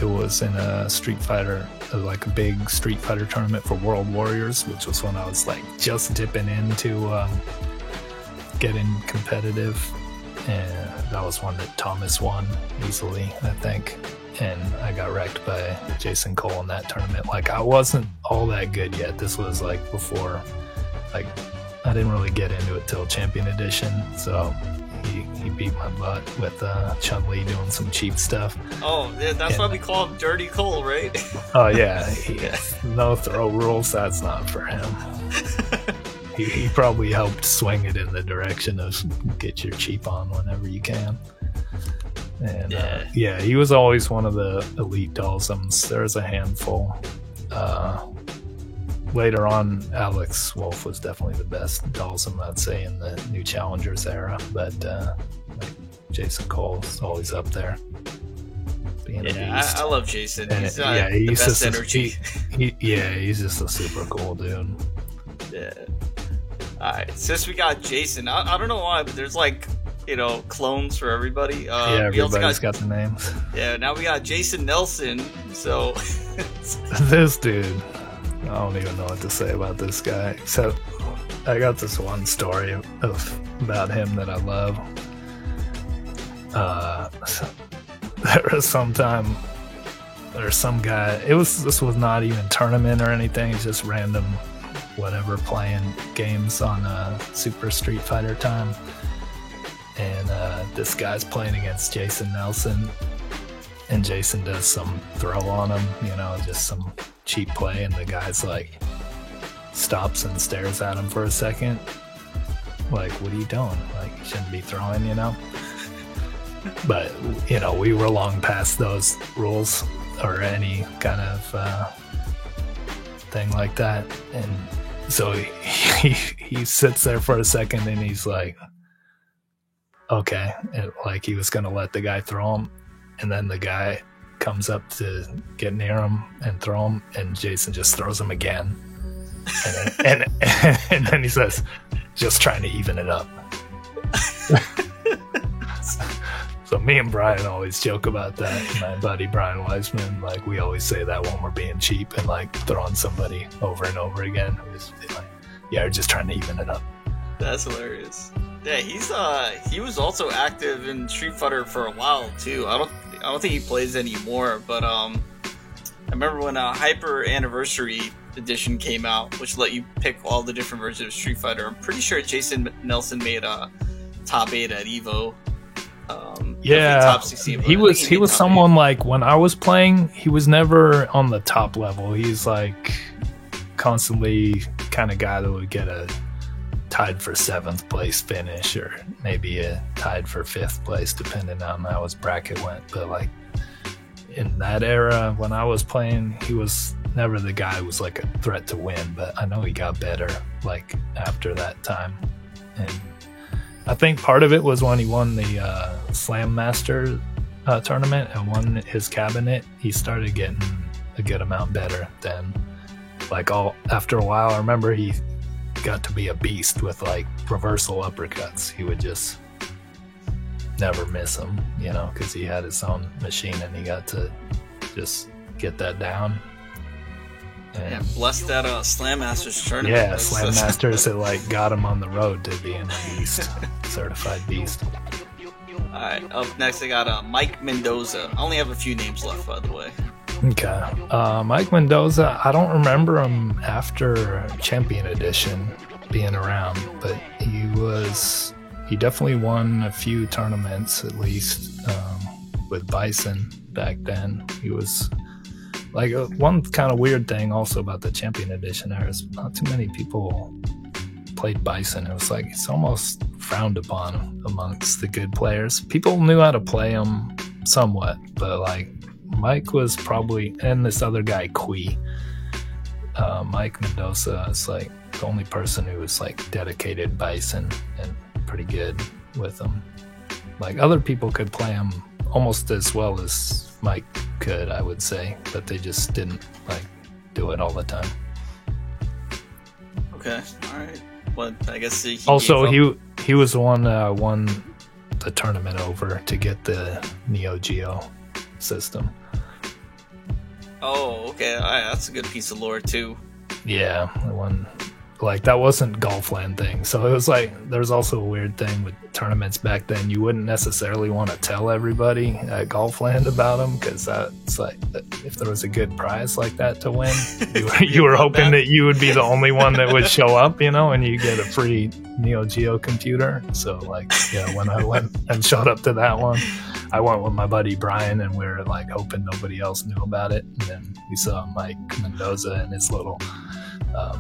it was in a Street Fighter, like a big Street Fighter tournament for World Warriors, which was when I was like just dipping into getting competitive, and that was one that Thomas won easily, I think, and I got wrecked by Jason Cole in that tournament. Like, I wasn't all that good yet. This was like before, like, I didn't really get into it till Champion Edition, so he beat my butt with Chun-Li doing some cheap stuff. Oh, yeah, that's why we call him Dirty Cole, right? Oh yeah, no throw rules. That's not for him. He probably helped swing it in the direction of get your cheap on whenever you can. And he was always one of the elite Dhalsims. There's a handful. Later on, Alex Wolf was definitely the best Dhalsim, I'd say, in the New Challengers era. But like Jason Cole's always up there. Being a beast. I love Jason. And he's he's best just energy. He's just a super cool dude. Yeah. Alright, since we got Jason, I don't know why, but there's like, clones for everybody. Everybody's got the names. Yeah, now we got Jason Nelson, so... This dude, I don't even know what to say about this guy, except I got this one story about him that I love. There was some guy, this was not even tournament or anything, it's just random whatever, playing games on Super Street Fighter time, and this guy's playing against Jason Nelson, and Jason does some throw on him, just some cheap play, and the guy's like stops and stares at him for a second like, what are you doing? Like, you shouldn't be throwing, but we were long past those rules or any kind of thing like that, and so he sits there for a second and he's like, okay, and like he was gonna let the guy throw him, and then the guy comes up to get near him and throw him, and Jason just throws him again, and then he says, just trying to even it up. So me and Brian always joke about that. My buddy Brian Wiseman, like, we always say that when we're being cheap and like throwing somebody over and over again. We just be like, yeah, we're just trying to even it up. That's hilarious. Yeah, he was also active in Street Fighter for a while too. I don't think he plays anymore, but I remember when Hyper Anniversary Edition came out, which let you pick all the different versions of Street Fighter. I'm pretty sure Jason Nelson made a top 8 at Evo. Top 16, he was someone 8. Like, when I was playing, he was never on the top level. He's like constantly kind of guy that would get a tied for 7th place finish, or maybe a tied for 5th place, depending on how his bracket went. But like in that era when I was playing, he was never the guy who was like a threat to win, but I know he got better like after that time. And I think part of it was when he won the Slam Master tournament and won his cabinet, he started getting a good amount better then. Like, after a while, I remember he got to be a beast with like reversal uppercuts. He would just never miss them, because he had his own machine and he got to just get that down. And bless that Slam Masters tournament. Yeah, Slam Masters had like got him on the road to being a beast, certified beast. Alright, up next I got Mike Mendoza. I only have a few names left, by the way. Okay. Mike Mendoza, I don't remember him after Champion Edition being around, but he definitely won a few tournaments, at least, with Bison back then. He was like, one kind of weird thing also about the Champion Edition era is not too many people played Bison. It was like, it's almost frowned upon amongst the good players. People knew how to play him somewhat, but like Mike was probably, and this other guy Kui, Mike Mendoza is like the only person who was like dedicated Bison and pretty good with him. Like other people could play him almost as well as Mike could, I would say, but they just didn't like do it all the time. Okay, all right. Well, I guess he was the one that won the tournament over to get the Neo Geo system. Oh, okay. All right, that's a good piece of lore too. Yeah, the one. Like, that wasn't Golfland thing. So it was like, there's also a weird thing with tournaments back then. You wouldn't necessarily want to tell everybody at Golfland about them, because that's like, if there was a good prize like that to win, you were hoping that you would be the only one that would show up, you know, and you get a free Neo Geo computer. So, like, yeah, when I went and showed up to that one, I went with my buddy Brian, and we were like hoping nobody else knew about it. And then we saw Mike Mendoza and his little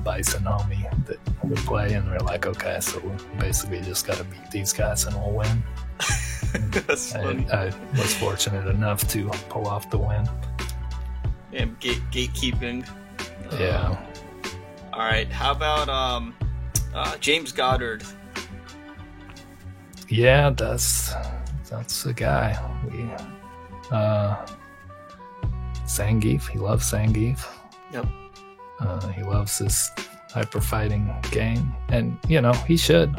Bison homie that would play, and we're like, okay, so we basically just got to beat these guys and we'll win. That's funny. I was fortunate enough to pull off the win. Yeah, gatekeeping. Yeah. All right, how about James Goddard? Yeah, that's the guy. Zangief, he loves Zangief. Yep. He loves this hyper fighting game, and you know, he should.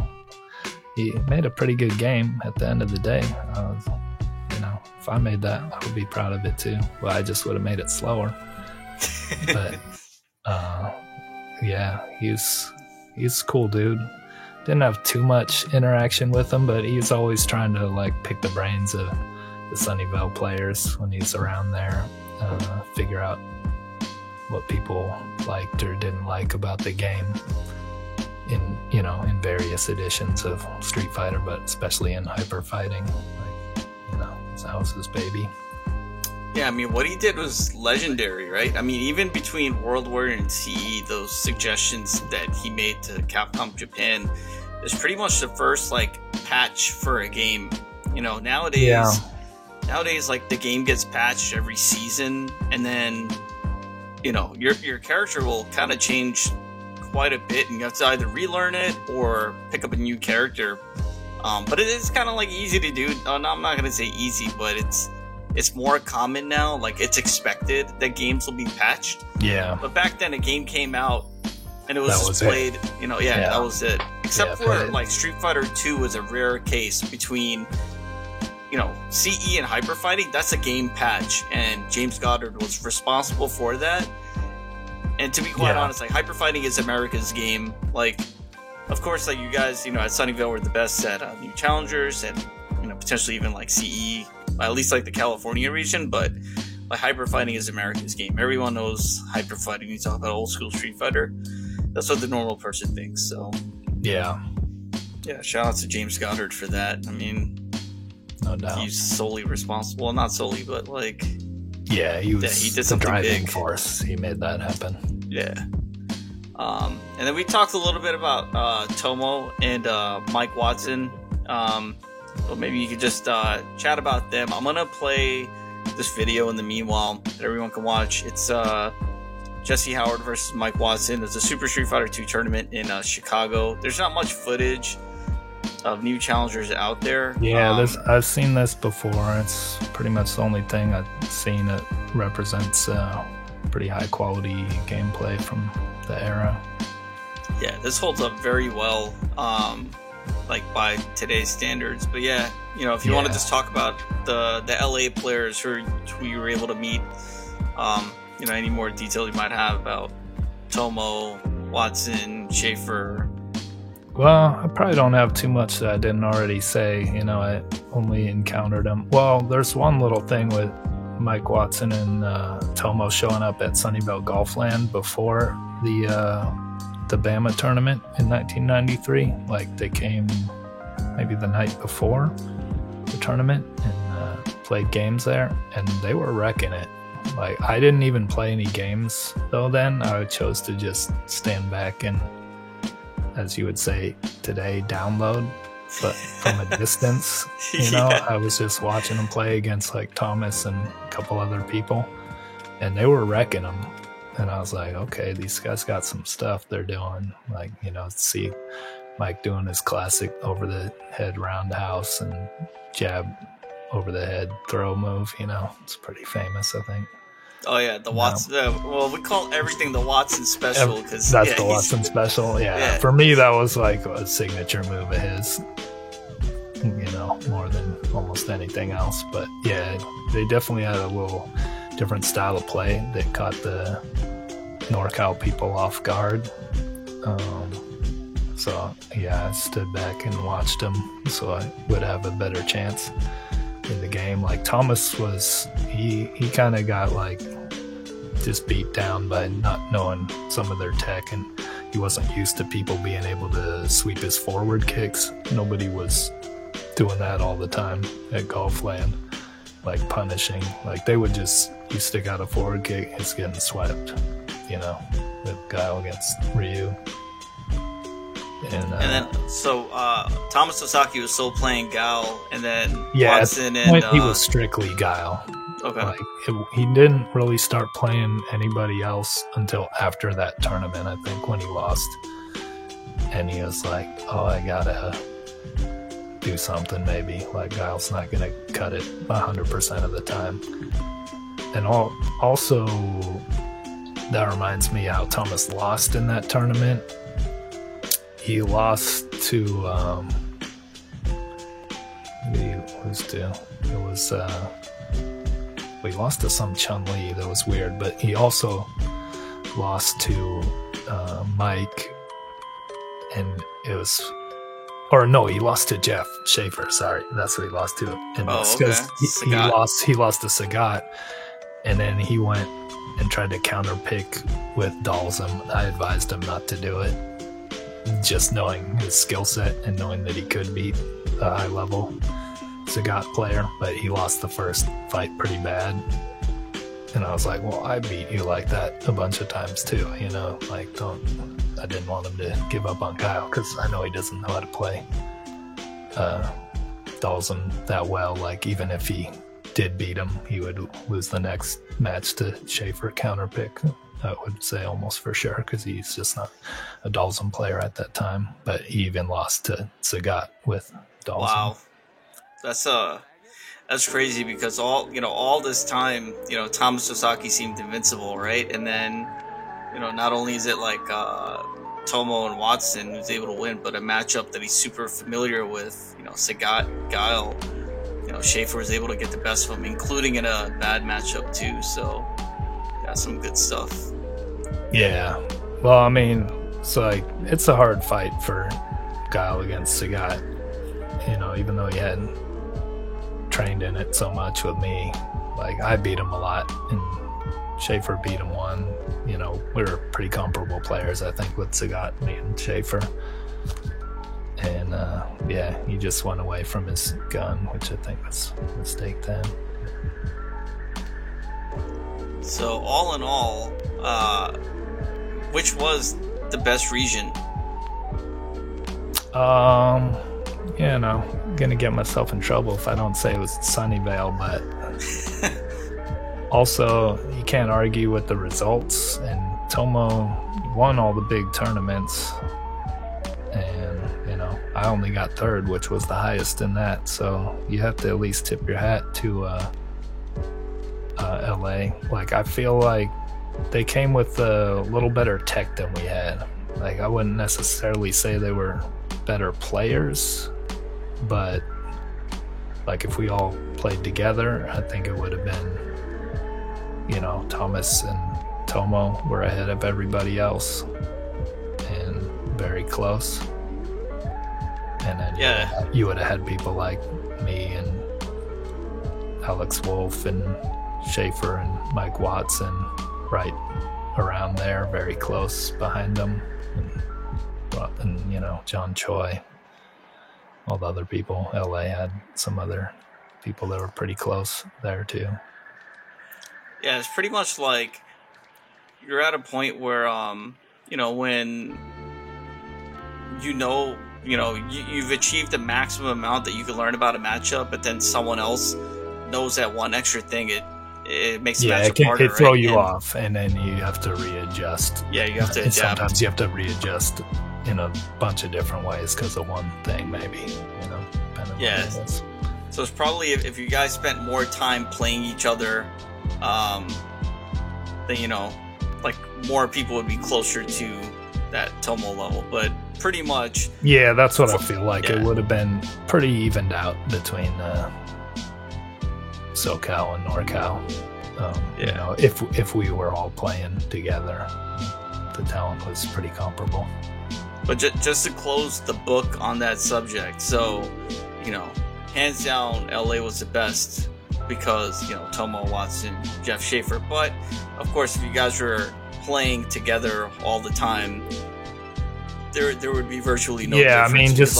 He made a pretty good game at the end of the day. You know, if I made that, I would be proud of it too. Well, I just would have made it slower. But yeah, he's a cool dude. Didn't have too much interaction with him, but he's always trying to like pick the brains of the Sunnyvale players when he's around there, figure out what people liked or didn't like about the game in various editions of Street Fighter, but especially in hyper fighting. Like, you know, that was his baby. Yeah, I mean, what he did was legendary, right? I mean, even between World Warrior and CE, those suggestions that he made to Capcom Japan is pretty much the first like patch for a game. You know, nowadays like the game gets patched every season, and then you know, your character will kind of change quite a bit, and you have to either relearn it or pick up a new character. But it is kind of like easy to do. No, I'm not gonna say easy, but it's more common now. Like, it's expected that games will be patched. Yeah. But back then, a game came out and it was displayed. You know, that was it. Except for like Street Fighter 2 was a rare case between, you know, CE and hyper fighting. That's a game patch, and James Goddard was responsible for that. And to be quite honest, like, hyper fighting is America's game. Like, of course, like, you guys, you know, at Sunnyvale were the best at new challengers, and you know, potentially even like CE, at least like the California region. But like, hyper fighting is America's game. Everyone knows hyper fighting. You talk about old school Street Fighter. That's what the normal person thinks. So yeah, shout out to James Goddard for that. I mean, no doubt. He's solely responsible. Well, not solely, but like... Yeah, he did the something driving big. force. He made that happen. Yeah. And then we talked a little bit about Tomo and Mike Watson. So maybe you could just chat about them. I'm going to play this video in the meanwhile that everyone can watch. It's Jesse Howard versus Mike Watson. It's a Super Street Fighter 2 tournament in Chicago. There's not much footage of new challengers out there. Yeah, I've seen this before. It's pretty much the only thing I've seen that represents pretty high quality gameplay from the era. Yeah, this holds up very well, like by today's standards. But yeah, you know, if you want to just talk about the LA players who you were able to meet, you know, any more details you might have about Tomo, Watson, Schaefer. Well, I probably don't have too much that I didn't already say. You know, I only encountered him. Well, there's one little thing with Mike Watson and Tomo showing up at Sunnyvale Golfland before the Bama tournament in 1993. Like, they came maybe the night before the tournament and played games there, and they were wrecking it. Like, I didn't even play any games though then. I chose to just stand back and, as you would say today, download but from a distance, I was just watching him play against like Thomas and a couple other people, and they were wrecking him. And I was like, okay, these guys got some stuff they're doing. Like, see Mike doing his classic over the head roundhouse and jab over the head throw move. It's pretty famous, I think. Oh yeah, the Watson. Well, we call everything the Watson special because that's the Watson special. Yeah, for me that was like a signature move of his. More than almost anything else. But yeah, they definitely had a little different style of play that caught the NorCal people off guard. So yeah, I stood back and watched them so I would have a better chance in the game. Like Thomas he kind of got like just beat down by not knowing some of their tech, and he wasn't used to people being able to sweep his forward kicks. Nobody was doing that all the time at Golfland, like punishing. Like they would just, you stick out a forward kick, it's getting swept, with Guile against Ryu. And then Thomas Sasaki was still playing Guile, and then Watson and he was strictly Guile. Okay. Like he didn't really start playing anybody else until after that tournament, I think, when he lost. And he was like, oh, I gotta do something maybe. Like Guile's not gonna cut it 100% of the time. And also, that reminds me how Thomas lost in that tournament. He lost to he lost to some Chun-Li. That was weird. But he also lost to Mike, and he lost to Jeff Schaefer. Sorry, that's what he lost to. And because he lost to Sagat, and then he went and tried to counterpick with Dalzum. I advised him not to do it, just knowing his skill set and knowing that he could beat a high level Sagat player, but he lost the first fight pretty bad. And I was like, well, I beat you like that a bunch of times too, like I didn't want him to give up on Kyle because I know he doesn't know how to play Dalzum that well. Like even if he did beat him, he would lose the next match to Schaefer counterpick. I would say almost for sure, because he's just not a Dalzum player at that time. But he even lost to Sagat with Dalzum. Wow, that's crazy, because all this time, Thomas Sasaki seemed invincible, right? And then, not only is it like Tomo and Watson who's able to win, but a matchup that he's super familiar with, Sagat, Guile, Schaefer was able to get the best of him, including in a bad matchup too. So, yeah, some good stuff. Yeah. Well, I mean, it's a hard fight for Guile against Sagat. Even though he hadn't trained in it so much with me, like I beat him a lot, and Schaefer beat him one. We were pretty comparable players, I think, with Sagat, me and Schaefer. And he just went away from his gun, which I think was a mistake then. So all in all, which was the best region? Gonna get myself in trouble if I don't say it was Sunnyvale, but also you can't argue with the results, and Tomo won all the big tournaments, and I only got third, which was the highest in that, so you have to at least tip your hat to LA. Like I feel like they came with a little better tech than we had. Like I wouldn't necessarily say they were better players, but like if we all played together, I think it would have been, Thomas and Tomo were ahead of everybody else and very close. And then you would have had people like me and Alex Wolf and Schaefer and Mike Watson right around there, very close behind them, and John Choi, all the other people. LA had some other people that were pretty close there too. Yeah, it's pretty much like you're at a point where when you've achieved the maximum amount that you can learn about a matchup, but then someone else knows that one extra thing, it makes the matchup harder. It throw you off, and then you have to readjust. Yeah, you have to adapt. Sometimes you have to readjust in a bunch of different ways because of one thing, maybe. Yeah. So it's probably if you guys spent more time playing each other, then like more people would be closer to that Tomo level. But pretty much, yeah, that's what I feel like. It would have been pretty evened out between SoCal and NorCal. If we were all playing together, the talent was pretty comparable. But just to close the book on that subject, so hands down, LA was the best because Tomo Watson, Jeff Schaefer. But of course, if you guys were playing together all the time, there would be virtually no difference. I mean, just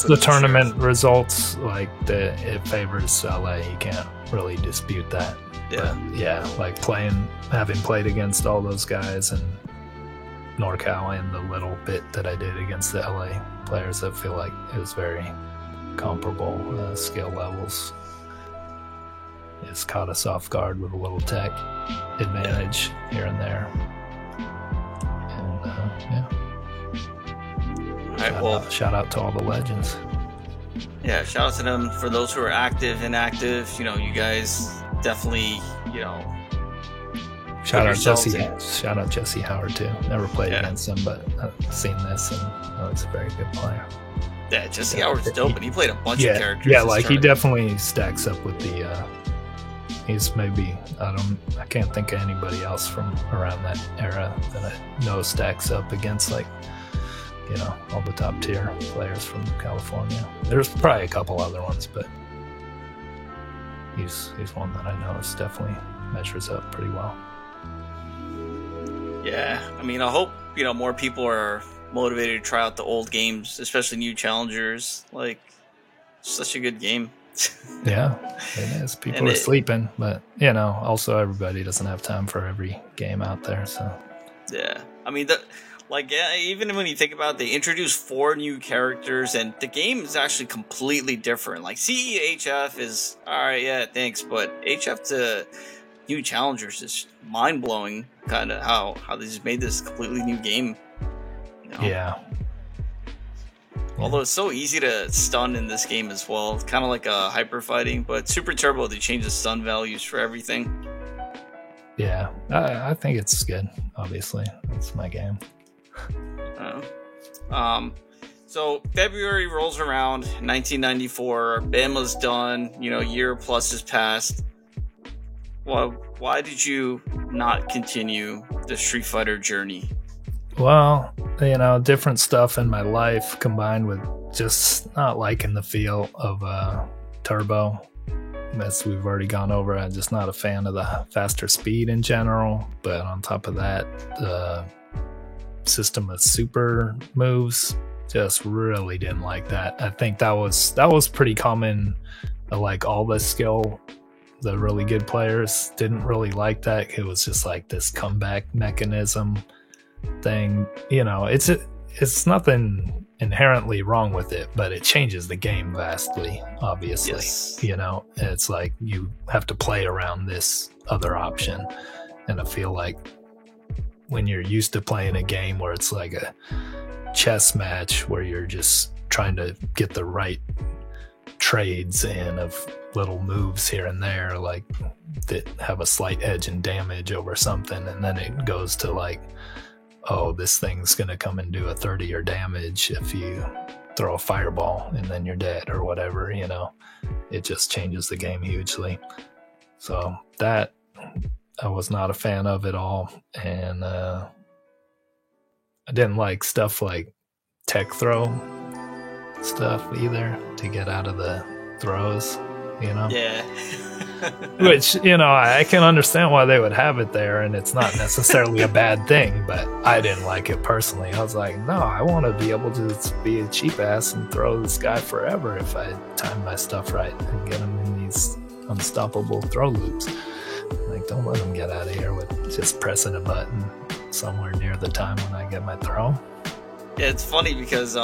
the tournament shared. Results, like it favors LA. You can't really dispute that. Yeah, but like having played against all those guys and NorCal and the little bit that I did against the LA players, I feel like it was very comparable skill levels. It's caught us off guard with a little tech advantage here and there. And shout out to all the legends. Yeah, shout out to them. For those who are active, inactive, you guys definitely, Shout out Jesse Howard too. Never played against him, but I've seen this and he's a very good player. Yeah, Jesse Howard's dope, and he played a bunch of characters. Yeah, like he definitely stacks up with the. He's maybe I can't think of anybody else from around that era that I know stacks up against all the top tier players from California. There's probably a couple other ones, but he's one that I know is definitely measures up pretty well. Yeah, I mean, I hope more people are motivated to try out the old games, especially new challengers. Like, such a good game. Yeah, it is. People are sleeping, but also everybody doesn't have time for every game out there. So yeah, I mean, even when you think about it, they introduced 4 new characters, and the game is actually completely different. Like CEHF is alright, yeah, thanks, but HF to new challengers is mind blowing. Kind of how they just made this completely new game. Yeah. Although it's so easy to stun in this game as well. It's kind of like a hyper fighting, but Super Turbo, they changed the stun values for everything. Yeah, I think it's good, obviously. That's my game. So February rolls around, 1994, BAMA's done, year plus has passed. Well, why did you not continue the Street Fighter journey? Well, different stuff in my life combined with just not liking the feel of Turbo. As we've already gone over, I'm just not a fan of the faster speed in general. But on top of that, the system of super moves, just really didn't like that. I think that was pretty common. Like all the skill, the really good players didn't really like that. It was just like this comeback mechanism thing. It's nothing inherently wrong with it, but it changes the game vastly, obviously. Yes. It's like you have to play around this other option. And I feel like when you're used to playing a game where it's like a chess match where you're just trying to get the right trades in of little moves here and there, like that have a slight edge in damage over something, and then it goes to like, oh, this thing's gonna come and do a 30 damage if you throw a fireball and then you're dead or whatever. It just changes the game hugely. So that I was not a fan of at all, and I didn't like stuff like tech throw stuff either to get out of the throws. Yeah. Which, I can understand why they would have it there, and it's not necessarily a bad thing, but I didn't like it personally. I was like, no, I want to be able to be a cheap ass and throw this guy forever if I time my stuff right and get him in these unstoppable throw loops. Like, don't let him get out of here with just pressing a button somewhere near the time when I get my throw. Yeah, it's funny because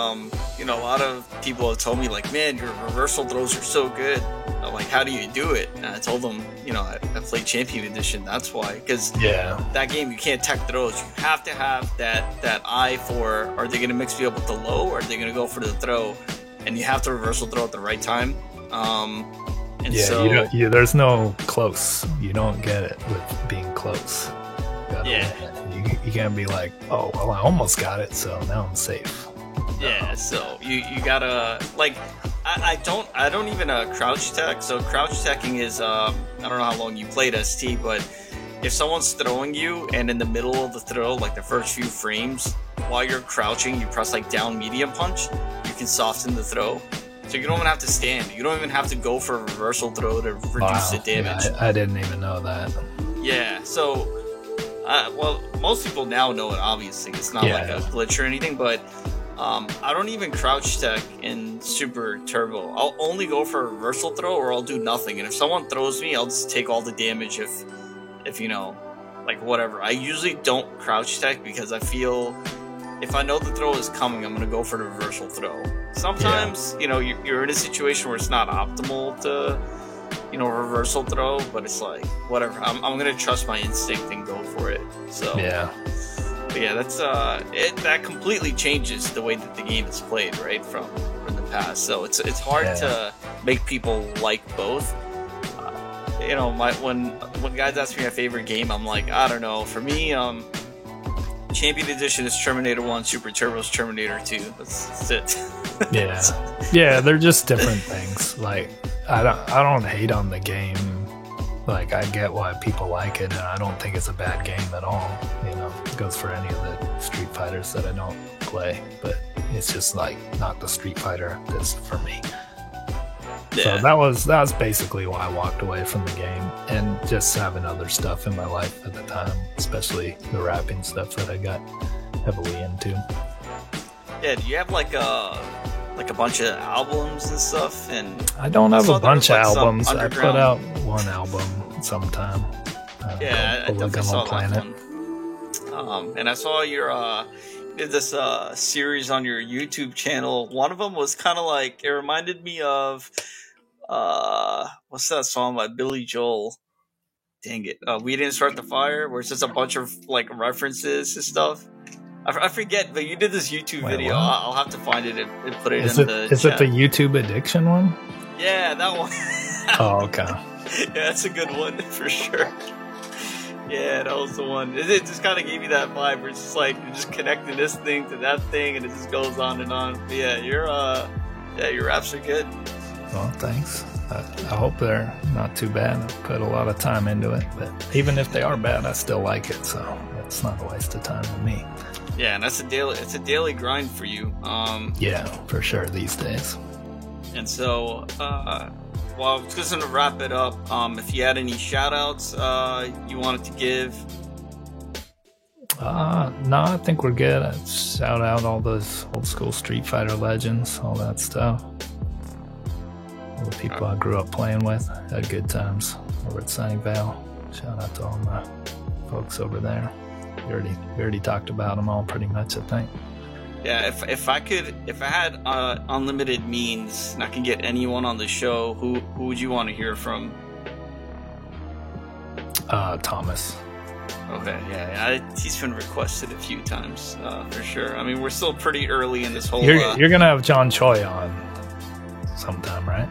you know, a lot of people have told me like, man, your reversal throws are so good. I'm like, how do you do it? And I told them, you know, I played Champion Edition. That's why, because that game you can't tech throws. You have to have that eye for, are they going to mix me up with the low, or are they going to go for the throw? And you have to reversal throw at the right time. And so there's no close. You don't get it with being close. You can't be like, oh, well, I almost got it, so now I'm safe. Yeah, so you gotta, like, I don't even crouch tech. So crouch teching is I don't know how long you played ST, but if someone's throwing you and in the middle of the throw, like the first few frames, while you're crouching, you press like down medium punch, you can soften the throw. So you don't even have to stand. You don't even have to go for a reversal throw to reduce the damage. Yeah, I didn't even know that. Yeah, so well, most people now know it, obviously. It's not like a glitch or anything, but I don't even crouch tech in Super Turbo. I'll only go for a reversal throw, or I'll do nothing. And if someone throws me, I'll just take all the damage if you know, like whatever. I usually don't crouch tech because I feel if I know the throw is coming, I'm going to go for the reversal throw. Sometimes, you know, you're in a situation where it's not optimal to, you know, reversal throw, but it's like, whatever. I'm going to trust my instinct and go for it. So, but yeah, that's, that completely changes the way that the game is played, right, from the past. So it's hard to make people like both. You know, when guys ask me my favorite game, I'm like, I don't know. For me, Champion Edition is Terminator 1, Super Turbo is Terminator 2. That's it. Yeah, they're just different things. Like, I don't hate on the game. Like, I get why people like it, and I don't think it's a bad game at all. You know, it goes for any of the Street Fighters that I don't play, but it's just like not the Street Fighter that's for me. So that was basically why I walked away from the game, and just having other stuff in my life at the time, especially the rapping stuff that I got heavily into. Yeah, do you have like a bunch of albums and stuff? And I don't have a bunch of albums. I put out one album sometime. I definitely saw that one. And I saw your did this series on your YouTube channel. One of them was kind of like, it reminded me of what's that song by Billy Joel? Dang it, We Didn't Start the Fire, where it's just a bunch of like references and stuff. I forget, but you did this YouTube video. I'll have to find it and put it in the chat. Is it the YouTube Addiction one? Yeah, that one. Oh, okay. Yeah, that's a good one for sure. Yeah, that was the one. It just kind of gave me that vibe where it's just like you're just connecting this thing to that thing, and it just goes on and on. But yeah, your raps are good. Well, thanks. I hope they're not too bad. I put a lot of time into it, but even if they are bad, I still like it, so it's not a waste of time to me. Yeah, and it's a daily grind for you. Yeah, for sure these days. And so, well, just going to wrap it up. If you had any shout-outs you wanted to give? No, I think we're good. I'd shout out all those old school Street Fighter legends, all that stuff. All the people I grew up playing with. Had good times over at Sunnyvale. Shout out to all my folks over there. We already talked about them all pretty much, I think. Yeah, if I had unlimited means and I can get anyone on the show, who would you want to hear from? Thomas. Okay, yeah, he's been requested a few times for sure. I mean, we're still pretty early in this whole. You're gonna have John Choi on sometime, right?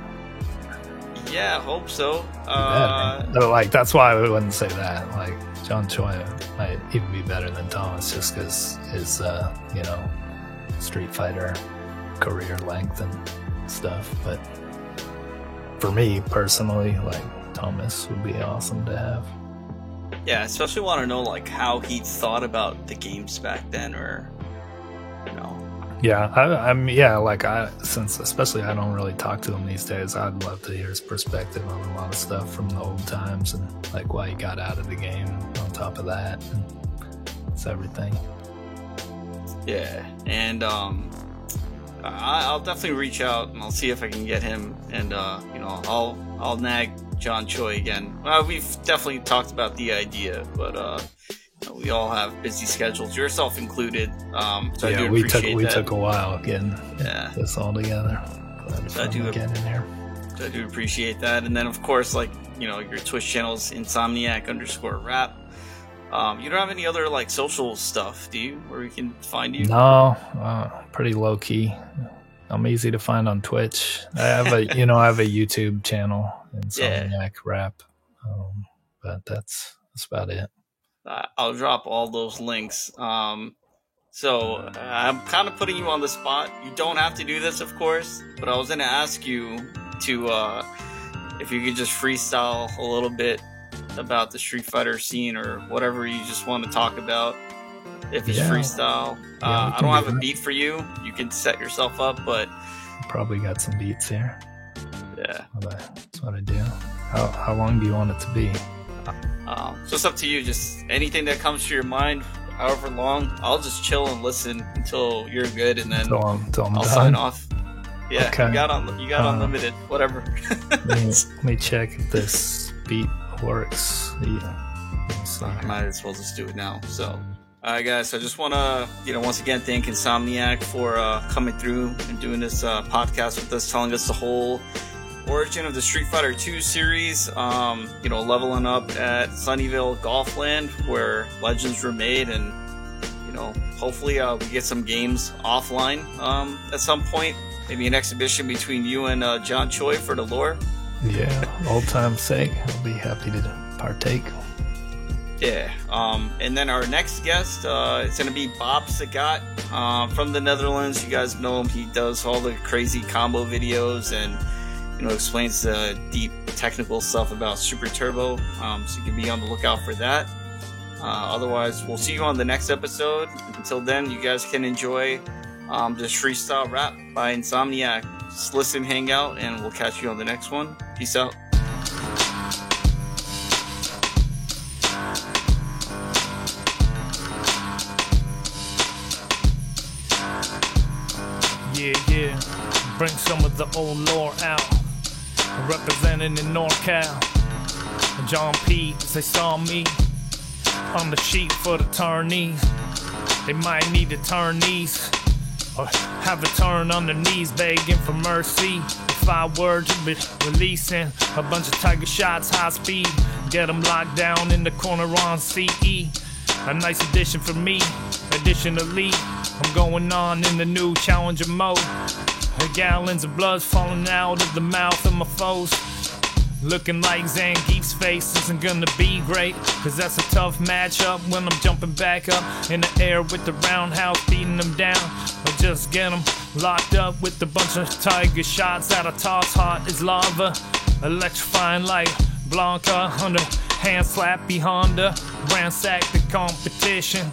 Yeah, I hope so. Like, that's why I wouldn't say that. Like, John Choi might even be better than Thomas just because his, you know, Street Fighter career length and stuff. But for me personally, like, Thomas would be awesome to have. Yeah, I especially want to know like how he thought about the games back then, or you know. Yeah, since especially I don't really talk to him these days, I'd love to hear his perspective on a lot of stuff from the old times and like why he got out of the game on top of that. And it's everything. Yeah, and I'll definitely reach out and I'll see if I can get him, and you know, I'll nag John Choi again. We've definitely talked about the idea, but we all have busy schedules, yourself included. So yeah, I do we appreciate that. took a while getting this all together. Glad to finally get in here. I do appreciate that. And then, of course, like, you know, your Twitch channel is Insomniac_rap. You don't have any other, like, social stuff, do you? Where we can find you? No, pretty low key. I'm easy to find on Twitch. I have a, I have a YouTube channel, Insomniac Rap. But that's about it. I'll drop all those links. So I'm kind of putting you on the spot. You don't have to do this, of course, but I was going to ask you to, if you could just freestyle a little bit about the Street Fighter scene or whatever you just want to talk about. If it's freestyle, I don't have a beat for you. You can set yourself up, but probably got some beats here. Yeah, that's what I do. How long do you want it to be? So it's up to you. Just anything that comes to your mind, however long. I'll just chill and listen until you're good, and then I'll done. Sign off. Yeah, okay. You got unlimited. Whatever. let me check if this beat works. I might as well just do it now. So, alright, guys. So I just want to, once again, thank Insomniac for coming through and doing this podcast with us, telling us the whole origin of the Street Fighter 2 series, leveling up at Sunnyvale Golfland where legends were made, and hopefully we get some games offline at some point, maybe an exhibition between you and John Choi for the lore. Yeah, old time's sake, I'll be happy to partake. Yeah, and then our next guest is going to be Bob Sagat from the Netherlands. You guys know him. He does all the crazy combo videos and explains the deep technical stuff about Super Turbo, so you can be on the lookout for that. Otherwise, we'll see you on the next episode. Until then, you guys can enjoy this freestyle rap by Insomniac. Just listen, hang out, and we'll catch you on the next one. Peace out. Yeah, bring some of the old lore out. Representing in NorCal, and John P. They saw me on the sheet for the turnies. They might need to turn these, or have a turn on their knees, begging for mercy. The 5 words you'll be releasing a bunch of tiger shots, high speed. Get them locked down in the corner on CE. A nice addition for me. Additionally, I'm going on in the new challenger mode. Gallons of blood's falling out of the mouth of my foes. Looking like Zangief's face isn't gonna be great, cause that's a tough matchup when I'm jumping back up in the air with the roundhouse, beating them down. Or just get them locked up with a bunch of tiger shots that I toss hot as lava. Electrifying like Blanca under hand slappy Honda. Ransack the competition.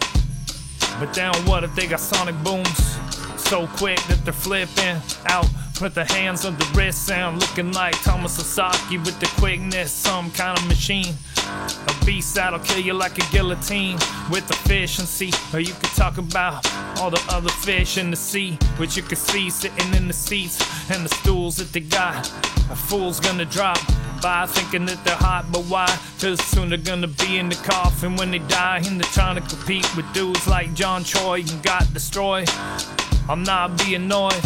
But then what if they got sonic booms? So quick that they're flipping out. Put the hands on the wrist, sound looking like Thomas Sasaki with the quickness, some kind of machine. A beast that'll kill you like a guillotine with efficiency. Or you could talk about all the other fish in the sea, which you can see sitting in the seats and the stools that they got. A fool's gonna drop by thinking that they're hot, but why? Cause soon they're gonna be in the coffin when they die, and they're trying to compete with dudes like John Choi and got destroyed. I'm not being annoyed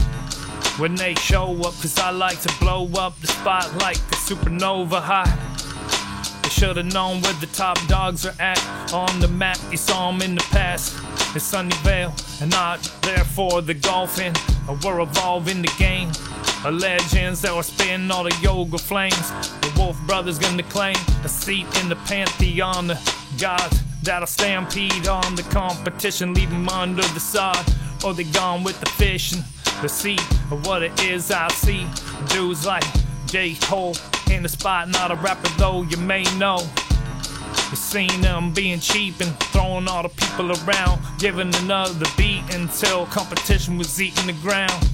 when they show up, cause I like to blow up the spot like a supernova high. They should've known where the top dogs are at on the map. You saw them in the past. It's Sunnyvale and not there for the golfing. We're evolving the game. Legends that were spitting all the yoga flames. The Wolf Brothers gonna claim a seat in the pantheon. The gods that'll stampede on the competition, leave them under the sod. Or they gone with the fish and the sea of what it is I see. Dudes like J. Cole in the spot, not a rapper though you may know. You seen them being cheap and throwing all the people around, giving another beat until competition was eating the ground.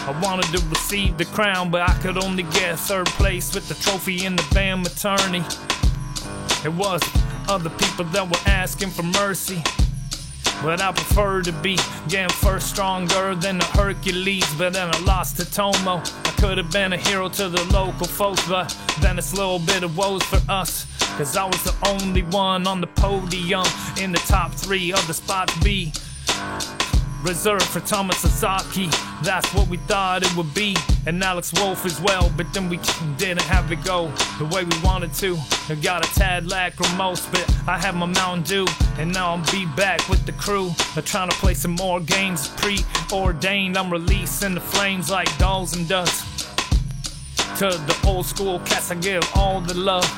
I wanted to receive the crown, but I could only get 3rd place with the trophy in the band maternity. It was other people that were asking for mercy, but I prefer to be getting first, stronger than a Hercules. But then I lost to Tomo. I could have been a hero to the local folks, but then it's a little bit of woes for us. cause I was the only one on the podium in the top 3 of the spots B. Reserved for Thomas Sasaki, that's what we thought it would be. And Alex Wolf as well, but then we didn't have it go the way we wanted to. I got a tad lacrimose, but I had my Mountain Dew. And now I'm be back with the crew. They're trying to play some more games, preordained. I'm releasing the flames like dolls and dust. To the old school cats I give all the love.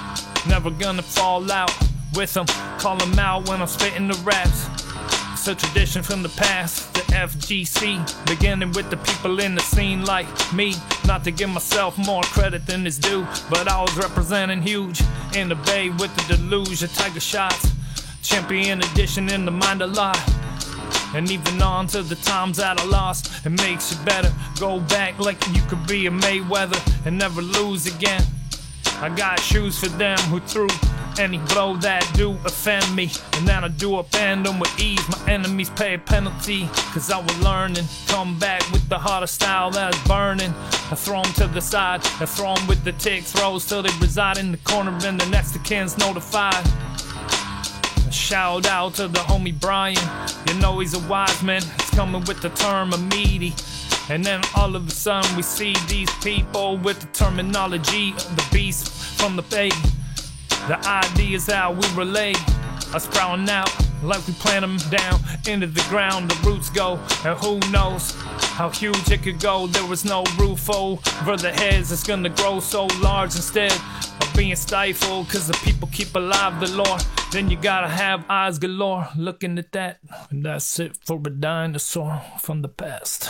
Never gonna fall out with them, call them out when I'm spitting the raps. It's a tradition from the past, the FGC, beginning with the people in the scene like me. Not to give myself more credit than is due, but I was representing huge in the Bay with the deluge of Tiger Shots. Champion edition in the mind a lot. And even on to the times that I lost, it makes you better. Go back like you could be a Mayweather and never lose again. I got shoes for them who threw any blow that do offend me, and then I do upend them with ease. My enemies pay a penalty, cause I will learn and come back with the harder style that is burning. I throw them to the side, I throw them with the tick throws till they reside in the corner and the next of kin's notified. Shout out to the homie Brian, you know he's a wise man, he's coming with the term of meaty. And then all of a sudden we see these people with the terminology of the beast from the Bay. The ideas how we relate are sprouting out like we plant them down into the ground. The roots go, and who knows how huge it could go. There was no roof over the heads, it's gonna grow so large instead of being stifled, cause the people keep alive the lore. Then you gotta have eyes galore looking at that, and that's it for a dinosaur from the past.